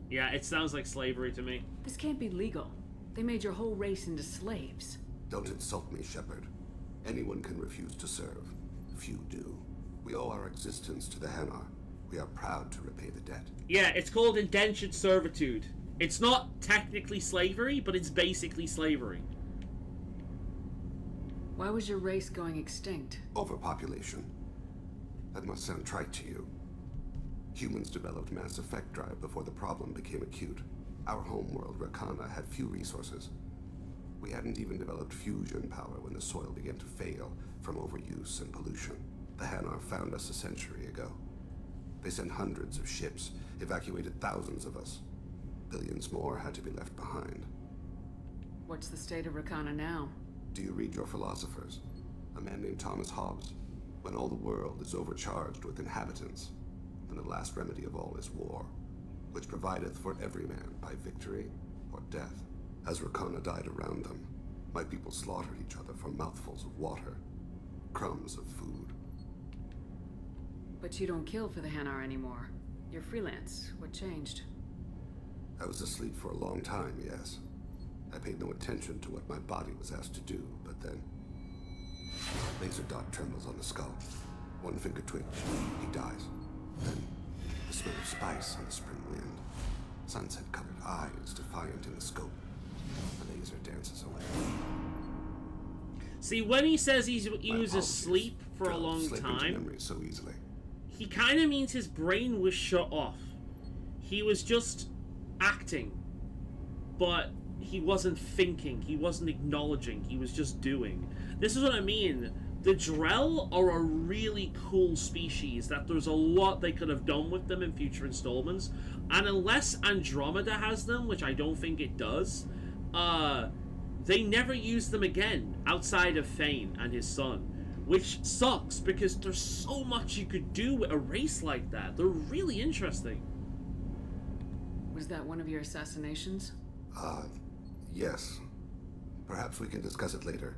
Yeah, it sounds like slavery to me. This can't be legal. They made your whole race into slaves. Don't insult me, Shepard. Anyone can refuse to serve. Few do. We owe our existence to the Hanar. We are proud to repay the debt. Yeah, it's called indentured servitude. It's not technically slavery, but it's basically slavery. Why was your race going extinct? Overpopulation. That must sound trite to you. Humans developed mass effect drive before the problem became acute. Our homeworld, Rakana, had few resources. We hadn't even developed fusion power when the soil began to fail from overuse and pollution. The Hanar found us a century ago. They sent hundreds of ships, evacuated thousands of us. Billions more had to be left behind. What's the state of Rakana now? Do you read your philosophers? A man named Thomas Hobbes. When all the world is overcharged with inhabitants, then the last remedy of all is war, which provideth for every man by victory or death. As Rakana died around them, my people slaughtered each other for mouthfuls of water, crumbs of food. But you don't kill for the Hanar anymore. You're freelance. What changed? I was asleep for a long time, yes. I paid no attention to what my body was asked to do, but then... Laser dot trembles on the skull. One finger twitch. He dies. Then, the smell of spice on the spring wind. Sunset-colored eyes defiant in the scope. The laser dances away. See, when he says he was asleep for a long time, memory so easily. He kind of means his brain was shut off. He was just acting, but he wasn't thinking, he wasn't acknowledging, he was just doing. This is what I mean. The Drell are a really cool species that there's a lot they could have done with them in future installments, and unless Andromeda has them, which I don't think it does, they never use them again outside of Thane and his son, which sucks because there's so much you could do with a race like that. They're really interesting. Was that one of your assassinations? Yes. Perhaps we can discuss it later.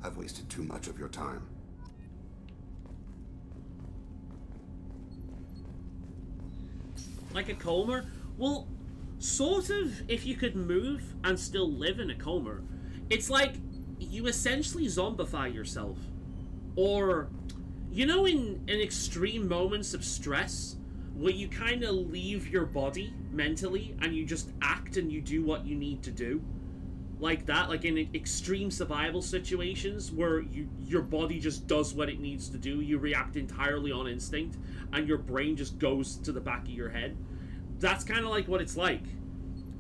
I've wasted too much of your time. Like a Comer? Well, sort of, if you could move and still live in a coma, it's like you essentially zombify yourself. Or, you know, in extreme moments of stress, where you kind of leave your body mentally and you just act and you do what you need to do? Like that, like in extreme survival situations where your body just does what it needs to do, you react entirely on instinct, and your brain just goes to the back of your head. That's kind of like what it's like.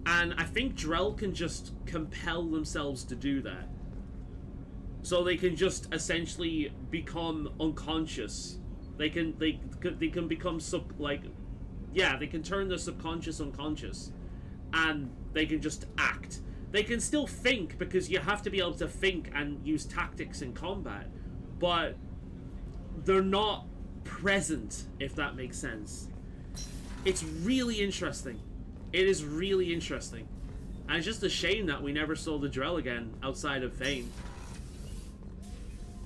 And I think Drell can just compel themselves to do that. So they can just essentially become unconscious. They can become they can turn their subconscious unconscious, and they can just act. They can still think, because you have to be able to think and use tactics in combat, but they're not present, if that makes sense. It's really interesting. It is really interesting. And it's just a shame that we never saw the Drell again outside of Fane.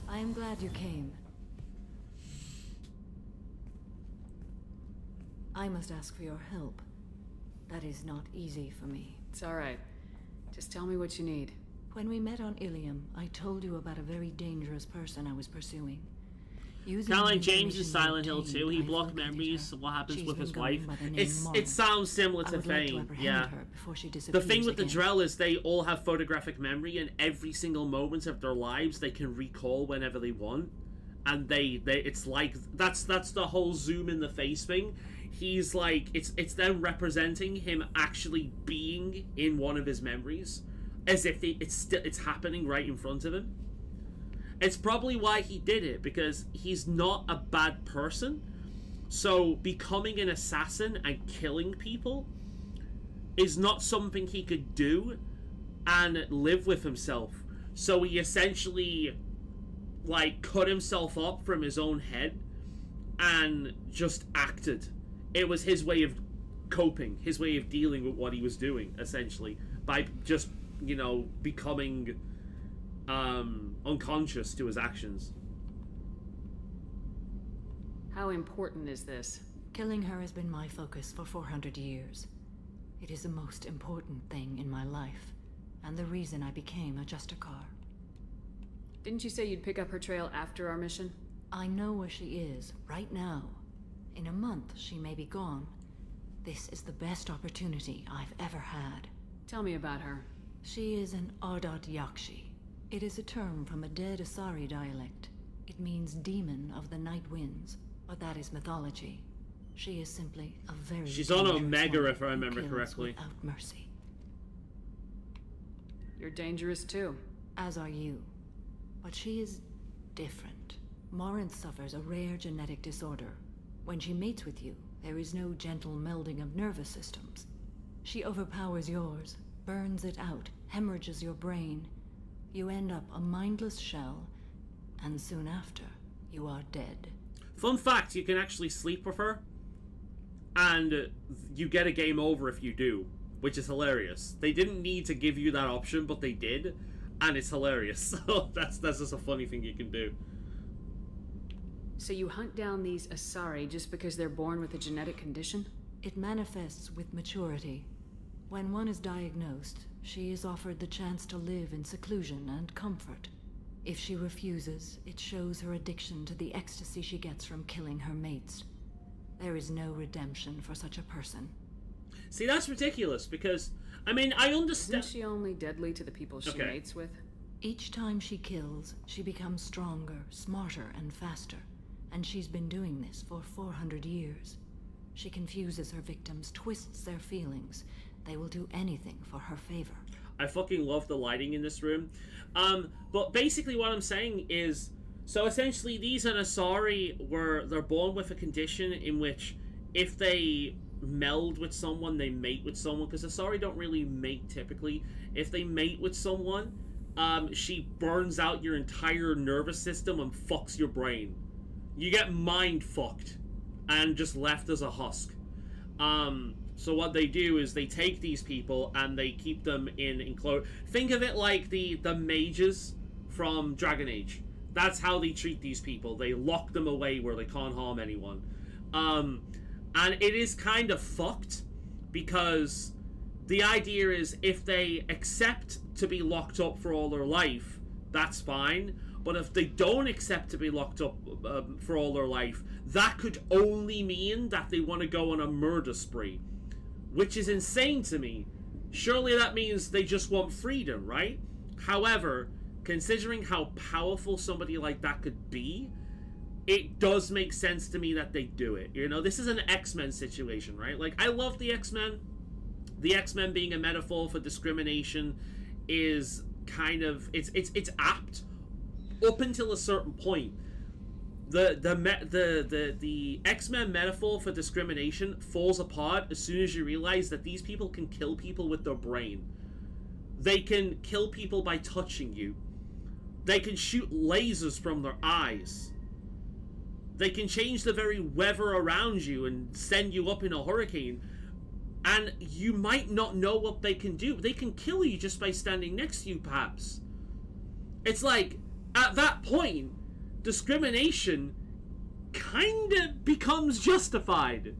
I am glad you came. I must ask for your help. That is not easy for me. It's alright. Just tell me what you need. When we met on Ilium, I told you about a very dangerous person I was pursuing. Kind of like James in Silent Hill 2, he blocked memories of what happens with his wife. It sounds similar to Fane, yeah. The thing with the Drell is they all have photographic memory, and every single moment of their lives they can recall whenever they want. And it's like, that's the whole zoom in the face thing. He's like, it's them representing him actually being in one of his memories, as if it's happening right in front of him. It's probably why he did it, because he's not a bad person. So becoming an assassin and killing people is not something he could do and live with himself. So he essentially, like, cut himself up from his own head and just acted. It was his way of coping, his way of dealing with what he was doing, essentially, by just, you know, becoming unconscious to his actions. How important is this? Killing her has been my focus for 400 years. It is the most important thing in my life, and the reason I became a Justicar. Didn't you say you'd pick up her trail after our mission? I know where she is, right now. In a month, she may be gone. This is the best opportunity I've ever had. Tell me about her. She is an Ardat Yakshi. It is a term from a dead Asari dialect. It means demon of the night winds, but that is mythology. She is simply a very She's on Omega, if I remember correctly. Without mercy. You're dangerous too. As are you. But she is different. Morinth suffers a rare genetic disorder. When she mates with you, there is no gentle melding of nervous systems. She overpowers yours, burns it out, hemorrhages your brain. You end up a mindless shell, and soon after, you are dead. Fun fact, you can actually sleep with her, and you get a game over if you do, which is hilarious. They didn't need to give you that option, but they did, and it's hilarious. So that's just a funny thing you can do. So you hunt down these Asari just because they're born with a genetic condition? It manifests with maturity. When one is diagnosed, she is offered the chance to live in seclusion and comfort. If she refuses, it shows her addiction to the ecstasy she gets from killing her mates. There is no redemption for such a person. See, that's ridiculous, because, I mean, I understand... Isn't she only deadly to the people she mates with? Each time she kills, she becomes stronger, smarter, and faster. And she's been doing this for 400 years. She confuses her victims, twists their feelings. They will do anything for her favor. I fucking love the lighting in this room. But basically what I'm saying is, so essentially these Asari they're born with a condition in which if they meld with someone, they mate with someone, because Asari don't really mate typically. If they mate with someone, she burns out your entire nervous system and fucks your brain. You get mind fucked and just left as a husk. So what they do is they take these people and they keep them in enclosed. Think of it like the mages from Dragon Age. That's how they treat these people. They lock them away where they can't harm anyone. And it is kind of fucked because The idea is if they accept to be locked up for all their life, that's fine. But if they don't accept to be locked up for all their life, that could only mean that they want to go on a murder spree, which is insane to me. Surely that means they just want freedom, right? However, considering how powerful somebody like that could be, it does make sense to me that they do it. You know, this is an X-Men situation, right? Like, I love the X-Men. The X-Men being a metaphor for discrimination is kind of... It's apt up until a certain point. The X-Men metaphor for discrimination falls apart as soon as you realize that these people can kill people with their brain. They can kill people by touching you. They can shoot lasers from their eyes. They can change the very weather around you and send you up in a hurricane. And you might not know what they can do. They can kill you just by standing next to you, perhaps. It's like, at that point, discrimination kind of becomes justified.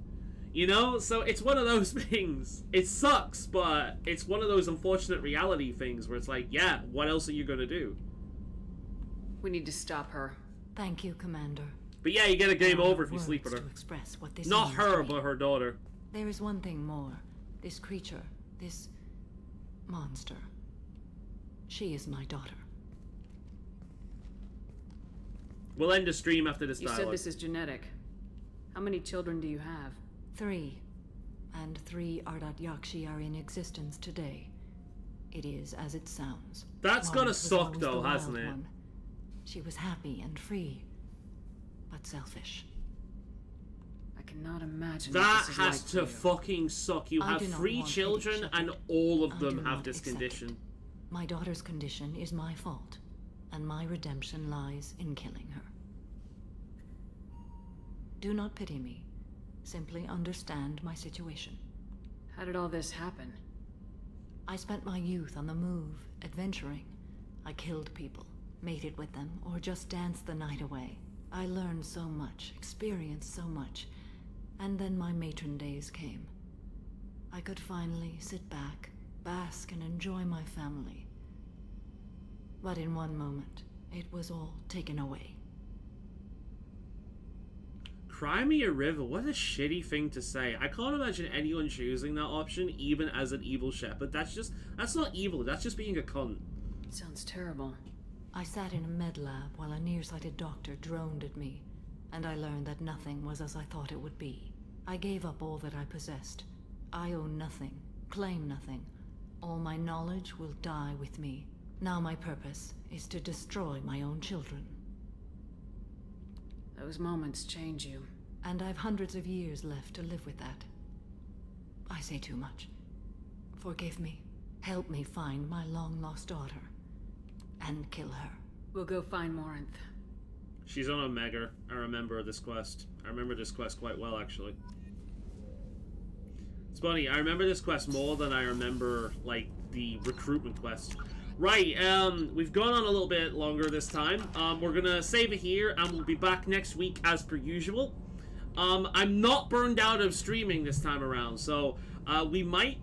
You know? So it's one of those things. It sucks, but it's one of those unfortunate reality things where it's like, yeah, what else are you going to do? We need to stop her. Thank you, Commander. But yeah, you get a game over if you sleep with her. Not her, but her daughter. There is one thing more. This creature, this monster. She is my daughter. We'll end the stream after this dialogue. You said this is genetic. How many children do you have? 3. And 3 Ardat Yakshi are in existence today. It is as it sounds. That's gonna suck though, hasn't it? One. She was happy and free, but selfish. I cannot imagine that this is has like to you. fucking suck. You have 3 children and all of them have this condition. My daughter's condition is my fault, and my redemption lies in killing her. Do not pity me. Simply understand my situation. How did all this happen? I spent my youth on the move, adventuring. I killed people, mated with them, or just danced the night away. I learned so much, experienced so much, and then my matron days came. I could finally sit back, bask, and enjoy my family. But in one moment, it was all taken away. Cry me a river, what a shitty thing to say. I can't imagine anyone choosing that option, even as an evil shepherd. That's not evil, that's just being a cunt. Sounds terrible. I sat in a med lab while a nearsighted doctor droned at me, and I learned that nothing was as I thought it would be. I gave up all that I possessed. I own nothing, claim nothing. All my knowledge will die with me. Now my purpose is to destroy my own children. Those moments change you. And I've hundreds of years left to live with that. I say too much. Forgive me. Help me find my long-lost daughter. And kill her. We'll go find Morinth. She's on Omega. I remember this quest. I remember this quest quite well, actually. It's funny, I remember this quest more than I remember, like, the recruitment quest. Right, we've gone on a little bit longer this time. We're gonna save it here, and we'll be back next week as per usual. I'm not burned out of streaming this time around, so we might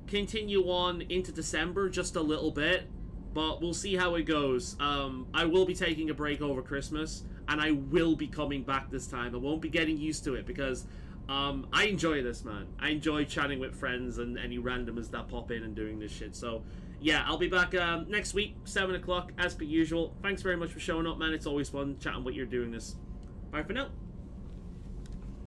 continue on into December just a little bit, but we'll see how it goes. I will be taking a break over Christmas, and I will be coming back this time. I won't be getting used to it, because I enjoy this, man. I enjoy chatting with friends and any randomers that pop in and doing this shit, so... yeah, I'll be back next week, 7 o'clock, as per usual. Thanks very much for showing up, man. It's always fun chatting what you're doing this. Bye for now.